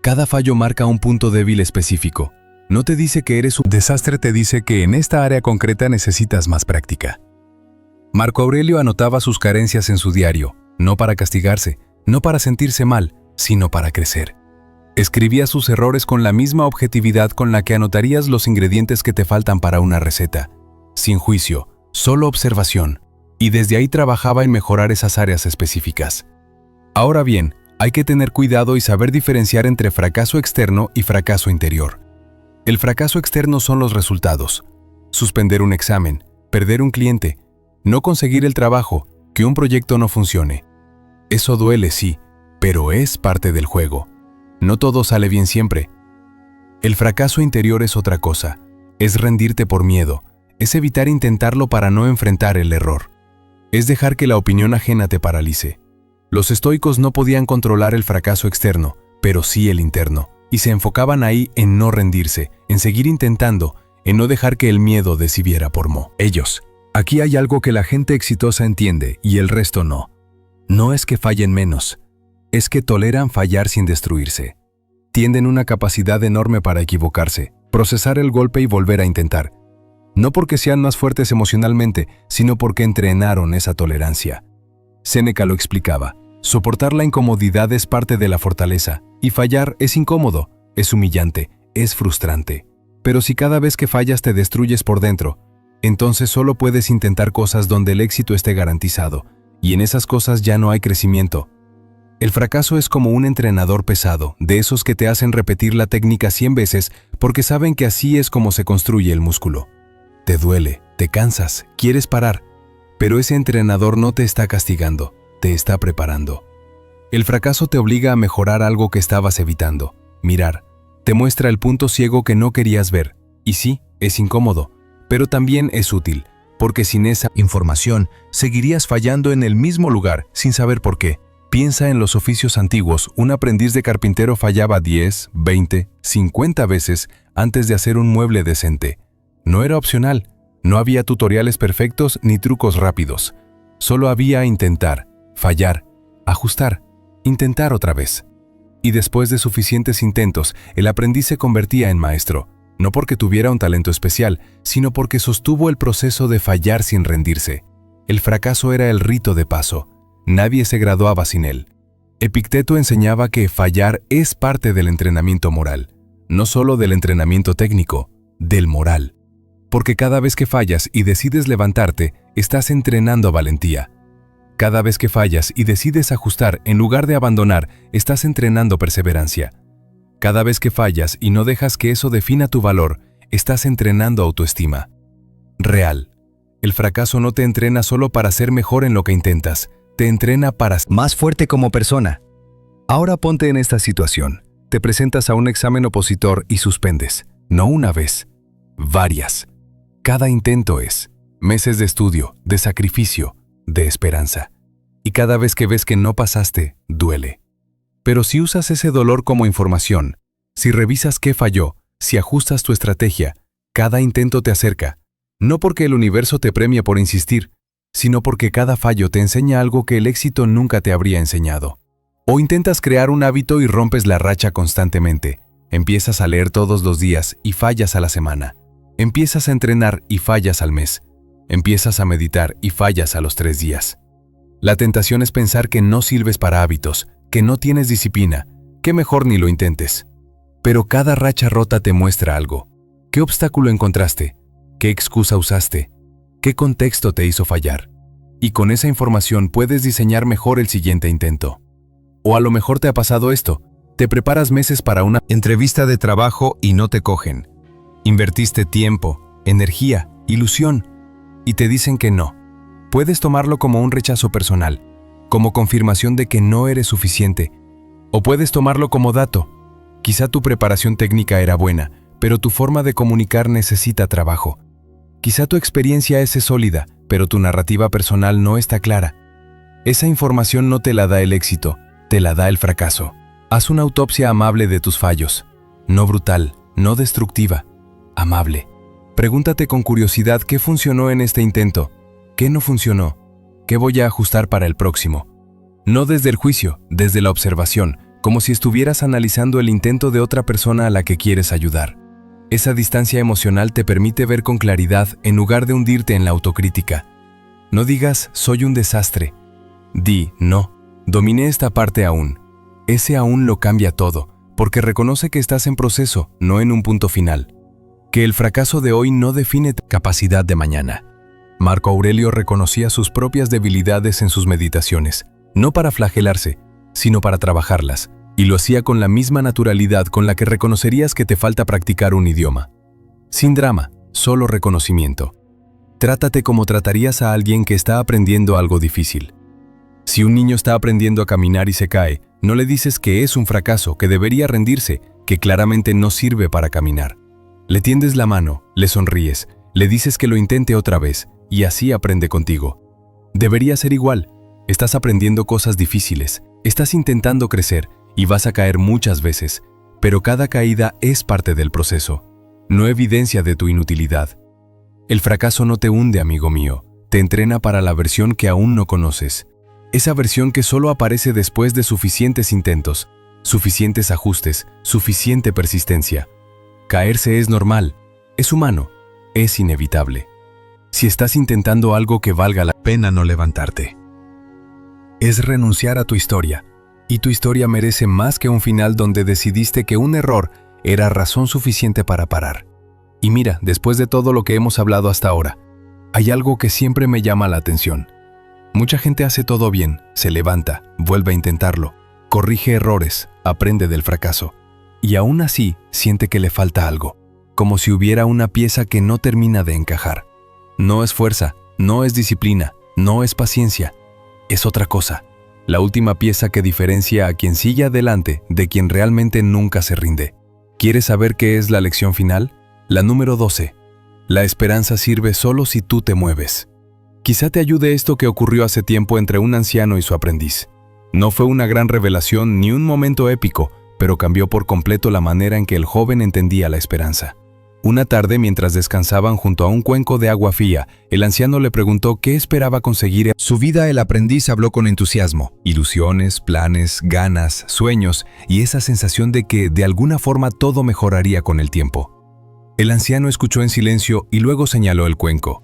Speaker 2: Cada fallo marca un punto débil específico. No te dice que eres un desastre, te dice que en esta área concreta necesitas más práctica. Marco Aurelio anotaba sus carencias en su diario, no para castigarse, no para sentirse mal, sino para crecer. Escribía sus errores con la misma objetividad con la que anotarías los ingredientes que te faltan para una receta. Sin juicio, solo observación. Y desde ahí trabajaba en mejorar esas áreas específicas. Ahora bien, hay que tener cuidado y saber diferenciar entre fracaso externo y fracaso interior. El fracaso externo son los resultados. Suspender un examen, perder un cliente, no conseguir el trabajo, que un proyecto no funcione. Eso duele, sí, pero es parte del juego. No todo sale bien siempre. El fracaso interior es otra cosa. Es rendirte por miedo. Es evitar intentarlo para no enfrentar el error. Es dejar que la opinión ajena te paralice. Los estoicos no podían controlar el fracaso externo, pero sí el interno.
Speaker 1: y se enfocaban ahí en no rendirse, en seguir intentando, en no dejar que el miedo decidiera por ellos.
Speaker 2: Aquí hay algo que la gente exitosa entiende y el resto no. No es que fallen menos, es que toleran fallar sin destruirse. Tienen una capacidad enorme para equivocarse, procesar el golpe y volver a intentar. No porque sean más fuertes emocionalmente, sino porque entrenaron esa tolerancia. Séneca lo explicaba. Soportar la incomodidad es parte de la fortaleza, y fallar es incómodo, es humillante, es frustrante. Pero si cada vez que fallas te destruyes por dentro, entonces solo puedes intentar cosas donde el éxito esté garantizado, y en esas cosas ya no hay crecimiento. El fracaso es como un entrenador pesado, de esos que te hacen repetir la técnica 100 veces porque saben que así es como se construye el músculo. Te duele, te cansas, quieres parar, pero ese entrenador no te está castigando, te está preparando. El fracaso te obliga a mejorar algo que estabas evitando, mirar. Te muestra el punto ciego que no querías ver, y sí, es incómodo, pero también es útil, porque sin esa información seguirías fallando en el mismo lugar sin saber por qué. Piensa en los oficios antiguos, un aprendiz de carpintero fallaba 10, 20, 50 veces antes de hacer un mueble decente. No era opcional, no había tutoriales perfectos ni trucos rápidos. Solo había intentar, fallar, ajustar, intentar otra vez. Y después de suficientes intentos, el aprendiz se convertía en maestro, no porque tuviera un talento especial, sino porque sostuvo el proceso de fallar sin rendirse. El fracaso era el rito de paso. Nadie se graduaba sin él. Epicteto enseñaba que fallar es parte del entrenamiento moral, no solo del entrenamiento técnico, del moral. Porque cada vez que fallas y decides levantarte, estás entrenando valentía. Cada vez que fallas y decides ajustar en lugar de abandonar, estás entrenando perseverancia. Cada vez que fallas y no dejas que eso defina tu valor, estás entrenando autoestima. Real. El fracaso no te entrena solo para ser mejor en lo que intentas, te entrena para ser
Speaker 3: más fuerte como persona.
Speaker 2: Ahora ponte en esta situación. Te presentas a un examen opositor y suspendes. No una vez, varias. Cada intento es meses de estudio, de sacrificio, de esperanza. Y cada vez que ves que no pasaste, duele. Pero si usas ese dolor como información, si revisas qué falló, si ajustas tu estrategia, cada intento te acerca. No porque el universo te premia por insistir, sino porque cada fallo te enseña algo que el éxito nunca te habría enseñado. O intentas crear un hábito y rompes la racha constantemente. Empiezas a leer todos los días y fallas a la semana. Empiezas a entrenar y fallas al mes. Empiezas a meditar y fallas a los 3 días. La tentación es pensar que no sirves para hábitos, que no tienes disciplina, que mejor ni lo intentes. Pero cada racha rota te muestra algo. ¿Qué obstáculo encontraste? ¿Qué excusa usaste? ¿Qué contexto te hizo fallar? Y con esa información puedes diseñar mejor el siguiente intento. O a lo mejor te ha pasado esto. Te preparas meses para una entrevista de trabajo y no te cogen. Invertiste tiempo, energía, ilusión, y te dicen que no. Puedes tomarlo como un rechazo personal, como confirmación de que no eres suficiente. O puedes tomarlo como dato. Quizá tu preparación técnica era buena, pero tu forma de comunicar necesita trabajo. Quizá tu experiencia es sólida, pero tu narrativa personal no está clara. Esa información no te la da el éxito, te la da el fracaso. Haz una autopsia amable de tus fallos. No brutal, no destructiva, amable. Pregúntate con curiosidad qué funcionó en este intento, qué no funcionó, qué voy a ajustar para el próximo. No desde el juicio, desde la observación, como si estuvieras analizando el intento de otra persona a la que quieres ayudar. Esa distancia emocional te permite ver con claridad en lugar de hundirte en la autocrítica. No digas, soy un desastre. Di, no, dominé esta parte aún. Ese aún lo cambia todo, porque reconoce que estás en proceso, no en un punto final. Que el fracaso de hoy no define tu capacidad de mañana. Marco Aurelio reconocía sus propias debilidades en sus meditaciones, no para flagelarse, sino para trabajarlas. Y lo hacía con la misma naturalidad con la que reconocerías que te falta practicar un idioma. Sin drama, solo reconocimiento. Trátate como tratarías a alguien que está aprendiendo algo difícil. Si un niño está aprendiendo a caminar y se cae, no le dices que es un fracaso, que debería rendirse, que claramente no sirve para caminar. Le tiendes la mano, le sonríes, le dices que lo intente otra vez, y así aprende contigo. Debería ser igual. Estás aprendiendo cosas difíciles, estás intentando crecer, y vas a caer muchas veces,
Speaker 1: pero cada caída es parte del proceso, no evidencia de tu inutilidad. El fracaso no te hunde, amigo mío, te entrena para la versión que aún no conoces, esa versión que solo aparece después de suficientes intentos, suficientes ajustes, suficiente persistencia. Caerse es normal, es humano, es inevitable. Si estás intentando algo que valga la
Speaker 2: Pena no levantarte. Es renunciar a tu historia, y tu historia merece más que un final donde decidiste que un error era razón suficiente para parar. Y mira, después de todo lo que hemos hablado hasta ahora, hay algo que siempre me llama la atención. Mucha gente hace todo bien, se levanta, vuelve a intentarlo, corrige errores, aprende del fracaso, y aún así siente que le falta algo, como si hubiera una pieza que no termina de encajar. No es fuerza, no es disciplina, no es paciencia, es otra cosa. La última pieza que diferencia a quien sigue adelante de quien realmente nunca se rinde. ¿Quieres saber qué es la lección final? La número 12. La esperanza sirve solo si tú te mueves. Quizá te ayude esto que ocurrió hace tiempo entre un anciano y su aprendiz. No fue una gran revelación ni un momento épico, pero cambió por completo la manera en que el joven entendía la esperanza. Una tarde, mientras descansaban junto a un cuenco de agua fría, el anciano le preguntó qué esperaba conseguir en su vida. El aprendiz habló con entusiasmo, ilusiones, planes, ganas, sueños y esa sensación de que de alguna forma todo mejoraría con el tiempo. El anciano escuchó en silencio y luego señaló el cuenco.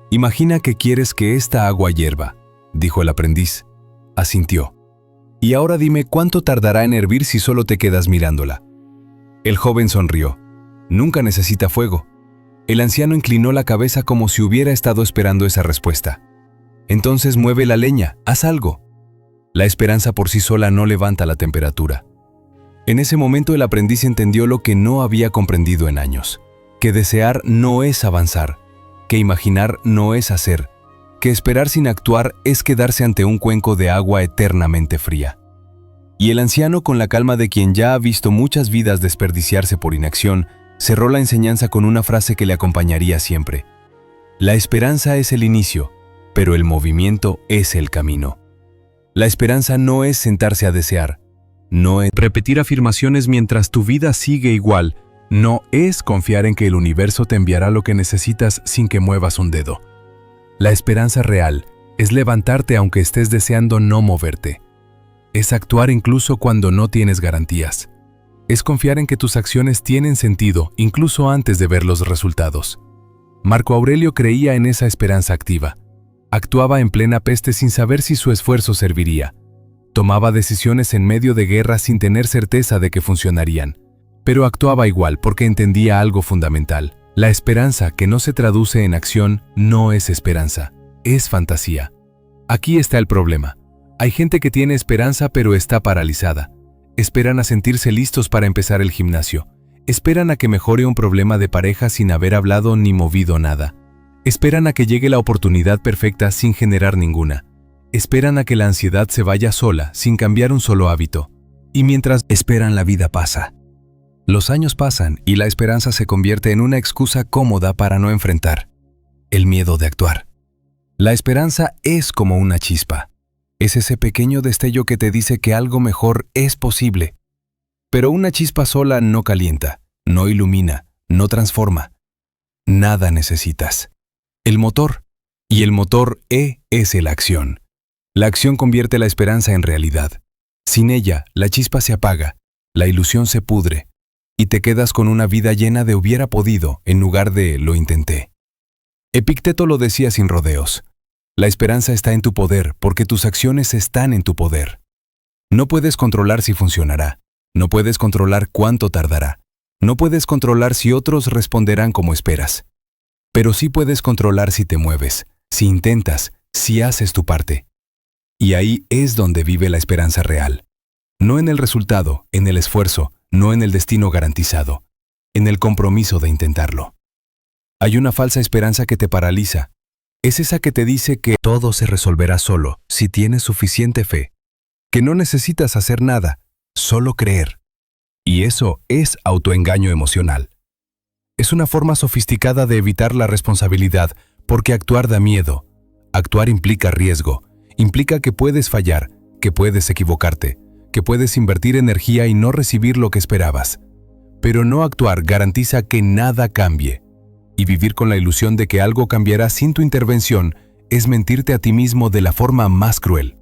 Speaker 2: «Imagina que quieres que esta agua hierva», dijo el aprendiz. Asintió. «Y ahora dime cuánto tardará en hervir si solo te quedas mirándola». El joven sonrió. «Nunca necesita fuego». El anciano inclinó la cabeza como si hubiera estado esperando esa respuesta. «Entonces mueve la leña, haz algo». La esperanza por sí sola no levanta la temperatura. En ese momento el aprendiz entendió lo que no había comprendido en años, que desear no es avanzar, que imaginar no es hacer, que esperar sin actuar es quedarse ante un cuenco de agua eternamente fría. Y el anciano, con la calma de quien ya ha visto muchas vidas desperdiciarse por inacción, cerró la enseñanza con una frase que le acompañaría siempre. La esperanza es el inicio, pero el movimiento es el camino. La esperanza no es sentarse a desear, no es repetir afirmaciones mientras tu vida sigue igual, no es confiar en que el universo te enviará lo que necesitas sin que muevas un dedo. La esperanza real es levantarte aunque estés deseando no moverte. Es actuar incluso cuando no tienes garantías. Es confiar en que tus acciones tienen sentido incluso antes de ver los resultados. Marco Aurelio creía en esa esperanza activa. Actuaba en plena peste sin saber si su esfuerzo serviría. Tomaba decisiones en medio de guerras sin tener certeza de que funcionarían. Pero actuaba igual porque entendía algo fundamental. La esperanza que no se traduce en acción no es esperanza, es fantasía. Aquí está el problema. Hay gente que tiene esperanza pero está paralizada. Esperan a sentirse listos para empezar el gimnasio. Esperan a que mejore un problema de pareja sin haber hablado ni movido nada. Esperan a que llegue la oportunidad perfecta sin generar ninguna. Esperan a que la ansiedad se vaya sola sin cambiar un solo hábito. Y mientras esperan, la vida pasa. Los años pasan y la esperanza se convierte en una excusa cómoda para no enfrentar el miedo de actuar. La esperanza es como una chispa. Es ese pequeño destello que te dice que algo mejor es posible. Pero una chispa sola no calienta, no ilumina, no transforma. Nada necesitas. El motor. Y el motor es la acción. La acción convierte la esperanza en realidad. Sin ella, la chispa se apaga, la ilusión se pudre, y te quedas con una vida llena de hubiera podido en lugar de lo intenté. Epicteto lo decía sin rodeos. La esperanza está en tu poder porque tus acciones están en tu poder. No puedes controlar si funcionará. No puedes controlar cuánto tardará. No puedes controlar si otros responderán como esperas. Pero sí puedes controlar si te mueves, si intentas, si haces tu parte. Y ahí es donde vive la esperanza real. No en el resultado, en el esfuerzo, no en el destino garantizado, en el compromiso de intentarlo. Hay una falsa esperanza que te paraliza. Es esa que te dice que todo se resolverá solo si tienes suficiente fe, que no necesitas hacer nada, solo creer. Y eso es autoengaño emocional. Es una forma sofisticada de evitar la responsabilidad porque actuar da miedo. Actuar implica riesgo, implica que puedes fallar, que puedes equivocarte, que puedes invertir energía y no recibir lo que esperabas. Pero no actuar garantiza que nada cambie. Y vivir con la ilusión de que algo cambiará sin tu intervención es mentirte a ti mismo de la forma más cruel.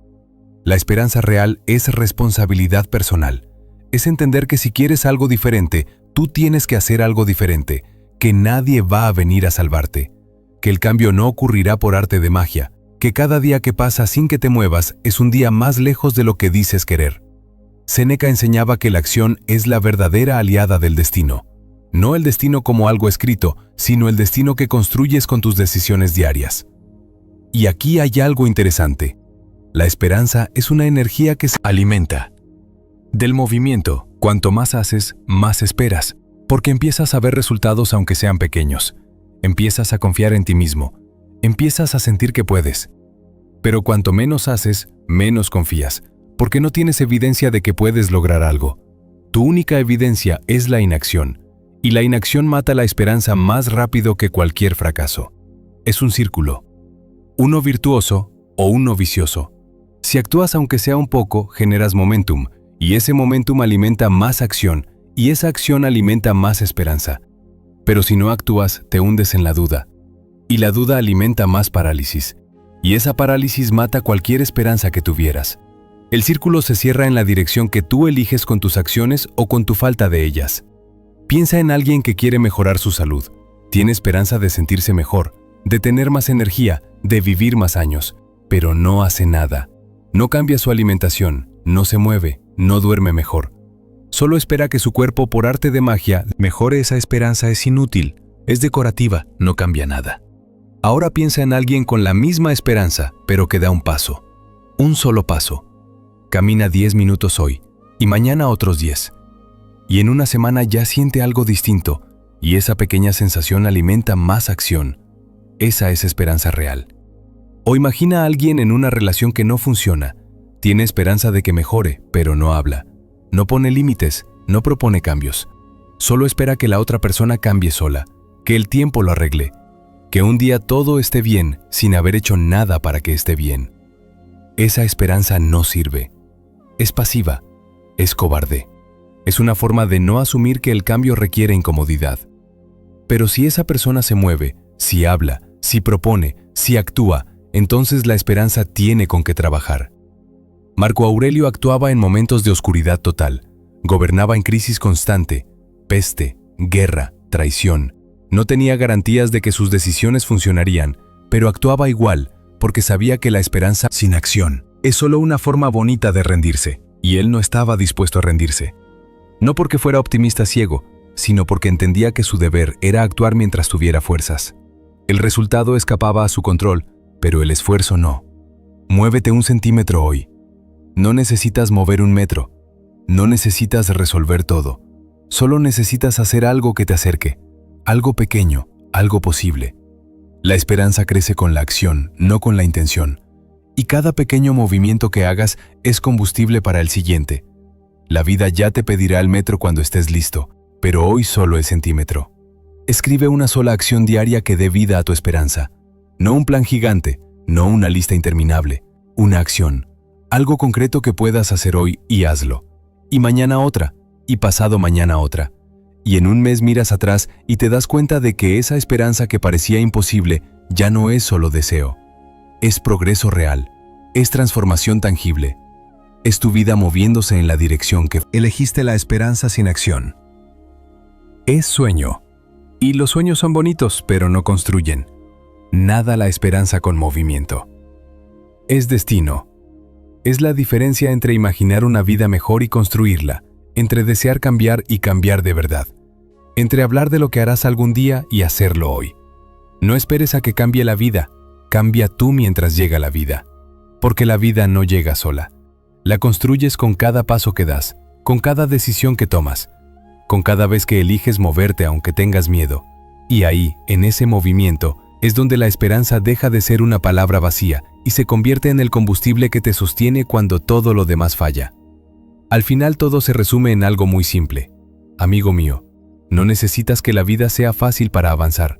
Speaker 2: La esperanza real es responsabilidad personal. Es entender que si quieres algo diferente, tú tienes que hacer algo diferente, que nadie va a venir a salvarte, que el cambio no ocurrirá por arte de magia, que cada día que pasa sin que te muevas es un día más lejos de lo que dices querer. Séneca enseñaba que la acción es la verdadera aliada del destino. No el destino como algo escrito, sino el destino que construyes con tus decisiones diarias. Y aquí hay algo interesante. La esperanza es una energía que se alimenta. Del movimiento, cuanto más haces, más esperas, porque empiezas a ver resultados aunque sean pequeños. Empiezas a confiar en ti mismo. Empiezas a sentir que puedes. Pero cuanto menos haces, menos confías, porque no tienes evidencia de que puedes lograr algo. Tu única evidencia es la inacción, y la inacción mata la esperanza más rápido que cualquier fracaso. Es un círculo. Uno virtuoso o uno vicioso. Si actúas aunque sea un poco, generas momentum, y ese momentum alimenta más acción, y esa acción alimenta más esperanza. Pero si no actúas, te hundes en la duda, y la duda alimenta más parálisis, y esa parálisis mata cualquier esperanza que tuvieras. El círculo se cierra en la dirección que tú eliges con tus acciones o con tu falta de ellas. Piensa en alguien que quiere mejorar su salud. Tiene esperanza de sentirse mejor, de tener más energía, de vivir más años, pero no hace nada. No cambia su alimentación, no se mueve, no duerme mejor. Solo espera que su cuerpo, por arte de magia, mejore. Esa esperanza es inútil, es decorativa, no cambia nada. Ahora piensa en alguien con la misma esperanza, pero que da un paso. Un solo paso. Camina 10 minutos hoy, y mañana otros 10. Y en una semana ya siente algo distinto, y esa pequeña sensación alimenta más acción. Esa es esperanza real. O imagina a alguien en una relación que no funciona. Tiene esperanza de que mejore, pero no habla. No pone límites, no propone cambios. Solo espera que la otra persona cambie sola, que el tiempo lo arregle, que un día todo esté bien sin haber hecho nada para que esté bien. Esa esperanza no sirve. Es pasiva, es cobarde. Es una forma de no asumir que el cambio requiere incomodidad. Pero si esa persona se mueve, si habla, si propone, si actúa, entonces la esperanza tiene con qué trabajar. Marco Aurelio actuaba en momentos de oscuridad total, gobernaba en crisis constante, peste, guerra, traición. No tenía garantías de que sus decisiones funcionarían, pero actuaba igual, porque sabía que la esperanza sin acción es solo una forma bonita de rendirse, y él no estaba dispuesto a rendirse. No porque fuera optimista ciego, sino porque entendía que su deber era actuar mientras tuviera fuerzas. El resultado escapaba a su control, pero el esfuerzo no. Muévete 1 centímetro hoy. No necesitas mover 1 metro. No necesitas resolver todo. Solo necesitas hacer algo que te acerque. Algo pequeño, algo posible. La esperanza crece con la acción, no con la intención. Y cada pequeño movimiento que hagas es combustible para el siguiente. La vida ya te pedirá el metro cuando estés listo, pero hoy solo el centímetro. Escribe una sola acción diaria que dé vida a tu esperanza. No un plan gigante, no una lista interminable. Una acción. Algo concreto que puedas hacer hoy y hazlo. Y mañana otra, y pasado mañana otra. Y en un mes miras atrás y te das cuenta de que esa esperanza que parecía imposible ya no es solo deseo. Es progreso real, es transformación tangible. Es tu vida moviéndose en la dirección que elegiste. La esperanza sin acción es sueño. Y los sueños son bonitos, pero no construyen. Nada la esperanza con movimiento. Es destino. Es la diferencia entre imaginar una vida mejor y construirla, entre desear cambiar y cambiar de verdad, entre hablar de lo que harás algún día y hacerlo hoy. No esperes a que cambie la vida, cambia tú mientras llega la vida, porque la vida no llega sola. La construyes con cada paso que das, con cada decisión que tomas, con cada vez que eliges moverte aunque tengas miedo. Y ahí, en ese movimiento, es donde la esperanza deja de ser una palabra vacía y se convierte en el combustible que te sostiene cuando todo lo demás falla. Al final todo se resume en algo muy simple. Amigo mío, no necesitas que la vida sea fácil para avanzar.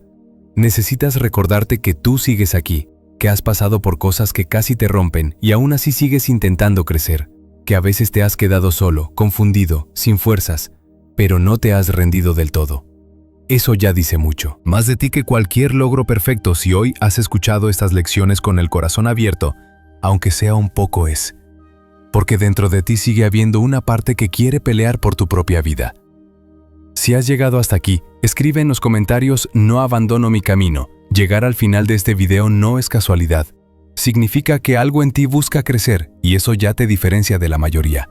Speaker 2: Necesitas recordarte que tú sigues aquí, que has pasado por cosas que casi te rompen y aún así sigues intentando crecer.
Speaker 1: que a veces te has quedado solo, confundido, sin fuerzas, pero no te has rendido del todo. Eso ya dice mucho, más de ti que cualquier logro perfecto si hoy has escuchado estas lecciones con el corazón abierto, aunque sea un poco es. Porque dentro de ti sigue habiendo una parte que quiere pelear por tu propia vida. Si has llegado hasta aquí, escribe en los comentarios "No abandono mi camino". Llegar al final de este video no es casualidad. Significa que algo en ti busca crecer y eso ya te diferencia de la mayoría.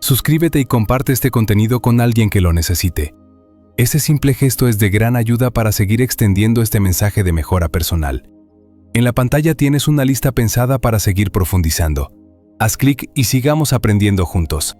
Speaker 1: Suscríbete y comparte este contenido con alguien que lo necesite. Ese simple gesto es de gran ayuda para seguir extendiendo este mensaje de mejora personal. En la pantalla tienes una lista pensada para seguir profundizando. Haz clic y sigamos aprendiendo juntos.